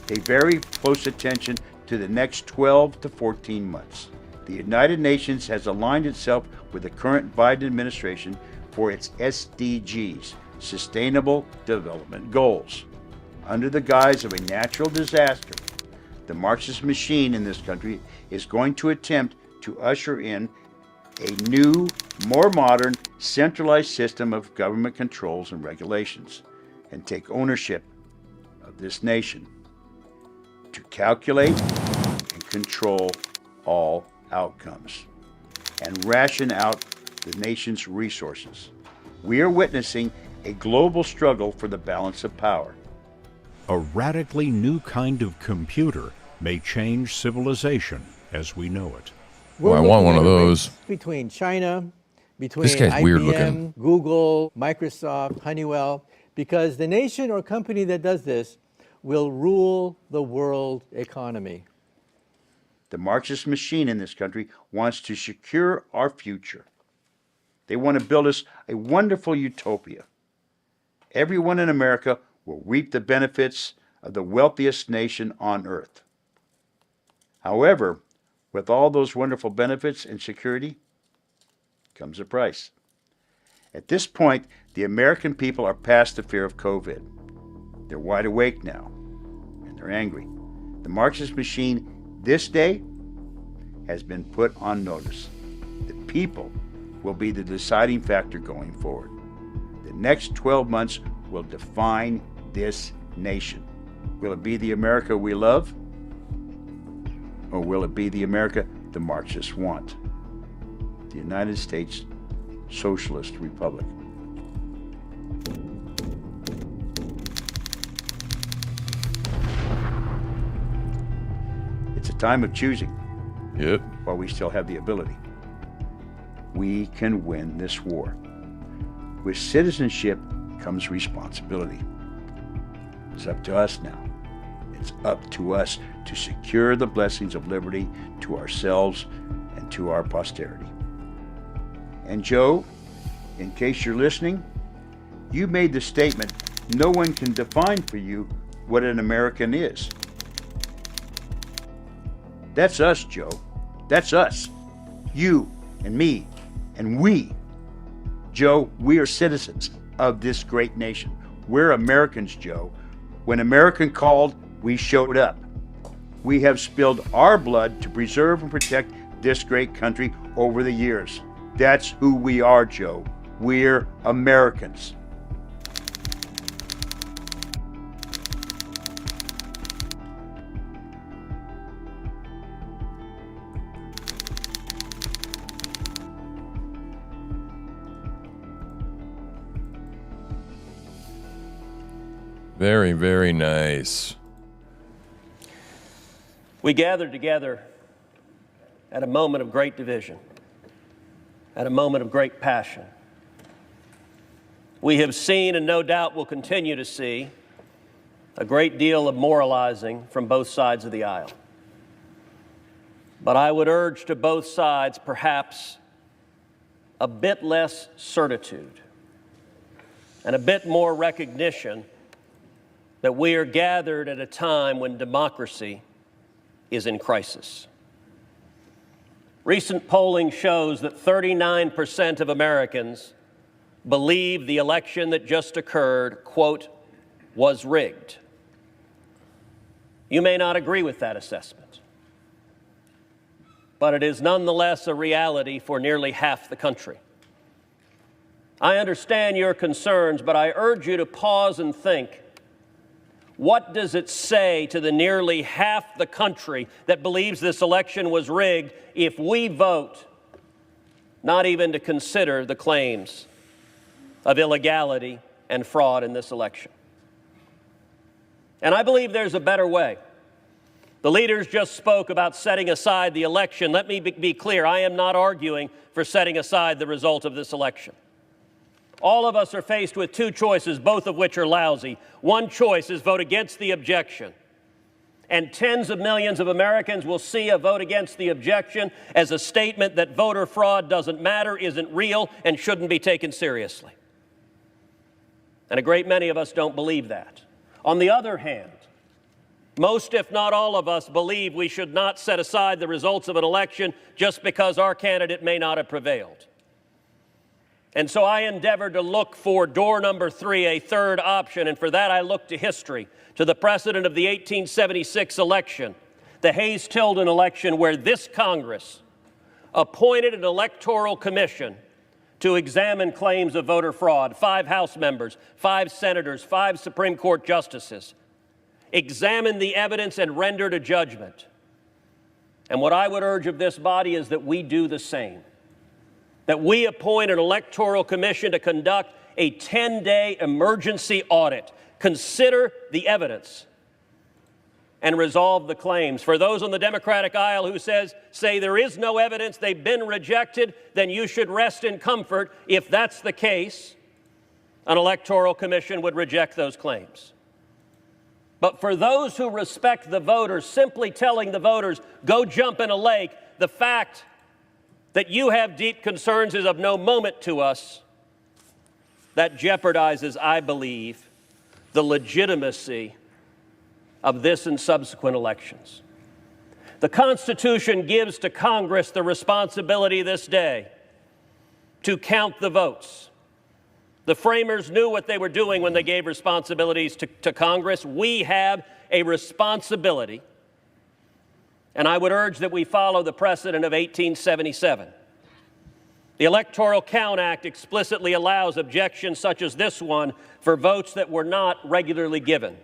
Pay very close attention to the next 12 to 14 months. The United Nations has aligned itself with the current Biden administration for its SDGs, Sustainable Development Goals. Under the guise of a natural disaster, the Marxist machine in this country is going to attempt to usher in a new, more modern, centralized system of government controls and regulations and take ownership of this nation to calculate and control all outcomes and ration out the nation's resources. We are witnessing a global struggle for the balance of power. A radically new kind of computer may change civilization as we know it. Well, I want one of those. Between China, between This guy's IBM, weird looking. Google, Microsoft, Honeywell, because the nation or company that does this will rule the world economy. The Marxist machine in this country wants to secure our future. They want to build us a wonderful utopia. Everyone in America will reap the benefits of the wealthiest nation on earth. However, with all those wonderful benefits and security comes a price. At this point, the American people are past the fear of COVID. They're wide awake now, and they're angry. The Marxist machine this day has been put on notice. The people will be the deciding factor going forward. The next 12 months will define this nation. Will it be the America we love? Or will it be the America the Marxists want? The United States Socialist Republic. It's a time of choosing. Yep. While we still have the ability. We can win this war. With citizenship comes responsibility. It's up to us now. It's up to us to secure the blessings of liberty to ourselves and to our posterity. And Joe, in case you're listening, you made the statement, no one can define for you what an American is. That's us, Joe. That's us. You and me and we. Joe, we are citizens of this great nation. We're Americans, Joe. When American called, we showed up. We have spilled our blood to preserve and protect this great country over the years. That's who we are, Joe. We're Americans. Very, very nice. We gathered together at a moment of great division, at a moment of great passion. We have seen, and no doubt will continue to see, a great deal of moralizing from both sides of the aisle. But I would urge to both sides perhaps a bit less certitude and a bit more recognition that we are gathered at a time when democracy is in crisis. Recent polling shows that 39% of Americans believe the election that just occurred, quote, was rigged. You may not agree with that assessment, but it is nonetheless a reality for nearly half the country. I understand your concerns, but I urge you to pause and think. What does it say to the nearly half the country that believes this election was rigged if we vote not even to consider the claims of illegality and fraud in this election? And I believe there's a better way. The leaders just spoke about setting aside the election. Let me be clear, I am not arguing for setting aside the result of this election. All of us are faced with two choices, both of which are lousy. One choice is vote against the objection. And tens of millions of Americans will see a vote against the objection as a statement that voter fraud doesn't matter, isn't real, and shouldn't be taken seriously. And a great many of us don't believe that. On the other hand, most, if not all of us, believe we should not set aside the results of an election just because our candidate may not have prevailed. And so I endeavored to look for door number 3, a third option, and for that I looked to history, to the precedent of the 1876 election, the Hayes-Tilden election, where this Congress appointed an electoral commission to examine claims of voter fraud. 5 House members, 5 senators, 5 Supreme Court justices examined the evidence and rendered a judgment. And what I would urge of this body is that we do the same, that we appoint an electoral commission to conduct a 10-day emergency audit, consider the evidence, and resolve the claims. For those on the Democratic aisle who say there is no evidence, they've been rejected, then you should rest in comfort. If that's the case, an electoral commission would reject those claims. But for those who respect the voters, simply telling the voters, go jump in a lake, the fact that you have deep concerns is of no moment to us. That jeopardizes, I believe, the legitimacy of this and subsequent elections. The Constitution gives to Congress the responsibility this day to count the votes. The framers knew what they were doing when they gave responsibilities to Congress. We have a responsibility, and I would urge that we follow the precedent of 1877. The Electoral Count Act explicitly allows objections such as this one for votes that were not regularly given.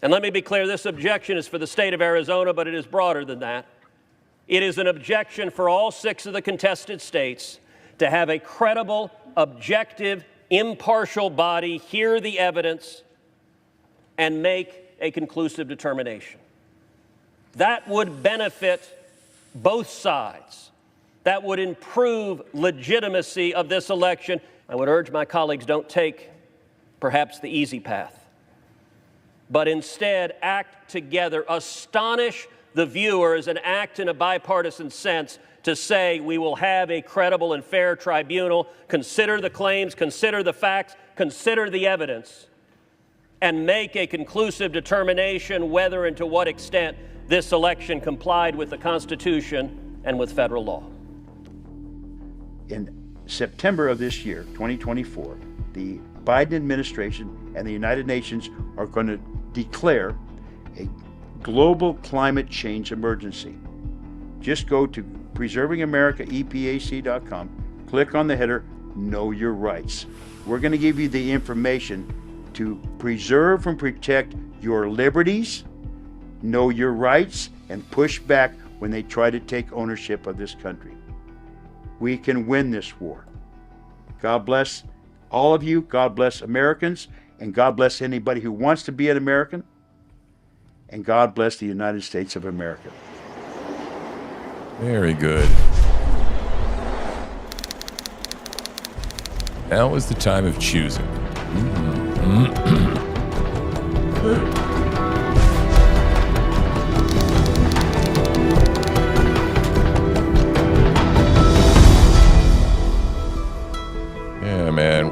And let me be clear, this objection is for the state of Arizona, but it is broader than that. It is an objection for all 6 of the contested states to have a credible, objective, impartial body hear the evidence and make a conclusive determination. That would benefit both sides. That would improve legitimacy of this election. I would urge my colleagues, don't take perhaps the easy path, but instead act together, astonish the viewers, and act in a bipartisan sense to say we will have a credible and fair tribunal, consider the claims, consider the facts, consider the evidence, and make a conclusive determination whether and to what extent this election complied with the Constitution and with federal law. In September of this year, 2024, the Biden administration and the United Nations are going to declare a global climate change emergency. Just go to preservingamericaepac.com, click on the header, Know Your Rights. We're going to give you the information to preserve and protect your liberties, know your rights, and push back when they try to take ownership of this country. We can win this war. God bless all of you. God bless Americans. And God bless anybody who wants to be an American. And God bless the United States of America. Very good. Now is the time of choosing. Yeah, man.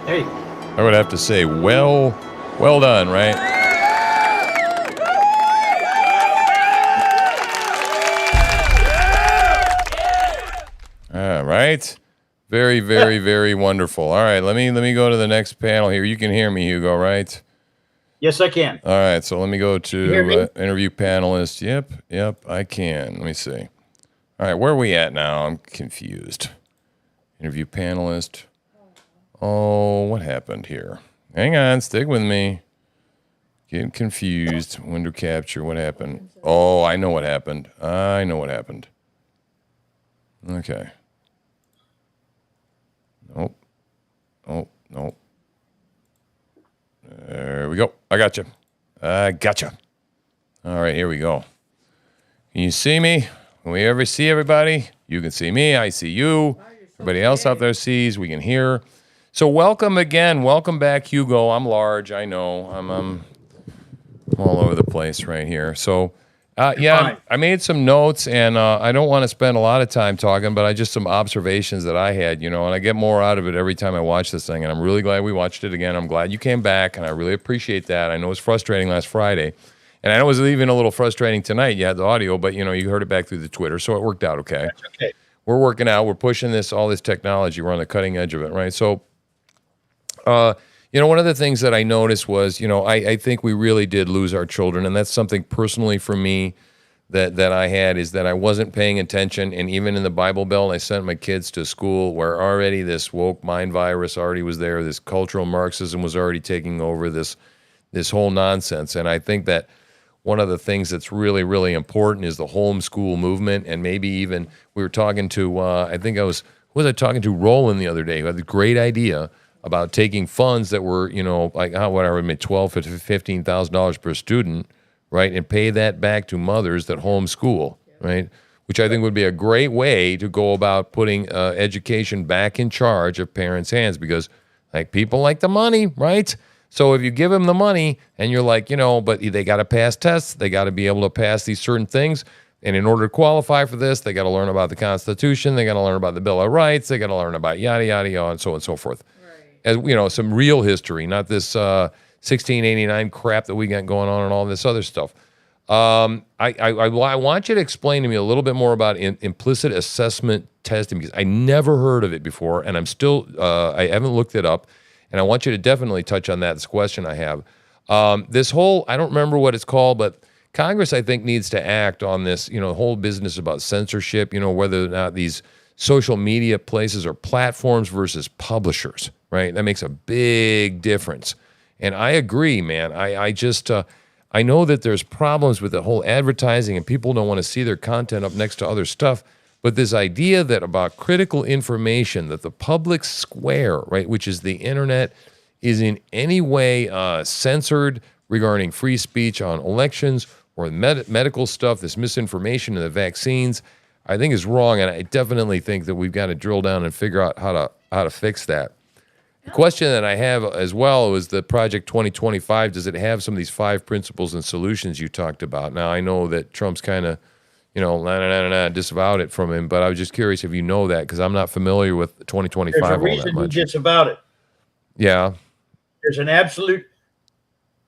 Hey. I would have to say, well done, right? All right. Very, very, very wonderful. All right, let me go to the next panel here. You can hear me, Hugo, right? Yes, I can. All right, so let me go You hear me? to interview panelist. Yep, I can. Let me see. All right, where are we at now? I'm confused. Interview panelist. Oh, what happened here? Hang on, stick with me. Getting confused. Window capture, what happened? Oh, I know what happened. Okay. Nope. There we go. I got you. All right, here we go. Can you see me? Can we ever see everybody? You can see me. I see you. Everybody else out there sees. We can hear. So welcome again. Welcome back, Hugo. I'm large. I know. I'm all over the place right here. So, yeah, I made some notes, and I don't want to spend a lot of time talking, but some observations that I had, and I get more out of it every time I watch this thing, and I'm really glad we watched it again. I'm glad you came back, and I really appreciate that. I know it was frustrating last Friday, and I know it was even a little frustrating tonight. You had the audio, but, you heard it back through the Twitter, so it worked out okay. That's okay. We're working out. We're pushing all this technology. We're on the cutting edge of it, right? So, one of the things that I noticed was, I think we really did lose our children, and that's something personally for me that I had, is that I wasn't paying attention. And even in the Bible Belt, I sent my kids to school where already this woke mind virus already was there. This cultural Marxism was already taking over this whole nonsense. And I think that one of the things that's really, really important is the homeschool movement. And maybe even we were talking to, I think I was talking to Roland the other day, who had the great idea about taking funds that were, like whatever, $12,000 to $15,000 per student, right, and pay that back to mothers that homeschool, right, which I think would be a great way to go about putting education back in charge of parents' hands, because people like the money, right? So if you give them the money and you're like, but they got to pass tests, they got to be able to pass these certain things, and in order to qualify for this, they got to learn about the Constitution, they got to learn about the Bill of Rights, they got to learn about yada, yada, yada, and so on and so forth. As some real history, not this 1689 crap that we got going on and all this other stuff. I want you to explain to me a little bit more about implicit assessment testing, because I never heard of it before, and I haven't looked it up, and I want you to definitely touch on that. This question I have. This whole, I don't remember what it's called, but Congress, I think, needs to act on this, whole business about censorship, whether or not these social media places are platforms versus publishers, right? That makes a big difference. And I agree, man. I know that there's problems with the whole advertising, and people don't want to see their content up next to other stuff. But this idea that about critical information, that the public square, right, which is the internet, is in any way censored regarding free speech on elections or medical stuff, this misinformation in the vaccines, I think is wrong. And I definitely think that we've got to drill down and figure out how to fix that. The question that I have as well is the Project 2025. Does it have some of these 5 principles and solutions you talked about? Now, I know that Trump's kind of, disavowed it from him, but I was just curious if you know that, because I'm not familiar with 2025 There's a all that reason he much. disavowed it. Yeah. There's an absolute,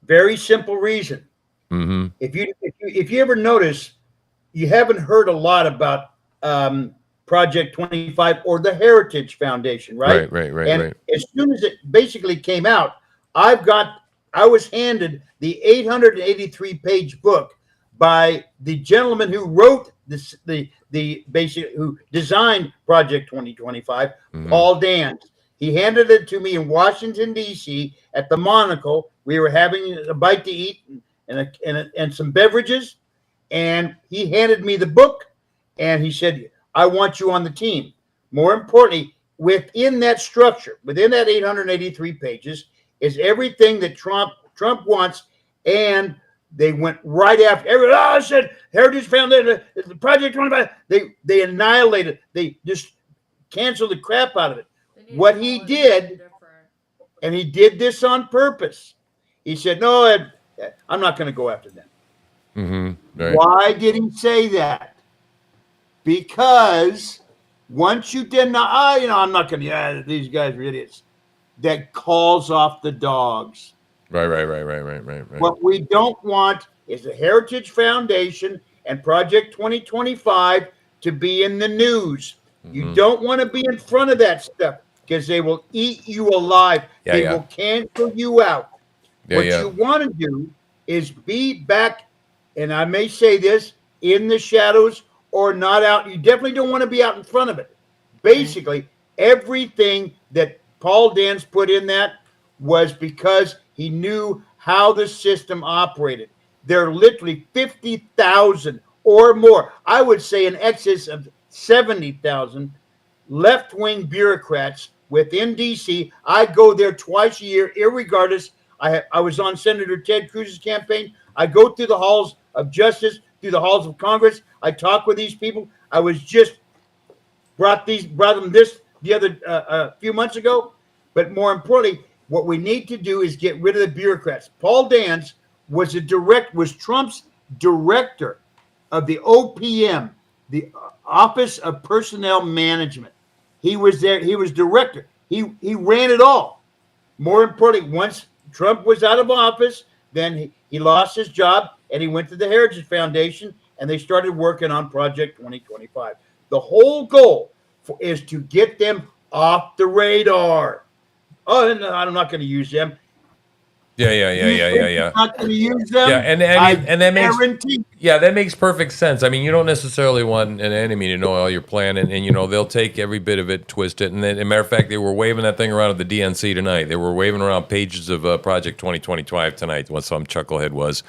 very simple reason. Mm-hmm. If you ever notice, you haven't heard a lot about Project 25 or the Heritage Foundation, right? Right. And as soon as it basically came out, I was handed the 883-page book by the gentleman who wrote this, who designed Project 2025, Paul Dans. He handed it to me in Washington, D.C. at the Monocle. We were having a bite to eat and some beverages, and he handed me the book, and he said, I want you on the team. More importantly, within that structure, within that 883 pages, is everything that Trump wants, and they went right after. I said Heritage Foundation, the Project 25. They annihilated. They just canceled the crap out of it. What he did, and he did this on purpose. He said, "No, I'm not going to go after them." Right. Why did he say that? Because once you deny, I'm not going to. These guys are idiots. That calls off the dogs. Right. What we don't want is the Heritage Foundation and Project 2025 to be in the news. You don't want to be in front of that stuff because they will eat you alive. They will cancel you out. What you want to do is be back, and I may say this, in the shadows or not out. You definitely don't want to be out in front of it. Basically, everything that Paul Dance put in that was because he knew how the system operated. There are literally 50,000 or more, I would say in excess of 70,000 left-wing bureaucrats within D.C. I go there twice a year, irregardless. I was on Senator Ted Cruz's campaign. I go through the halls of justice, through the halls of Congress. I talk with these people. I was just brought them this the other a few months ago. But more importantly, what we need to do is get rid of the bureaucrats. Paul Dance was Trump's director of the OPM, the Office of Personnel Management. He was there. He was director. He ran it all. More importantly, once Trump was out of office, then he lost his job and he went to the Heritage Foundation and they started working on Project 2025. The whole goal is to get them off the radar. Oh, no, I'm not going to use them. Yeah. Not going to use them. Yeah, and that makes perfect sense. I mean, you don't necessarily want an enemy to know all your plan, and they'll take every bit of it, twist it, and then, as a matter of fact, they were waving that thing around at the DNC tonight. They were waving around pages of Project 2025 tonight. What some chucklehead was.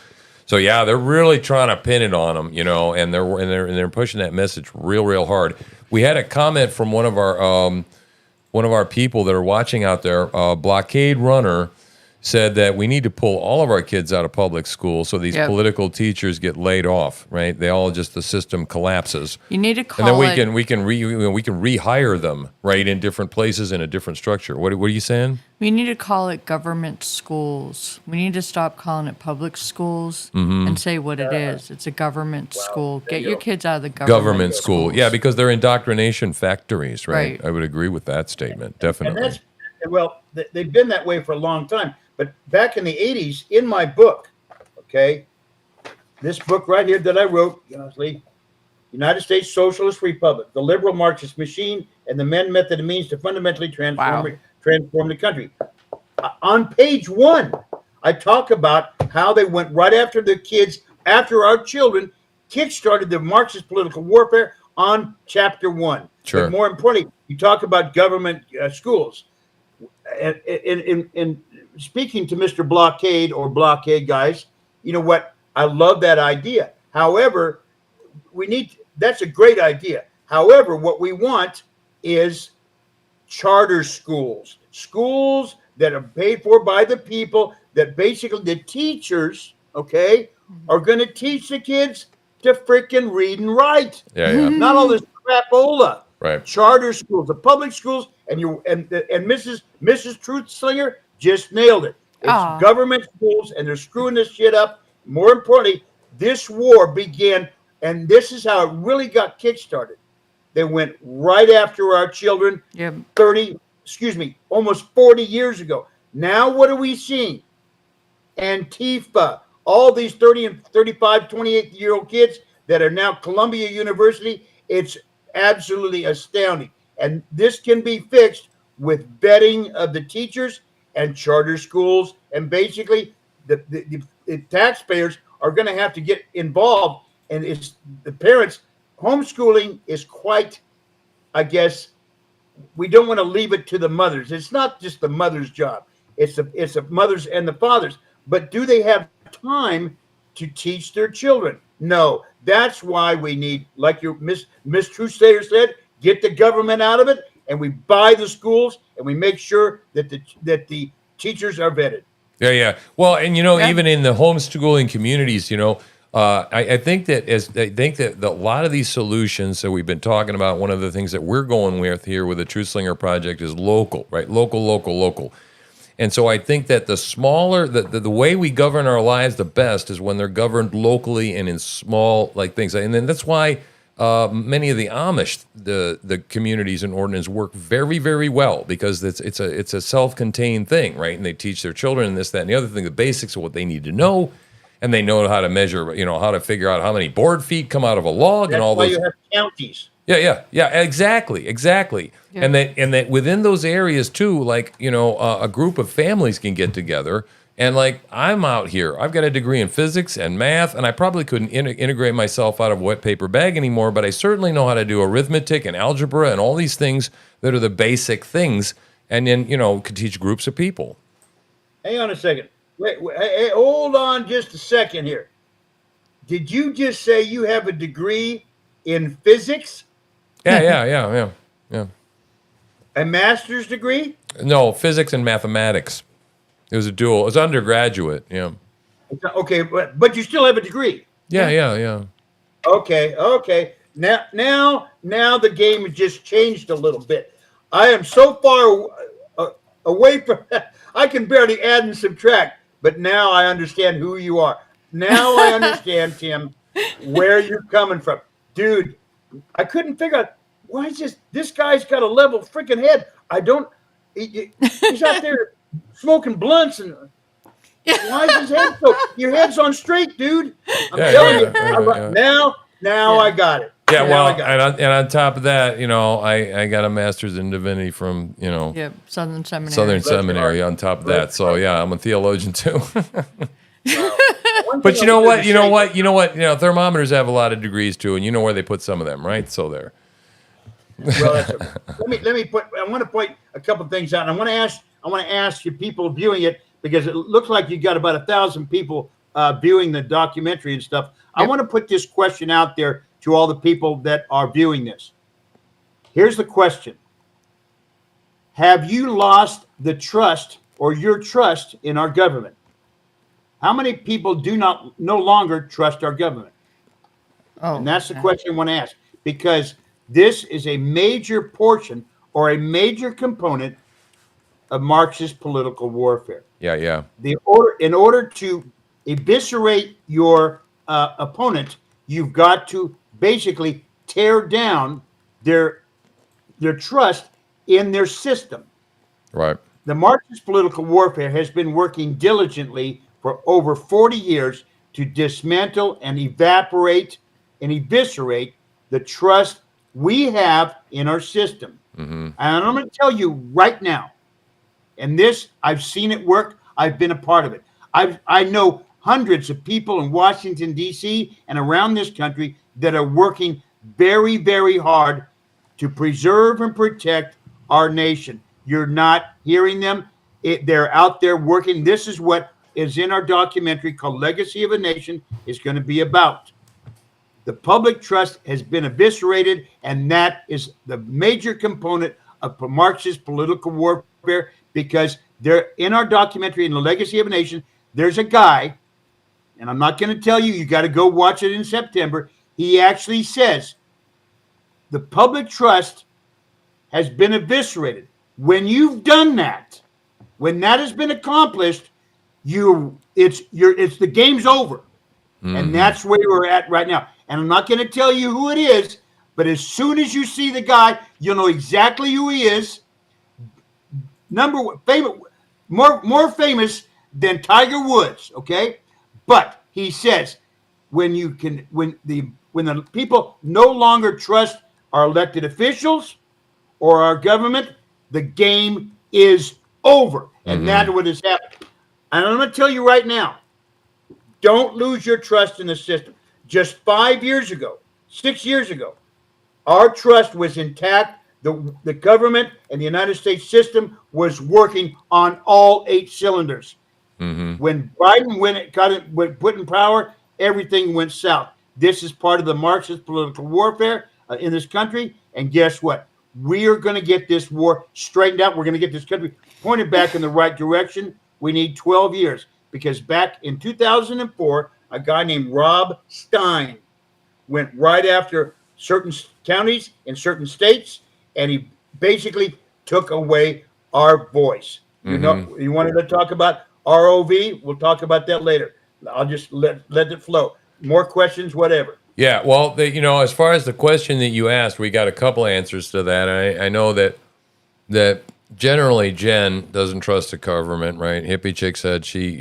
So yeah, they're really trying to pin it on them, and they're pushing that message real hard. We had a comment from one of our people that are watching out there, Blockade Runner, said that we need to pull all of our kids out of public school so these political teachers get laid off, right? The system collapses. You need to call and then we can rehire them, right, in different places in a different structure. What are you saying? We need to call it government schools. We need to stop calling it public schools Mm-hmm. and say what it is. It's a government school. Get your kids out of the government school. schools. Yeah, because they're indoctrination factories, right? I would agree with that statement, definitely. They've been that way for a long time. But back in the 80s, in my book, this book right here that I wrote, United States Socialist Republic, the Liberal Marxist Machine, and the Men, Method, and Means to Fundamentally Transform the Country. On page 1, I talk about how they went right after the kids, after our children, kick-started the Marxist political warfare on chapter 1. Sure. But more importantly, you talk about government schools. In speaking to Mr. Blockade or Blockade guys, you know what? I love that idea. However, that's a great idea. However, what we want is charter schools that are paid for by the people, that basically the teachers, are going to teach the kids to freaking read and write. Yeah. Not all this crapola. Right. Charter schools, the public schools, and Mrs. TruthSlinger just nailed it. It's government schools, and they're screwing this shit up. More importantly, this war began, and this is how it really got kickstarted. They went right after our children, almost 40 years ago. Now what are we seeing? Antifa, all these 30 and 35, 28-year-old kids that are now Columbia University. It's absolutely astounding. And this can be fixed with vetting of the teachers and charter schools. And basically, the taxpayers are going to have to get involved. And it's the parents. Homeschooling is quite, I guess, we don't want to leave it to the mothers. It's not just the mother's job. It's the mothers and the fathers. But do they have time to teach their children? No. That's why we need, like your Miss Truthsayer said, get the government out of it, and we buy the schools, and we make sure that the teachers are vetted. Yeah. Well, and even in the homeschooling communities, I think that a lot of these solutions that we've been talking about, one of the things that we're going with here with the TruthSlinger Project is local, right? Local. And so I think that the way we govern our lives the best is when they're governed locally and in small things. And then that's why many of the Amish, the communities and ordinance work very, very well, because it's a self-contained thing, right? And they teach their children and this, that, and the other thing, the basics of what they need to know, and they know how to measure, how to figure out how many board feet come out of a log. That's and all why those. you have counties. Yeah, exactly. Yeah. And that within those areas too, a group of families can get together. And I'm out here, I've got a degree in physics and math, and I probably couldn't integrate myself out of a wet paper bag anymore, but I certainly know how to do arithmetic and algebra and all these things that are the basic things, and then, could teach groups of people. Hang on a second. Wait, hey, hold on just a second here. Did you just say you have a degree in physics? Yeah. A master's degree? No, physics and mathematics. It was a dual. It was undergraduate. Yeah. Okay, but you still have a degree. Yeah. Okay. Now the game has just changed a little bit. I am so far away from. I can barely add and subtract, but now I understand who you are. Now I understand, Tim, where you're coming from, dude. I couldn't figure out why is this guy's got a level freaking head. He's out there smoking blunts and why is his head so? Your head's on straight, dude. I'm telling you. Now I got it. Yeah, and on top of that, I got a master's in divinity from Southern Seminary. Southern Seminary. On top of that, so yeah, I'm a theologian too. But you know what? Thermometers have a lot of degrees too, and you know where they put some of them, right? So there. Well, let me put. I want to point a couple of things out. And I want to ask you, people viewing it, because it looks like you got about 1,000 people viewing the documentary and stuff. Yep. I want to put this question out there to all the people that are viewing this. Here's the question: have you lost the trust or your trust in our government? How many people no longer trust our government? And that's the question I want to ask, because this is a major portion or a major component of Marxist political warfare. Yeah. In order to eviscerate your opponent, you've got to basically tear down their trust in their system. Right. The Marxist political warfare has been working diligently for over 40 years to dismantle and evaporate and eviscerate the trust we have in our system. Mm-hmm. And I'm going to tell you right now, and this, I've seen it work. I've been a part of it. I know hundreds of people in Washington, D.C. and around this country that are working very, very hard to preserve and protect our nation. You're not hearing them. They're out there working. This is what is in our documentary called Legacy of a Nation is going to be about. The public trust has been eviscerated, and that is the major component of Marxist political warfare, because there in our documentary in The Legacy of a Nation, there's a guy, and I'm not going to tell you, you got to go watch it in September. He actually says the public trust has been eviscerated. When you've done that, when that has been accomplished, it's the game's over. Mm-hmm. And that's where we're at right now. And I'm not going to tell you who it is, but as soon as you see the guy, you'll know exactly who he is. More famous than Tiger Woods, okay? But he says when the people no longer trust our elected officials or our government, the game is over. And that's what has happened. And I'm going to tell you right now, don't lose your trust in the system. Just 5 years ago, 6 years ago, our trust was intact. The government and the United States system was working on all 8 cylinders. Mm-hmm. When Biden got put in power, everything went south. This is part of the Marxist political warfare in this country. And guess what? We are going to get this war straightened out. We're going to get this country pointed back in the right direction, we need 12 years. Because back in 2004, a guy named Rob Stein went right after certain counties in certain states, and he basically took away our voice. You know, you wanted to talk about ROV? We'll talk about that later. I'll just let it flow. More questions, whatever. Yeah, well, as far as the question that you asked, we got a couple answers to that. I know that generally Jen doesn't trust the government, right? Hippie chick said she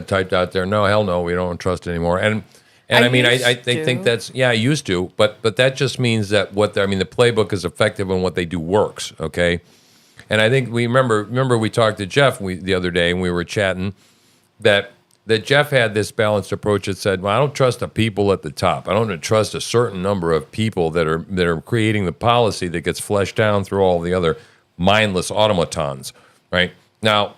typed out there, no, hell no, we don't trust it anymore. And I mean, I think that's, I used to, but that just means that the playbook is effective and what they do works, okay? And I think we remember we talked to Jeff the other day and we were chatting that Jeff had this balanced approach that said, well, I don't trust the people at the top. I don't trust a certain number of people that are creating the policy that gets fleshed down through all the other mindless automatons, right? Now,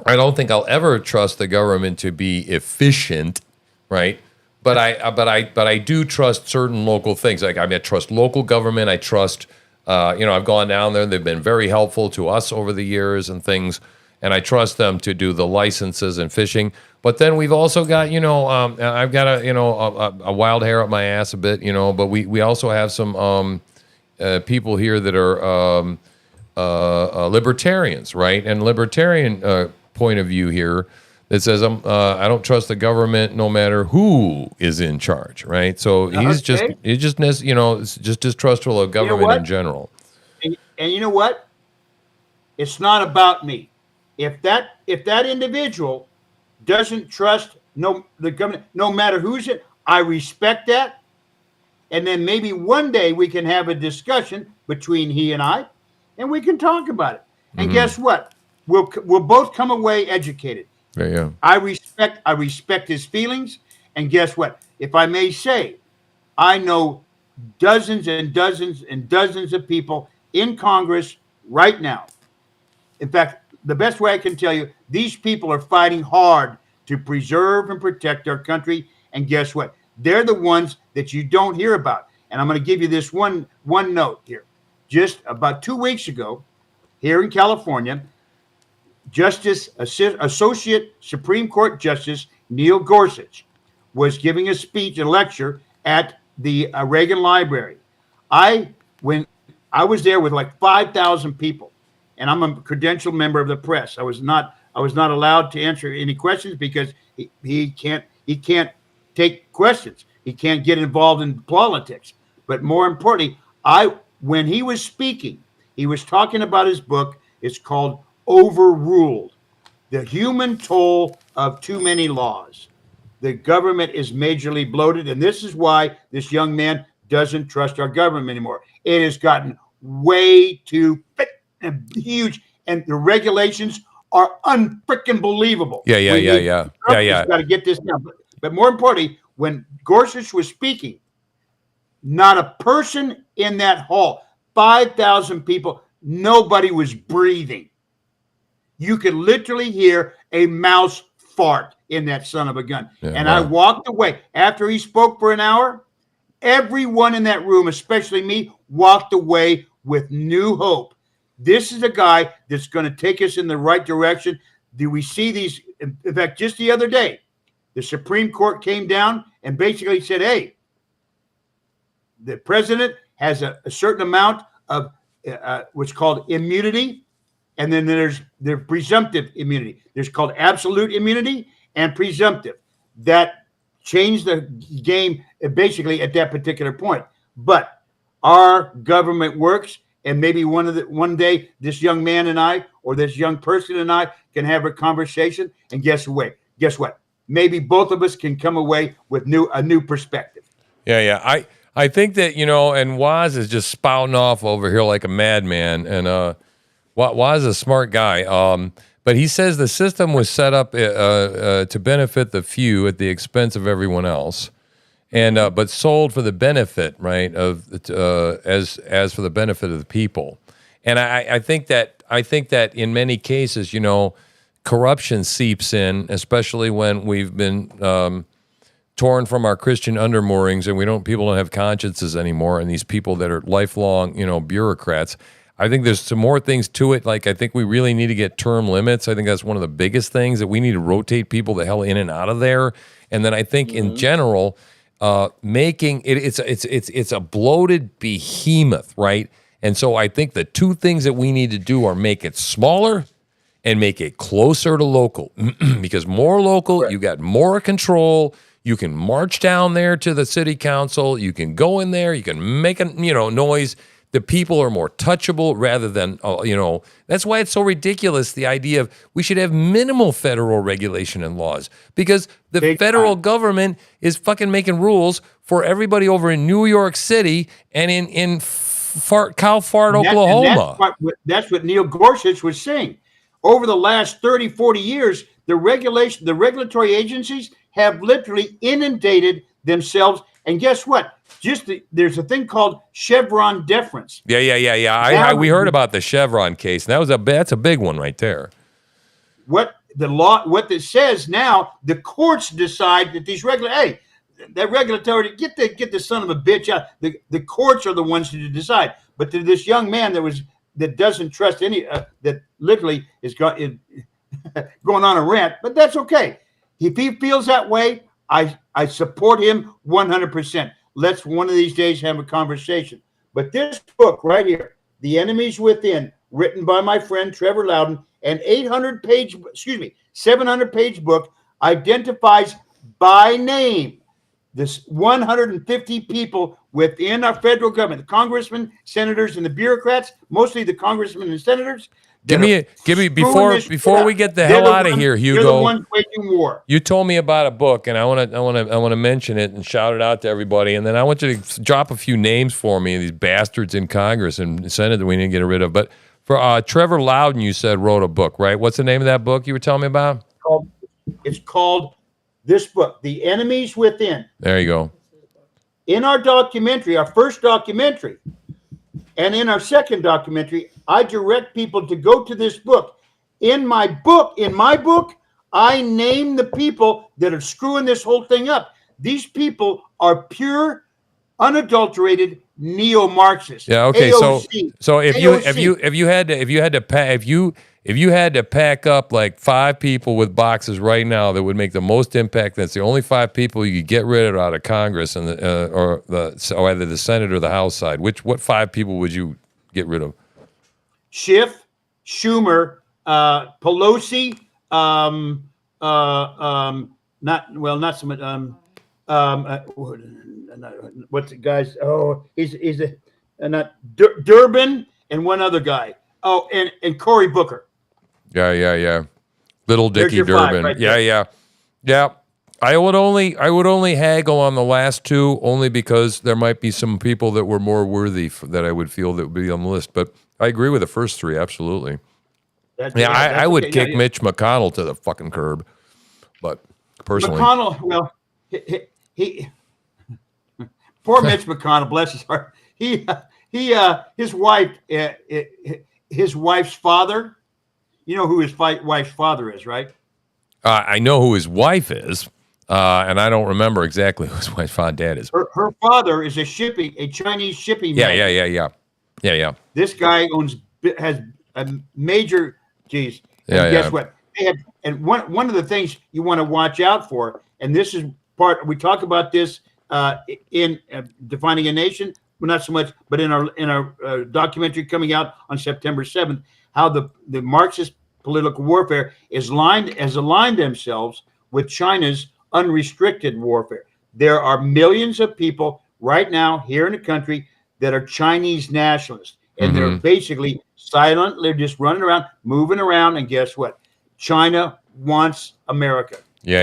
I don't think I'll ever trust the government to be efficient, right? But I do trust certain local things. Like, I trust local government. I trust, I've gone down there. They've been very helpful to us over the years and things. And I trust them to do the licenses and fishing. But then we've also got, I've got a wild hair up my ass a bit, but we also have some people here that are libertarians, right? And libertarian point of view here that says I don't trust the government no matter who is in charge, right? So he's just distrustful of government in general. And you know what? It's not about me. If that individual doesn't trust the government, no matter who's it, I respect that. And then maybe one day we can have a discussion between he and I, and we can talk about it. And guess what? We'll both come away educated. Yeah. I respect his feelings. And guess what? If I may say, I know dozens and dozens and dozens of people in Congress right now. In fact, the best way I can tell you, these people are fighting hard to preserve and protect our country. And guess what? They're the ones that you don't hear about. And I'm going to give you this one note here. Just about 2 weeks ago, here in California, Associate Supreme Court Justice Neil Gorsuch was giving a speech, a lecture at the Reagan Library. When I was there with like 5,000 people. And I'm a credentialed member of the press. I was not allowed to answer any questions because he can't take questions. He can't get involved in politics. But more importantly, when he was speaking, he was talking about his book. It's called Overruled: The Human Toll of Too Many Laws. The government is majorly bloated, and this is why this young man doesn't trust our government anymore. It has gotten way too huge, and the regulations are unfreaking believable. Yeah. Got to get this down. But more importantly, when Gorsuch was speaking, not a person in that hall, 5,000 people, nobody was breathing. You could literally hear a mouse fart in that son of a gun. Yeah, I walked away after he spoke for an hour. Everyone in that room, especially me, walked away with new hope. This is a guy that's going to take us in the right direction. Do we see these? In fact, just the other day, the Supreme Court came down and basically said, hey, the president has a certain amount of what's called immunity, and then there's the presumptive immunity. There's called absolute immunity and presumptive. That changed the game basically at that particular point. But our government works. And maybe one day this young man and I, or this young person and I, can have a conversation. And guess what? Maybe both of us can come away with a new perspective. Yeah. I think that, and Waz is just spouting off over here like a madman. And Waz is a smart guy. But he says the system was set up to benefit the few at the expense of everyone else. And but sold for the benefit, right, of as for the benefit of the people. And I think that in many cases, corruption seeps in, especially when we've been torn from our Christian undermoorings and people don't have consciences anymore. And these people that are lifelong, bureaucrats. I think there's some more things to it. Like, I think we really need to get term limits. I think that's one of the biggest things, that we need to rotate people the hell in and out of there. And then I think in general, making it's a bloated behemoth, right? And so I think the two things that we need to do are make it smaller and make it closer to local. Because more local, you got more control. You can march down there to the city council. You can go in there. You can make a noise. The people are more touchable rather than, that's why it's so ridiculous, the idea of we should have minimal federal regulation and laws, because the federal government is fucking making rules for everybody over in New York City and in cow fart, Oklahoma. That's what Neil Gorsuch was saying. Over the last 30, 40 years, the regulatory agencies have literally inundated themselves. And guess what? There's a thing called Chevron deference. Yeah. We heard about the Chevron case. And that's a big one right there. What it says now, the courts decide that these regulatory, get the son of a bitch out. The courts are the ones who decide. But to this young man that doesn't trust any, that literally is going on a rant, but that's okay. If he feels that way, I support him 100%. Let's one of these days have a conversation. But this book right here, The Enemies Within, written by my friend Trevor Loudon, an 700-page book, identifies by name this 150 people within our federal government, the congressmen, senators, and the bureaucrats, mostly the congressmen and senators. Give me before we get the hell out of here, Hugo. They're the ones waging war. You told me about a book, and I want to mention it and shout it out to everybody. And then I want you to drop a few names for me, these bastards in Congress and Senate that we need to get rid of. But for Trevor Loudon, you said wrote a book, right? What's the name of that book you were telling me about? It's called this book, The Enemies Within. There you go. In our documentary, our first documentary, and in our second documentary, I direct people to go to this book. In my book, I name the people that are screwing this whole thing up. These people are pure, unadulterated neo-Marxists. Yeah. Okay. AOC, So if you had to pack up like 5 people with boxes right now that would make the most impact, that's the only 5 people you could get rid of out of Congress and or either the Senate or the House side. What 5 people would you get rid of? Schiff, Schumer, Pelosi, not so much. What's the guy's? Oh, he's not Durbin and one other guy. Oh, and Cory Booker. Yeah. Little Dickie Durbin. Right Yeah. I would only haggle on the last 2 only because there might be some people that were more worthy that I would feel that would be on the list. But I agree with the first 3, absolutely. I would kick Mitch McConnell to the fucking curb. But personally, McConnell, well, he poor Mitch McConnell, bless his heart. His wife's father. You know who his wife's father is, right? I know who his wife is, and I don't remember exactly who his wife's dad is. Her father is a Chinese shipping. Yeah. This guy has a major. Geez. Guess what? They have, and one of the things you want to watch out for, and this is part. We talk about this in Defining a Nation. Well, not so much, but in our documentary coming out on September 7th, how the Marxist political warfare has aligned themselves with China's unrestricted warfare. There are millions of people right now here in the country that are Chinese nationalists, and they're basically silent. They're just running around, moving around, and guess what? China wants America. Yeah.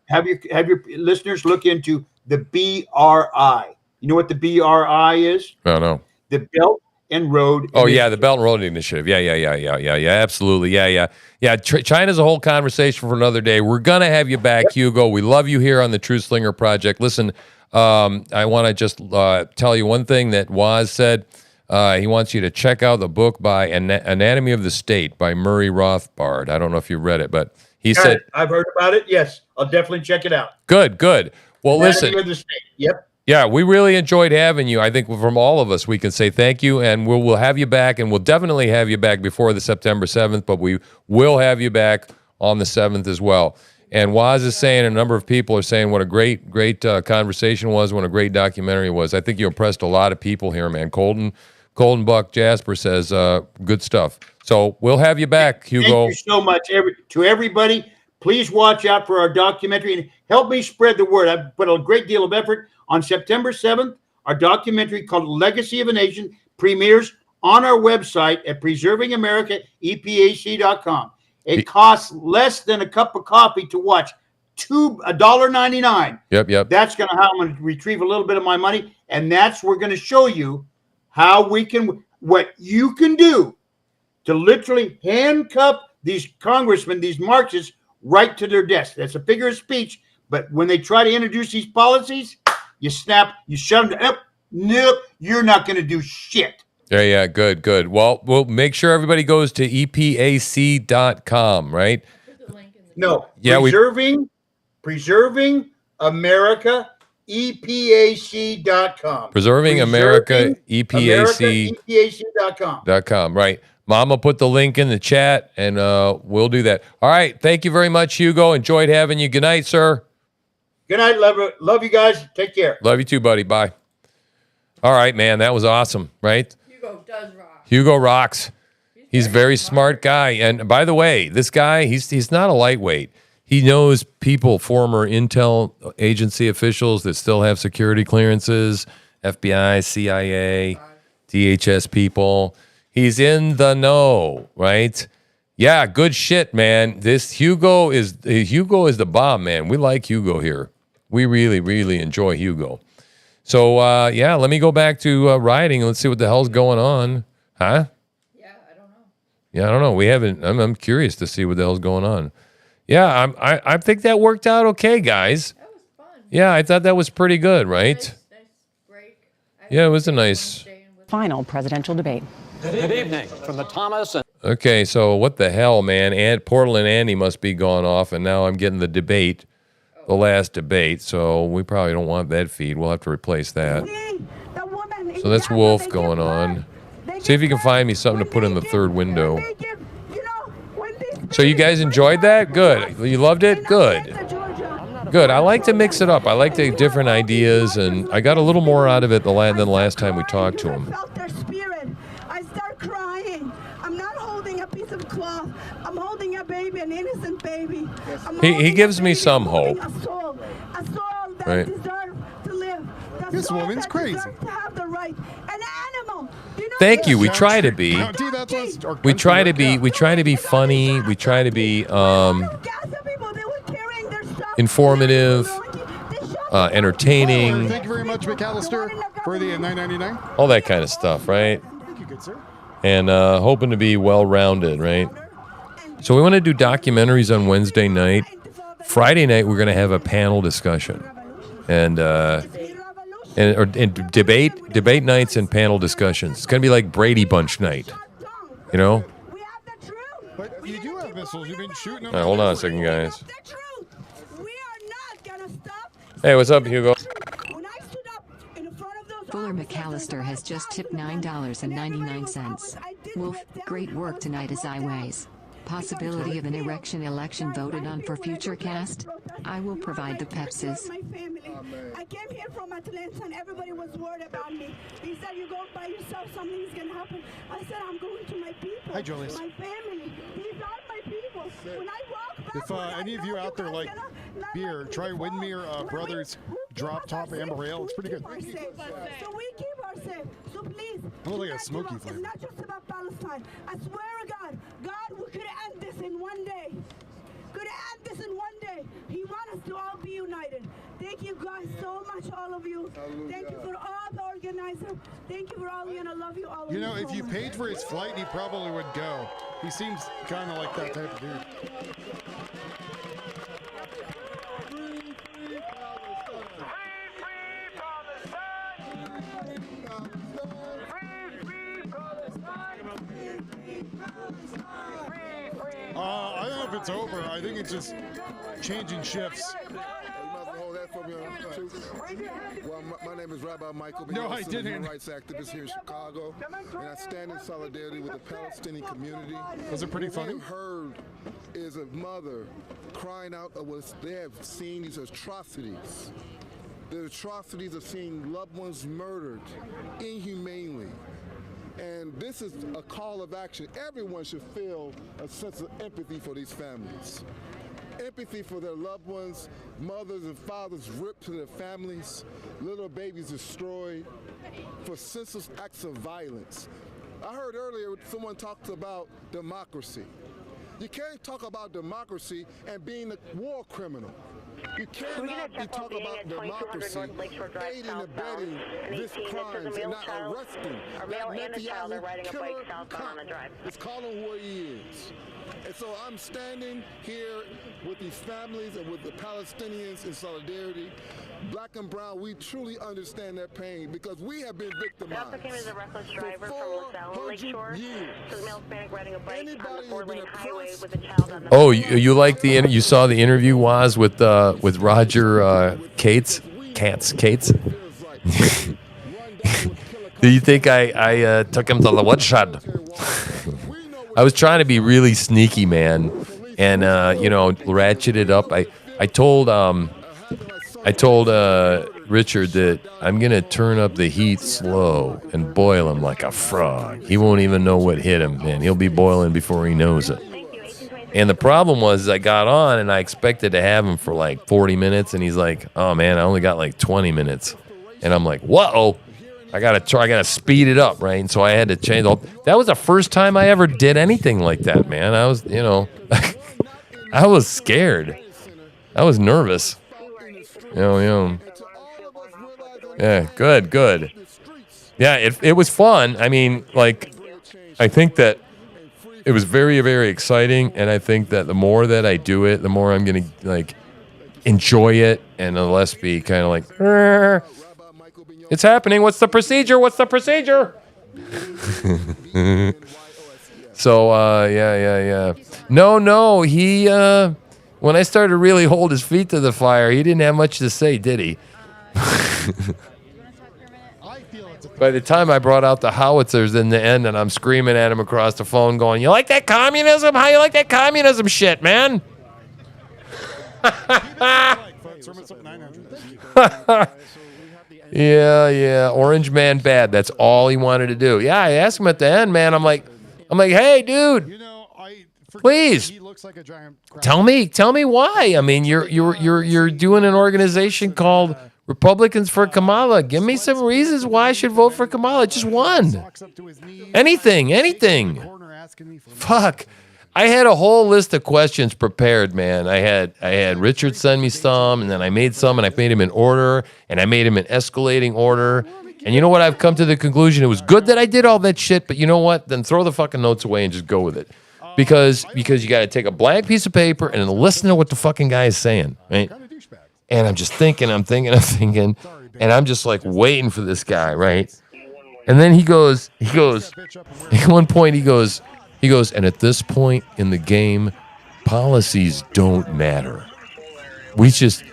Have your listeners look into the BRI. You know what the BRI is? I don't know. The Belt and Road. Oh, yeah, the Belt and Road Initiative. Yeah, absolutely. Yeah. China's a whole conversation for another day. We're going to have you back, Hugo. We love you here on the TruthSlinger Project. Listen, I want to just tell you one thing that Woz said. He wants you to check out the book by Anatomy of the State by Murray Rothbard. I don't know if you read it, but he said... I've heard about it. Yes, I'll definitely check it out. Good. Well, Anatomy listen. of the State. Yep. Yeah, we really enjoyed having you. I think from all of us, we can say thank you, and we'll have you back, and we'll definitely have you back before the September 7th, but we will have you back on the 7th as well. And Waz is saying, a number of people are saying what a great conversation was, what a great documentary was. I think you impressed a lot of people here, man. Colton Buck Jasper says, good stuff. So we'll have you back, Hugo. Thank you so much to everybody. Please watch out for our documentary and help me spread the word. I've put a great deal of effort. On September 7th, our documentary called Legacy of a Nation premieres on our website at preservingamericaepac.com. It costs less than a cup of coffee to watch. $1.99. Yep. That's how I'm going to retrieve a little bit of my money, and we're going to show you how what you can do to literally handcuff these congressmen, these Marxists, right to their desk. That's a figure of speech, but when they try to introduce these policies, you snap, you shut them down. Nope, you're not going to do shit. Yeah, good. Well, we'll make sure everybody goes to epac.com, right? No, yeah, Preserving America, EPAC.com. Preserving America, EPAC.com. Right. Mama put the link in the chat, and we'll do that. All right. Thank you very much, Hugo. Enjoyed having you. Good night, sir. Good night. Love you guys. Take care. Love you too, buddy. Bye. All right, man. That was awesome, right? Hugo does rock. Hugo rocks. He's a very smart guy. And by the way, this guy, he's not a lightweight. He knows people, former intel agency officials that still have security clearances, FBI, CIA, DHS people. He's in the know, right? Yeah, good shit, man. This Hugo is the bomb, man. We like Hugo here. We really, really enjoy Hugo. So, yeah, let me go back to rioting and let's see what the hell's going on. Huh? Yeah, I don't know. We haven't. I'm curious to see what the hell's going on. Yeah, I think that worked out okay, guys. That was fun. Yeah, I thought that was pretty good, right? Nice break. Yeah, it was a nice final presidential debate. Good evening from the Thomas and Okay, so what the hell, man? Portland Andy must be gone off, and now I'm getting the debate, the last debate, so we probably don't want that feed. We'll have to replace that. So that's Wolf going on. See if you can find me something to put in the third window. So you guys enjoyed that? Good. You loved it? Good. Good. I like to mix it up. I like the different ideas, and I got a little more out of it than the last time we talked to him. I start crying. I'm not holding a piece of cloth. I'm holding a baby, an innocent baby. He gives me some hope. A soul that Right. deserves to live. This woman's crazy. To have the right. An animal. Thank you. We try to be. We try to be funny. We try to be informative, entertaining, Thank you very much, McAllister, for the $9.99. all that kind of stuff, right? Thank you, good sir. And hoping to be well-rounded, right? So we want to do documentaries on Wednesday night. Friday night we're going to have a panel discussion, and debate nights and panel discussions. It's going to be like Brady Bunch night, you know. But you do have missiles. You've been shooting them. All right, hold on a second, guys. Hey, what's up, Hugo? Fuller McAllister has just tipped $9.99. Wolf, great work tonight as always. Possibility of an erection election voted on for future cast? I will provide the Pepsis. I came here from Atlanta and everybody was worried about me. They said, you go by yourself, something's going to happen. I said, I'm going to my people. Hi, Julius. My family. These are my people. When I walk back, If any of you out there like beer, try Windmere Brothers Drop Top Amber Ale. It's pretty good. So we keep ourselves. So please. I look like a smoky It's flavor. not just about Palestine. I swear to God, we could end this in one day. Could end this in one day. He wants us to all be united. Thank you guys so much, all of you. Thank you for all the organizers. Thank you for all of you, and I love you all. You know, if you paid for his flight, he probably would go. He seems kind of like that type of dude. I don't know if it's over. I think it's just changing shifts. Well, my name is Rabbi Michael. No, I didn't. Human rights activist here in Chicago, and I stand in solidarity with the Palestinian community. Was it pretty What funny? we have heard is a mother crying out of what they have seen these atrocities. The atrocities of seeing loved ones murdered inhumanely. And this is a call of action. Everyone should feel a sense of empathy for these families. Empathy for their loved ones, mothers and fathers ripped to their families, little babies destroyed, for senseless acts of violence. I heard earlier someone talked about democracy. You can't talk about democracy and being a war criminal. You cannot be talking about democracy, aiding and abetting this crime and not arresting that Netanyahu killer cop. It's calling who he is. And so I'm standing here with these families and with the Palestinians in solidarity. Black and brown, we truly understand their pain because we have been victimized. Came as a reckless driver from LaSalle Lakeshore. So the male Hispanic riding a bike on the 4-lane highway with a child on the Oh, you like you saw the interview, Woz, with Roger Cates? Do you think I took him to the woodshed? I was trying to be really sneaky, man, and ratchet it up. I told Richard that I'm gonna turn up the heat slow and boil him like a frog. He won't even know what hit him, man. He'll be boiling before he knows it. And the problem was I got on and I expected to have him for like 40 minutes, and he's like, "Oh man, I only got like 20 minutes," and I'm like, "Whoa." I gotta speed it up, right? And so I had to change. That was the first time I ever did anything like that, man. I was, I was scared. I was nervous. Yeah, good. Yeah, it was fun. I mean, like, I think that it was very, very exciting, and I think that the more that I do it, the more I'm gonna like enjoy it, and the less be kind of like. It's happening. What's the procedure? So, yeah. No. He, when I started to really hold his feet to the fire, he didn't have much to say, did he? By the time I brought out the howitzers in the end, and I'm screaming at him across the phone going, "You like that communism? How you like that communism shit, man?" Yeah, Orange Man bad. That's all he wanted to do. Yeah, I asked him at the end, man. I'm like, hey, dude, please tell me why. I mean, you're doing an organization called Republicans for Kamala. Give me some reasons why I should vote for Kamala. Just one. Anything. Fuck. I had a whole list of questions prepared, man. I had Richard send me some, and then I made some, and I made them in order, and I made them in escalating order. And you know what? I've come to the conclusion it was good that I did all that shit, but you know what? Then throw the fucking notes away and just go with it. Because you got to take a blank piece of paper and then listen to what the fucking guy is saying, right? And I'm just thinking, and I'm just like waiting for this guy, right? And then he goes, at one point he goes, and at this point in the game, policies don't matter. We just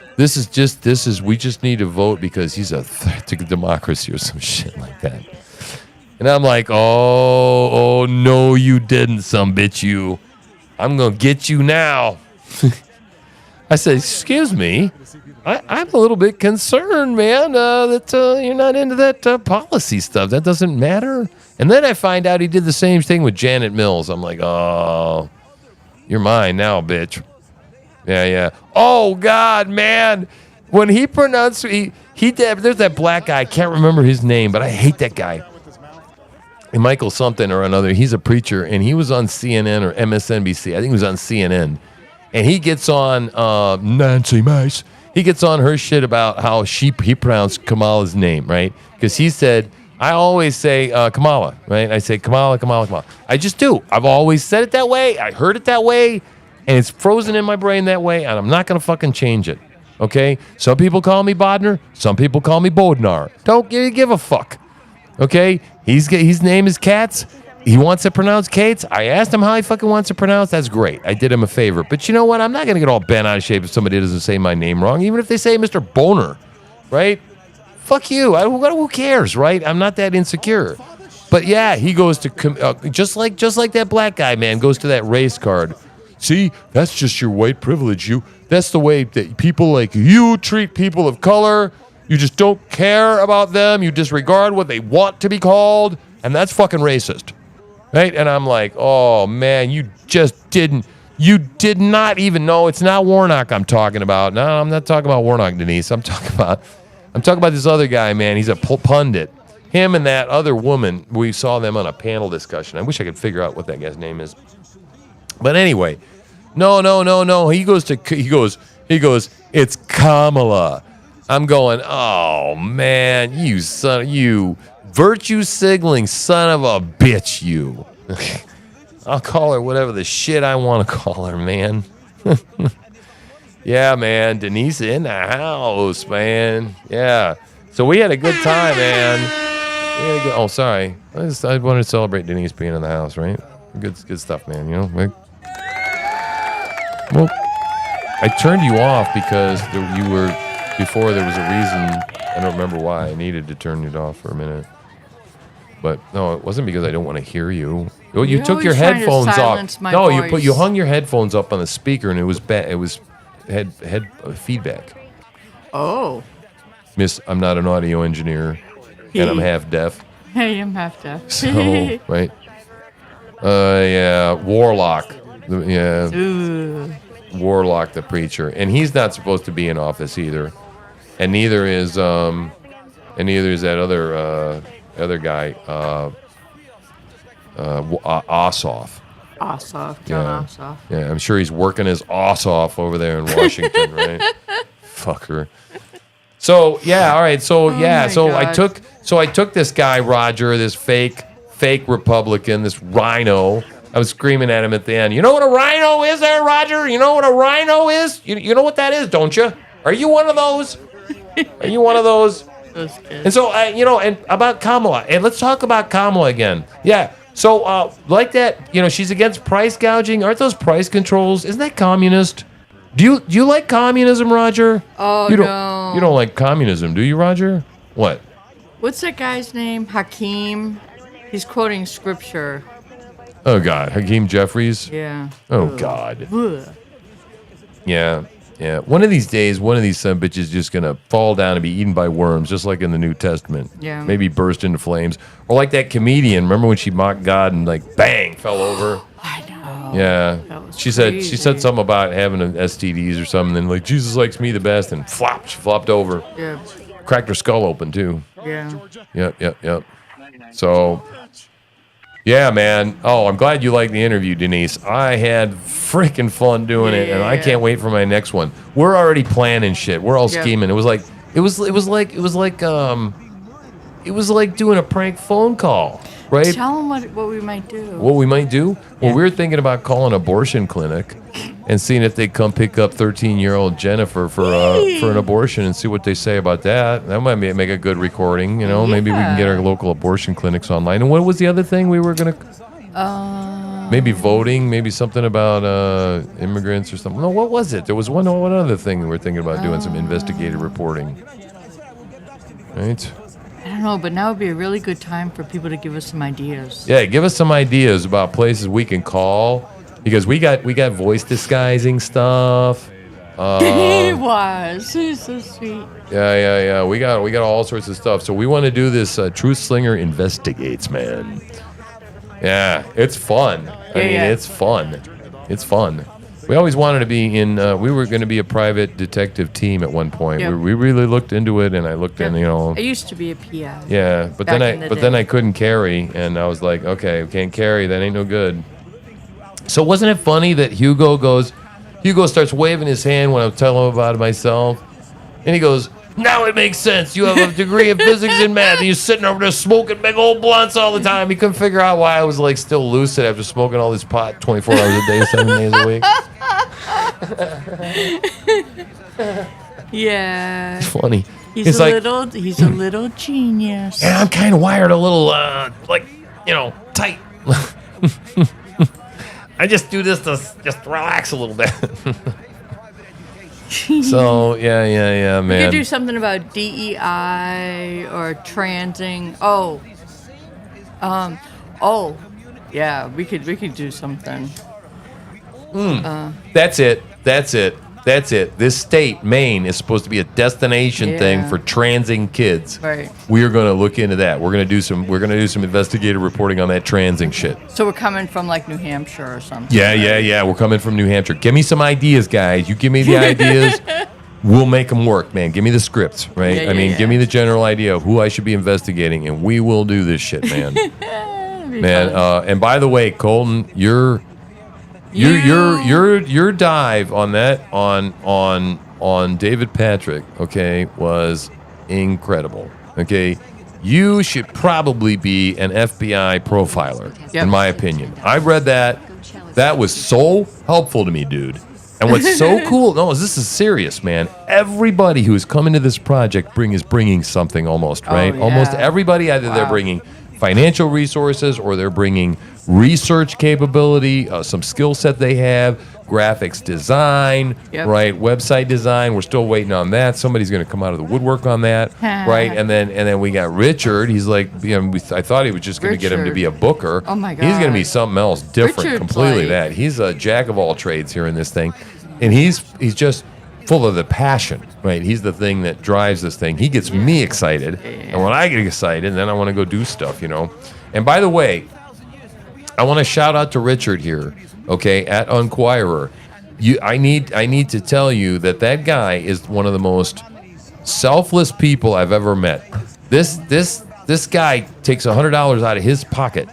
need to vote because he's a threat to democracy or some shit like that. And I'm like, oh no, you didn't, some bitch, you. I'm gonna get you now. I said, excuse me, I'm a little bit concerned, man, that you're not into that policy stuff. That doesn't matter. And then I find out he did the same thing with Janet Mills. I'm like, oh, you're mine now, bitch. Yeah. Oh, God, man. When he pronounced, he did, there's that black guy. I can't remember his name, but I hate that guy. Michael something or another. He's a preacher, and he was on CNN or MSNBC. I think he was on CNN. And he gets on Nancy Mace. He gets on her shit about how he pronounced Kamala's name, right? Because he said, I always say Kamala, right? I say Kamala. I just do. I've always said it that way. I heard it that way. And it's frozen in my brain that way. And I'm not going to fucking change it. Okay? Some people call me Bodnar. Some people call me Bodnar. Don't give a fuck. Okay? His name is Katz. He wants to pronounce Cates. I asked him how he fucking wants to pronounce. That's great. I did him a favor. But you know what? I'm not going to get all bent out of shape if somebody doesn't say my name wrong. Even if they say Mr. Boner. right? Fuck you. Who cares, right? I'm not that insecure. But yeah, he goes to just like that black guy, man, goes to that race card. See, that's just your white privilege. That's the way that people like you treat people of color. You just don't care about them. You disregard what they want to be called, and that's fucking racist, right? And I'm like, oh man, you did not even know. It's not Warnock I'm talking about. No, I'm not talking about Warnock, Denise. I'm talking about this other guy, man. He's a pundit. Him and that other woman, we saw them on a panel discussion. I wish I could figure out what that guy's name is. But anyway, no. He goes, it's Kamala. I'm going, oh man, you virtue signaling son of a bitch, you. I'll call her whatever the shit I want to call her, man. Yeah, man, Denise in the house, man. Yeah. So we had a good time, man. Oh, sorry. I wanted to celebrate Denise being in the house, right? Good stuff, man. You know. Well, I turned you off because you were before. There was a reason. I don't remember why I needed to turn it off for a minute. But no, it wasn't because I don't want to hear you. Well, you took your headphones off. No, you hung your headphones up on the speaker, and it was bad. It was had feedback. Oh. Miss, I'm not an audio engineer, and I'm half deaf. Hey, I'm half deaf. So, right? Yeah, Warlock. Yeah. Ooh. Warlock the preacher. And he's not supposed to be in office either. And neither is that other guy, Ossoff. Ossoff, John Ossoff. Yeah, I'm sure he's working his ass off over there in Washington, right? Fucker. So yeah, all right. So I took this guy Roger, this fake Republican, this rhino. I was screaming at him at the end. You know what a rhino is, there, Roger? You know what a rhino is? You know what that is, don't you? Are you one of those? Are you one of those? And so and about Kamala, and let's talk about Kamala again. Yeah. So like that, she's against price gouging. Aren't those price controls? Isn't that communist? Do you like communism, Roger? Oh, no. You don't like communism, do you, Roger? What? What's that guy's name? Hakeem. He's quoting scripture. Oh, God. Hakeem Jeffries? Yeah. Oh, God. Ugh. Yeah. One of these days, one of these son of bitches is just going to fall down and be eaten by worms, just like in the New Testament. Yeah. Maybe burst into flames. Or like that comedian. Remember when she mocked God and, bang, fell over? I know. Yeah. She said something about having STDs or something, and Jesus likes me the best, and she flopped over. Yeah. Cracked her skull open, too. Yeah. Yep. So, yeah, man. Oh, I'm glad you liked the interview, Denise. I had freaking fun doing it, and I can't wait for my next one. We're already planning shit. We're all scheming. It was like doing a prank phone call, right? Tell them what we might do. What we might do? Well, we were thinking about calling an abortion clinic and seeing if they'd come pick up 13-year-old Jennifer for an abortion and see what they say about that. That might make a good recording, Maybe we can get our local abortion clinics online. And what was the other thing we were going to... maybe voting, maybe something about immigrants or something. No, what was it? There was one other thing we were thinking about doing, some investigative reporting. Right? I don't know, but now would be a really good time for people to give us some ideas. Yeah, give us some ideas about places we can call, because we got voice disguising stuff. He was. He's so sweet. Yeah. We got all sorts of stuff. So we want to do this Truth Slinger Investigates, man. Yeah, it's fun. It's fun. It's fun. We always wanted to be in. We were going to be a private detective team at one point. Yep. We really looked into it, and I looked in. I used to be a PI. Yeah, but then I couldn't carry, and I was like, okay, can't carry. That ain't no good. So wasn't it funny that Hugo starts waving his hand when I'm telling him about it myself, and he goes, "Now it makes sense. You have a degree of physics and math, and you're sitting over there smoking big old blunts all the time." He couldn't figure out why I was still lucid after smoking all this pot 24 hours a day, 7 days a week. Yeah. It's funny. He's a little genius. And I'm kind of wired a little, tight. I just do this to just relax a little bit. So yeah, We man. could do something about DEI or transing. Yeah, we could do something. That's it. This state, Maine, is supposed to be a destination thing Yeah. for transing kids. Right. We are going to look into that. We're going to do some investigative reporting on that transing shit. So we're coming from like New Hampshire or something. Yeah. We're coming from New Hampshire. Give me some ideas, guys. You give me the ideas. We'll make them work, man. Give me the scripts, right? Give me the general idea of who I should be investigating, and we will do this shit, man. Man, and by the way, Colton, your dive on that on David Patrick, okay, was incredible. Okay, you should probably be an FBI profiler, in my opinion. I read that. That was so helpful to me, dude. And what's so cool, this is serious, man. Everybody who is coming to this project is bringing something almost, right? yeah. Almost everybody, either they're bringing financial resources or they're bringing research capability, some skill set they have, graphics design, right? Website design. We're still waiting on that. Somebody's going to come out of the woodwork on that, right? And then we got Richard. He's like, I thought he was just going to get him to be a booker. Oh my God. He's going to be something else different, Richard's completely. like- That he's a jack of all trades here in this thing, and he's just full of the passion, right? He's the thing that drives this thing. He gets me excited, and when I get excited, then I want to go do stuff, And by the way, I want to shout out to Richard here, okay, at Unquirer. I need to tell you that guy is one of the most selfless people I've ever met. This guy takes $100 out of his pocket,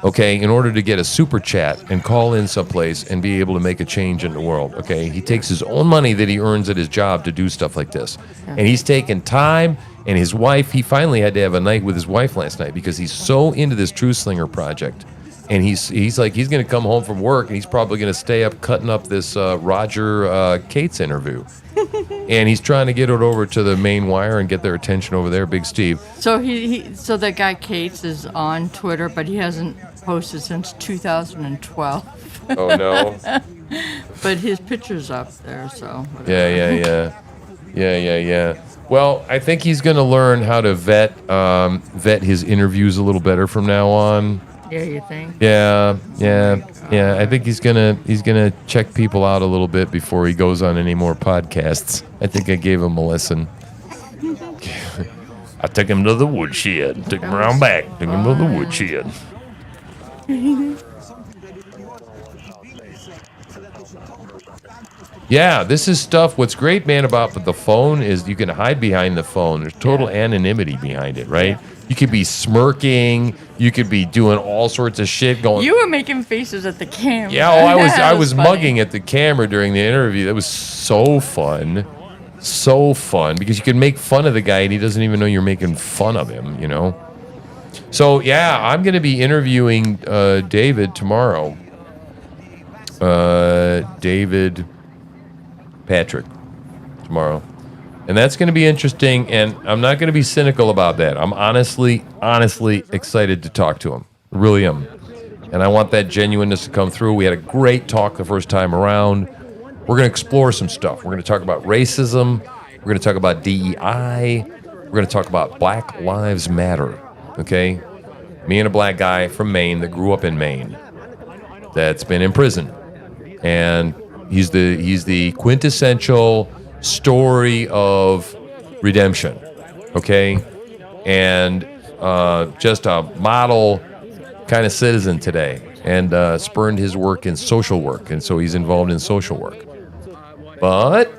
okay, in order to get a super chat and call in someplace and be able to make a change in the world, okay? He takes his own money that he earns at his job to do stuff like this. And he's taken time, and his wife, he finally had to have a night with his wife last night because he's so into this TruthSlinger project. And he's like, he's going to come home from work, and he's probably going to stay up cutting up this Roger Cates interview. And he's trying to get it over to the main wire and get their attention over there, Big Steve. So so that guy Cates is on Twitter, but he hasn't posted since 2012. Oh no! But his picture's up there, so. Yeah. Well, I think he's going to learn how to vet his interviews a little better from now on. Yeah, you think? Yeah. I think he's gonna check people out a little bit before he goes on any more podcasts. I think I gave him a lesson. I took him to the woodshed. Took him around back. Took him to the woodshed. Yeah, this is stuff. What's great, man, about the phone is you can hide behind the phone. There's total anonymity behind it, right? You could be smirking. You could be doing all sorts of shit going. You were making faces at the camera. Yeah, I was funny. mugging at the camera during the interview. That was so fun. So fun because you can make fun of the guy and he doesn't even know you're making fun of him, So, yeah, I'm going to be interviewing David tomorrow. David Patrick tomorrow. And that's going to be interesting, and I'm not going to be cynical about that. I'm honestly excited to talk to him. I really am. And I want that genuineness to come through. We had a great talk the first time around. We're going to explore some stuff. We're going to talk about racism. We're going to talk about DEI. We're going to talk about Black Lives Matter, okay? Me and a black guy from Maine that grew up in Maine that's been in prison. And he's the quintessential story of redemption, okay? And just a model kind of citizen today, and spurned his work in social work, and so he's involved in social work. But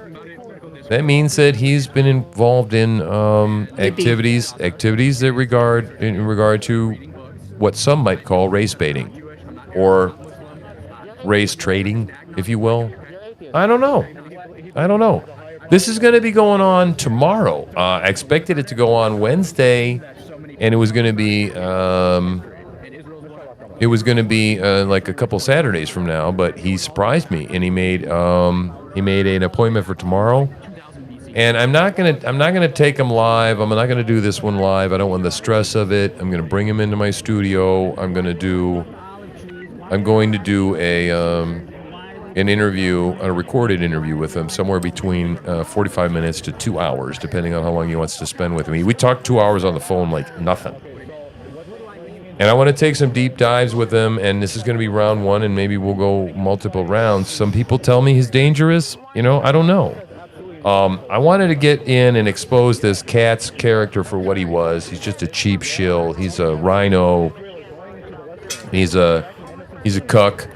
that means that he's been involved in activities that regard to what some might call race baiting or race trading, if you will. I don't know. This is going to be going on tomorrow. I expected it to go on Wednesday, and it was going to be like a couple Saturdays from now. But he surprised me, and he made an appointment for tomorrow. And I'm not gonna take him live. I'm not gonna do this one live. I don't want the stress of it. I'm gonna bring him into my studio. I'm going to do a an interview, a recorded interview with him, somewhere between 45 minutes to 2 hours, depending on how long he wants to spend with me. We talked 2 hours on the phone like nothing. And I want to take some deep dives with him, and this is going to be round one, and maybe we'll go multiple rounds. Some people tell me he's dangerous. You know, I don't know. I wanted to get in and expose this cat's character for what he was. He's just a cheap shill. He's a rhino. He's a cuck.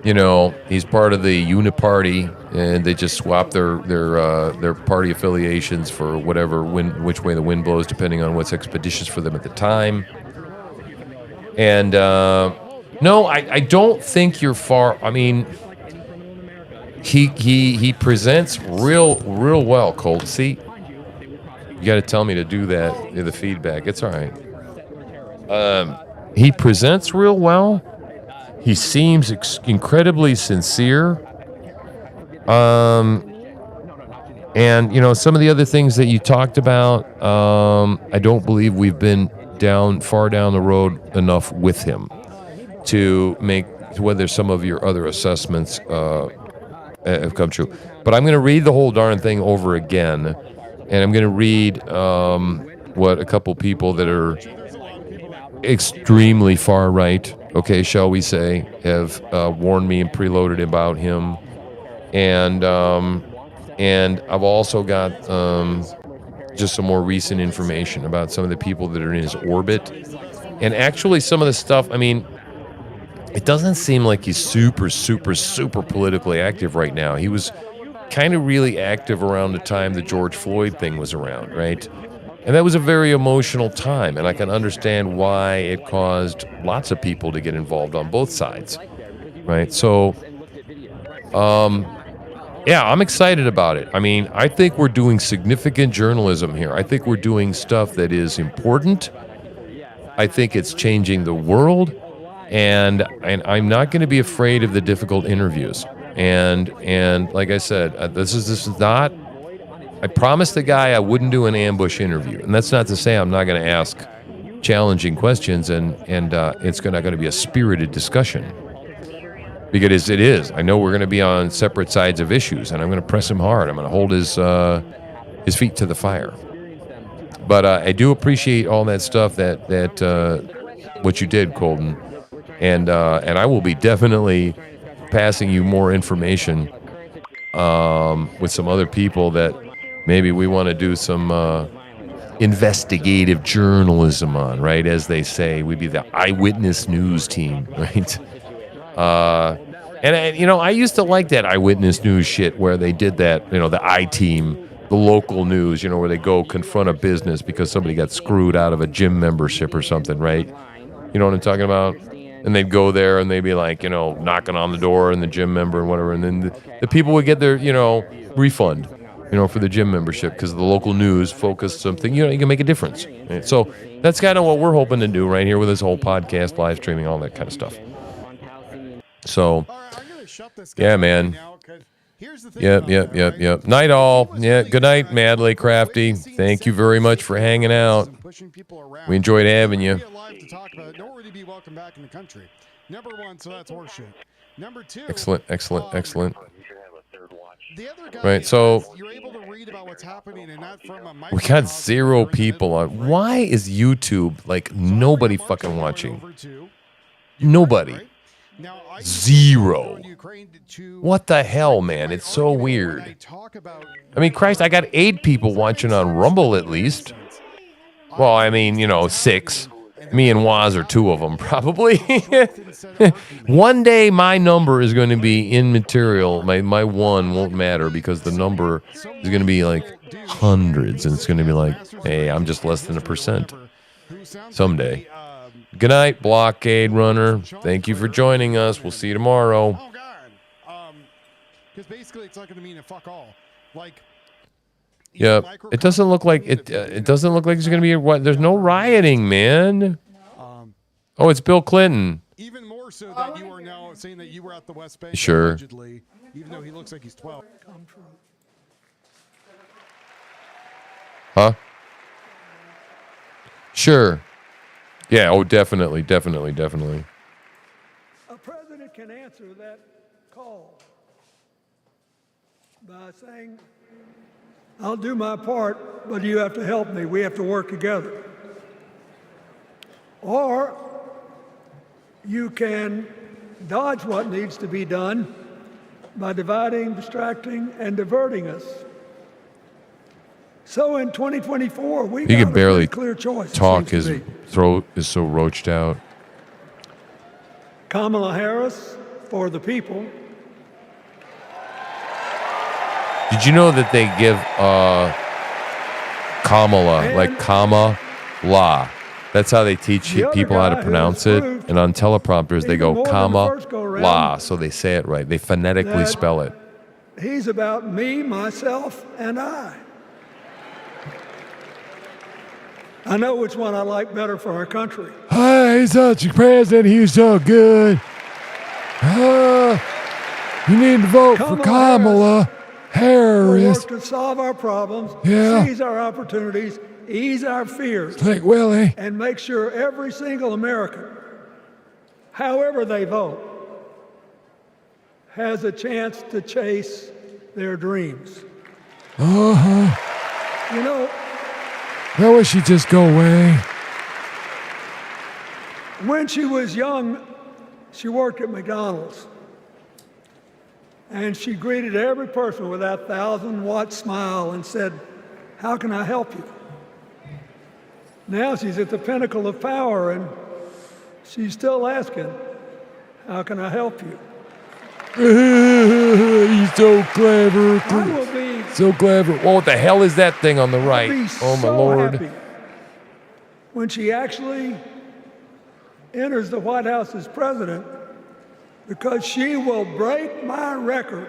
You know, he's part of the Uniparty, and they just swap their party affiliations for whatever which way the wind blows, depending on what's expeditious for them at the time. And no, I don't think you're far. I mean, he presents real well, Colt. See, you got to tell me to do that. The feedback, it's all right. He presents real well. He seems incredibly sincere. And you know, some of the other things that you talked about, I don't believe we've been far down the road enough with him to make whether some of your other assessments have come true. But I'm going to read the whole darn thing over again, and I'm going to read what a couple people that are extremely far right, okay, shall we say, have warned me and preloaded about him. And I've also got just some more recent information about some of the people that are in his orbit. And actually some of the stuff, I mean, it doesn't seem like he's super politically active right now. He was kind of really active around the time the George Floyd thing was around, right? And that was a very emotional time, and I can understand why it caused lots of people to get involved on both sides, right? So, yeah, I'm excited about it. I mean, I think we're doing significant journalism here. I think we're doing stuff that is important. I think it's changing the world, and I'm not going to be afraid of the difficult interviews. And like I said, this is not. I promised the guy I wouldn't do an ambush interview, and that's not to say I'm not going to ask challenging questions, and it's not going to be a spirited discussion. Because it is. I know we're going to be on separate sides of issues, and I'm going to press him hard. I'm going to hold his feet to the fire. But I do appreciate all that stuff that what you did, Colton, and I will be definitely passing you more information with some other people that maybe we want to do some investigative journalism on, right? As they say, we'd be the eyewitness news team, right? And you know, I used to like that eyewitness news shit where they did that, you know, the I-team, the local news, you know, where they go confront a business because somebody got screwed out of a gym membership or something, right? You know what I'm talking about? And they'd go there and they'd be like, you know, knocking on the door and the gym member and whatever. And then the people would get their, you know, refund, you know, for the gym membership because the local news focused something, you know, you can make a difference. Right? So that's kind of what we're hoping to do right here with this whole podcast, live streaming, all that kind of stuff. So, yeah, man. Yep. Night all. Yeah, good night, Madly Crafty. Thank you very much for hanging out. We enjoyed having you. Excellent. Right, so we got 0 people on. Why is YouTube like nobody fucking watching? Nobody. 0. What the hell, man? It's so weird. I mean, Christ, I got 8 people watching on Rumble at least. Well, I mean, you know, 6. Me and Waz are 2 of them, probably. One day, my number is going to be immaterial. My 1 won't matter because the number is going to be like hundreds, and it's going to be like, hey, I'm just less than 1% someday. Good night, Blockade Runner. Thank you for joining us. We'll see you tomorrow. Because basically, it's not going to mean a fuck all. Like, yeah, it doesn't look like it. It doesn't look like there's going to be what. There's no rioting, man. Oh, it's Bill Clinton. Even more so that you are now saying that you were at the West Bank. Sure. Allegedly, even though he looks like he's 12. Huh? Sure. Yeah, oh, definitely. A president can answer that call. by saying, I'll do my part, but you have to help me. We have to work together. Or you can dodge what needs to be done by dividing, distracting, and diverting us. So in 2024, we He got can a barely pretty clear choice. it talk. seems His to be. throat is so roached out. Kamala Harris for the people. Did you know that they give Kamala, like comma, la? That's how they teach The other people how to guy pronounce who's it. proved And on teleprompters, they even go more than the comma, first go-round la, so they say it right. They phonetically that- spell it. He's about me, myself, and I. I know which one I like better for our country. Hi, he's such a president. He's so good. You need to vote for Kamala We'll Harris. work to solve our problems, Yeah. seize our opportunities, ease our fears, Like Willie. and make sure every single American, however they vote, has a chance to chase their dreams. Uh-huh. You know, I wish he'd just go away. when she was young, she worked at McDonald's. And she greeted every person with that 1,000-watt smile and said, "How can I help you?" Now she's at the pinnacle of power and she's still asking, "How can I help you?" He's so clever. I will be So clever. Well, what the hell is that thing on the right? be Oh, my so Lord. happy when she actually enters the White House as president, because she will break my record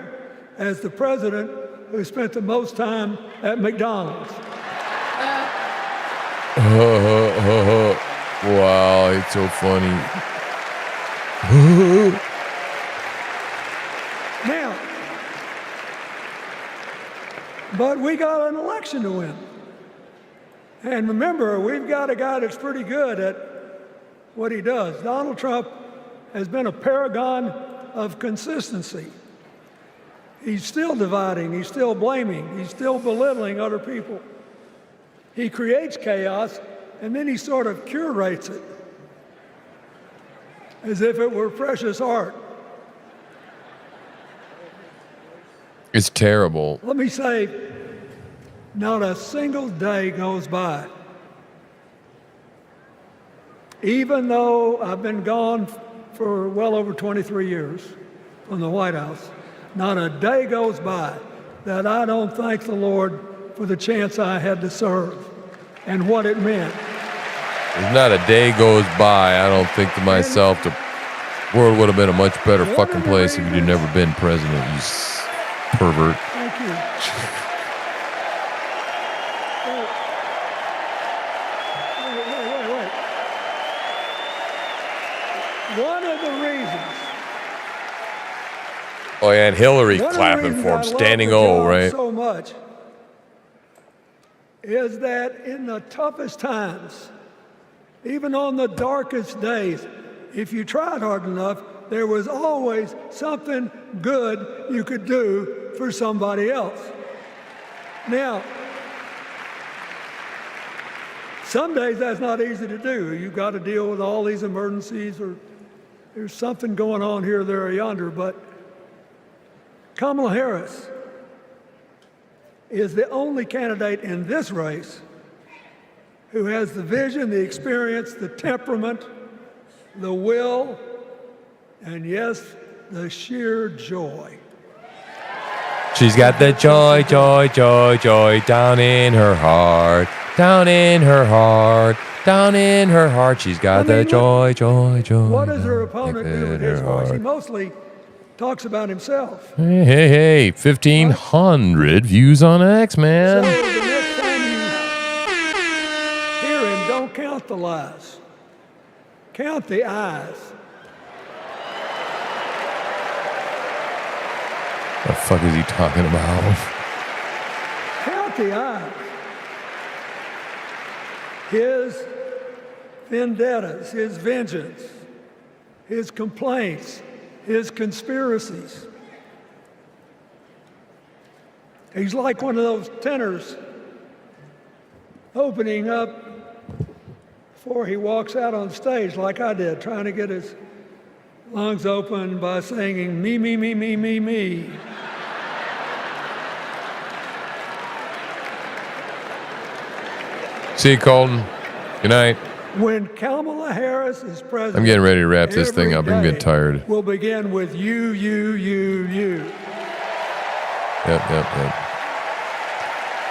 as the president who spent the most time at McDonald's. Wow, it's so funny. Now, but we got an election to win. And remember, we've got a guy that's pretty good at what he does. Donald Trump has been a paragon of consistency. He's still dividing, he's still blaming, he's still belittling other people. He creates chaos, and then he sort of curates it as if it were precious art. It's terrible. Let me say, not a single day goes by, even though I've been gone for well over 23 years from the White House, not a day goes by that I don't thank the Lord for the chance I had to serve and what it meant. There's not a day goes by, I don't think to myself, the world would have been a much better fucking place if you'd never been president, you pervert. Thank you. Wait. One of the reasons. Oh, yeah, and Hillary one of the clapping reasons for I him, love standing the O, job right? so much is that in the toughest times, even on the darkest days, if you tried hard enough, there was always something good you could do for somebody else. Now, some days that's not easy to do. You've got to deal with all these emergencies, or there's something going on here, there, or yonder. But Kamala Harris is the only candidate in this race who has the vision, the experience, the temperament, the will, and yes, the sheer joy. She's got the joy down in her heart, down in her heart, down in her heart. She's got the joy. What does her opponent do with his her voice? He heart. mostly talks about himself. Hey, 1,500 views on X, So man. the next time you hear him, don't count the lies. Count the eyes. What the fuck is he talking about? Count the eyes. His vendettas, his vengeance, his complaints, his conspiracies. He's like one of those tenors opening up before he walks out on stage like I did, trying to get his lungs open by singing me, me, me, me, me, me. See you, Colton. Good night. When Kamala Harris is president, I'm getting ready to wrap this thing up. I'm getting tired. We'll begin with you. Yep.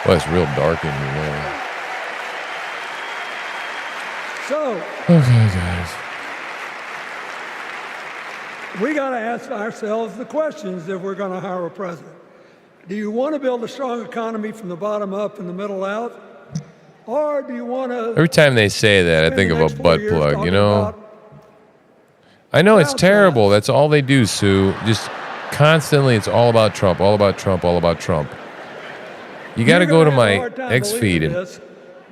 Well, it's real dark in here now. So, okay, guys. We got to ask ourselves the questions if we're going to hire a president. Do you want to build a strong economy from the bottom up and the middle out? Or do you want to... Every time they say that, I think of a butt plug, you know? I know it's terrible. That's all they do, Sue. Just constantly, it's all about Trump, all about Trump, all about Trump. You got to go to my X feed and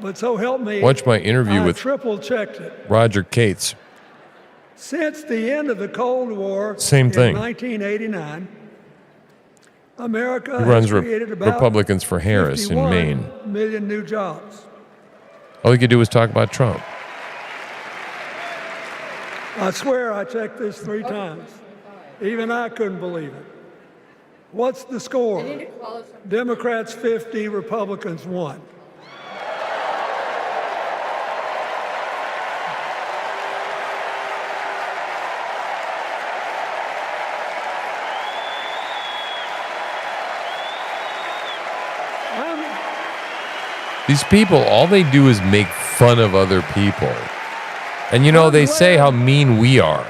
but so help me, watch my interview with triple-checked it. Roger Cates. Since the end of the Cold War Same thing. in 1989, America He runs has created about Republicans for Harris in 51 Maine. million new jobs. All you could do was talk about Trump. I swear I checked this 3 times. Even I couldn't believe it. What's the score? Democrats 50, Republicans 1. These people, all they do is make fun of other people. And you know, they say how mean we are.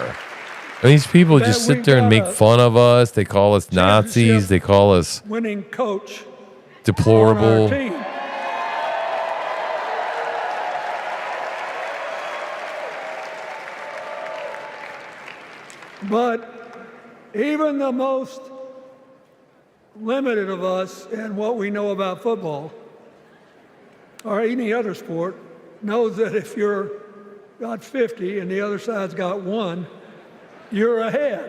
And these people just sit there and make fun of us. They call us Nazis. They call us winning coach deplorable. on our team. But even the most limited of us in what we know about football or any other sport knows that if you're got 50 and the other side's got 1, you're ahead.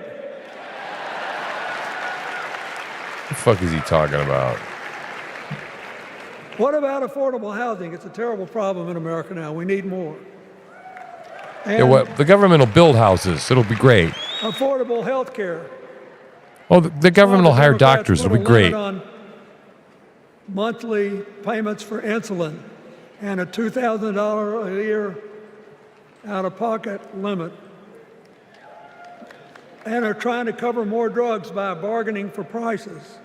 What the fuck is he talking about? What about affordable housing? It's a terrible problem in America now. We need more. Yeah, what? The government will build houses. It'll be great. Affordable health care. Oh, the government will hire doctors. It'll be great. On monthly payments for insulin and a $2,000 a year out-of-pocket limit, and are trying to cover more drugs by bargaining for prices.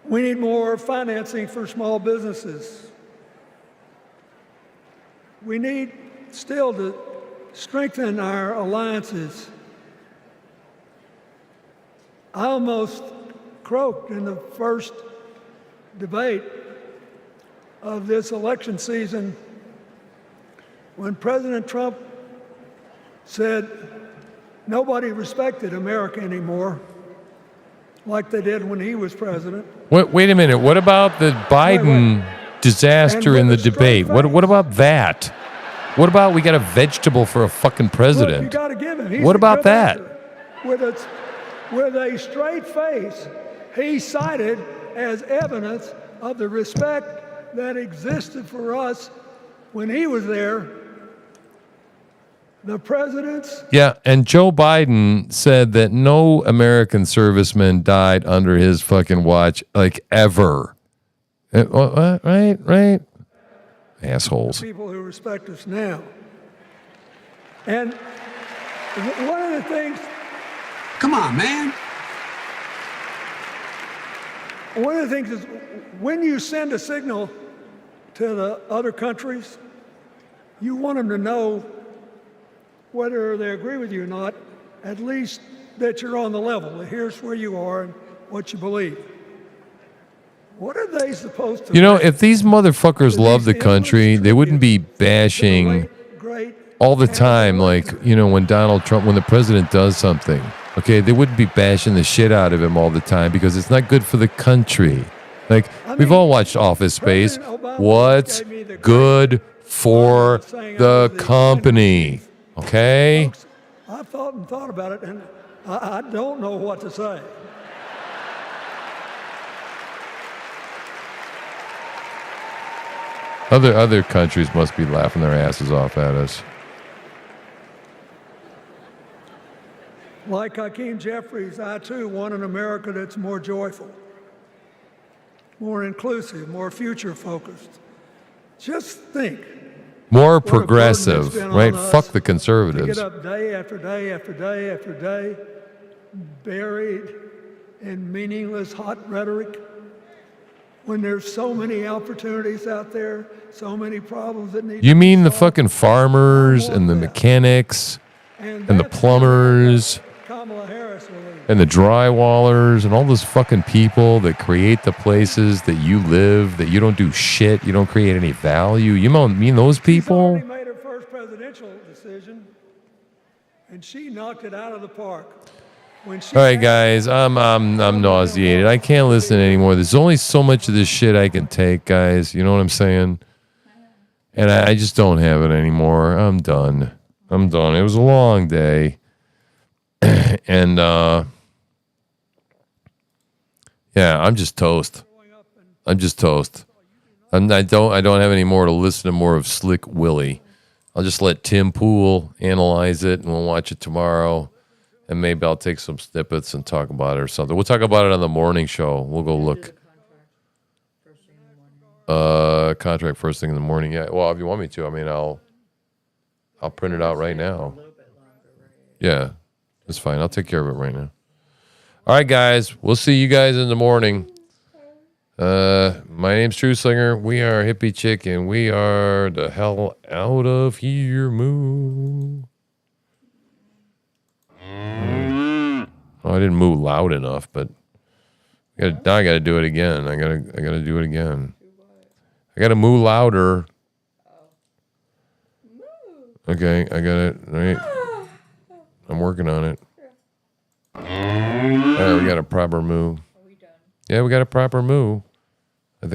We need more financing for small businesses. We need still to strengthen our alliances. I almost croaked in the first debate of this election season when President Trump said nobody respected America anymore like they did when he was president. Wait a minute. What about the Biden disaster in the debate? What about that? What about we got a vegetable for a fucking president? Look, you gotta give him. He's What a about good that? actor. With a straight face, he cited as evidence of the respect that existed for us when he was there, the president's. Yeah, and Joe Biden said that no American serviceman died under his fucking watch, like, ever. Right? Assholes. People who respect us now. And one of the things. Come on, man. One of the things is when you send a signal to the other countries, you want them to know whether they agree with you or not, at least that you're on the level. Here's where you are and what you believe. What are they supposed to You know, if these motherfuckers love the country, they wouldn't be bashing all the time, like, you know, when the president does something. Okay, they wouldn't be bashing the shit out of him all the time because it's not good for the country. Like, we've all watched Office Space. What's good for the company? Okay? Folks, I've thought about it, and I don't know what to say. Other countries must be laughing their asses off at us. Like Hakeem Jeffries, I too want an America that's more joyful, more inclusive, more future-focused. Just think. More progressive, right? Fuck the To conservatives. get up day after day after day after day, buried in meaningless hot rhetoric, when there's so many opportunities out there, so many problems that need You mean the fucking farmers and the mechanics and the plumbers and the drywallers and all those fucking people that create the places that you live, that you don't do shit, you don't create any value? You mean those people? She's already made her first presidential decision, and she knocked it out of the park. When she All right, guys, I'm nauseated. I can't listen anymore. There's only so much of this shit I can take, guys. You know what I'm saying? And I just don't have it anymore. I'm done. It was a long day, and yeah, I'm just toast. I don't have any more to listen to more of Slick Willie. I'll just let Tim Pool analyze it, and we'll watch it tomorrow. And maybe I'll take some snippets and talk about it or something. We'll talk about it on the morning show. We'll go look. Contract first thing in the morning. Yeah. Well, if you want me to, I mean, I'll print it out right now. Yeah, that's fine. I'll take care of it right now. All right, guys. We'll see you guys in the morning. My name's TruthSlinger. We are Hippie Chick, and we are the hell out of here. Moo. Oh, I didn't move loud enough, but now I got to do it again. I gotta do it again. I got to move louder. Okay, I got it. Right. I'm working on it. All right, we got a proper move. Yeah, we got a proper move.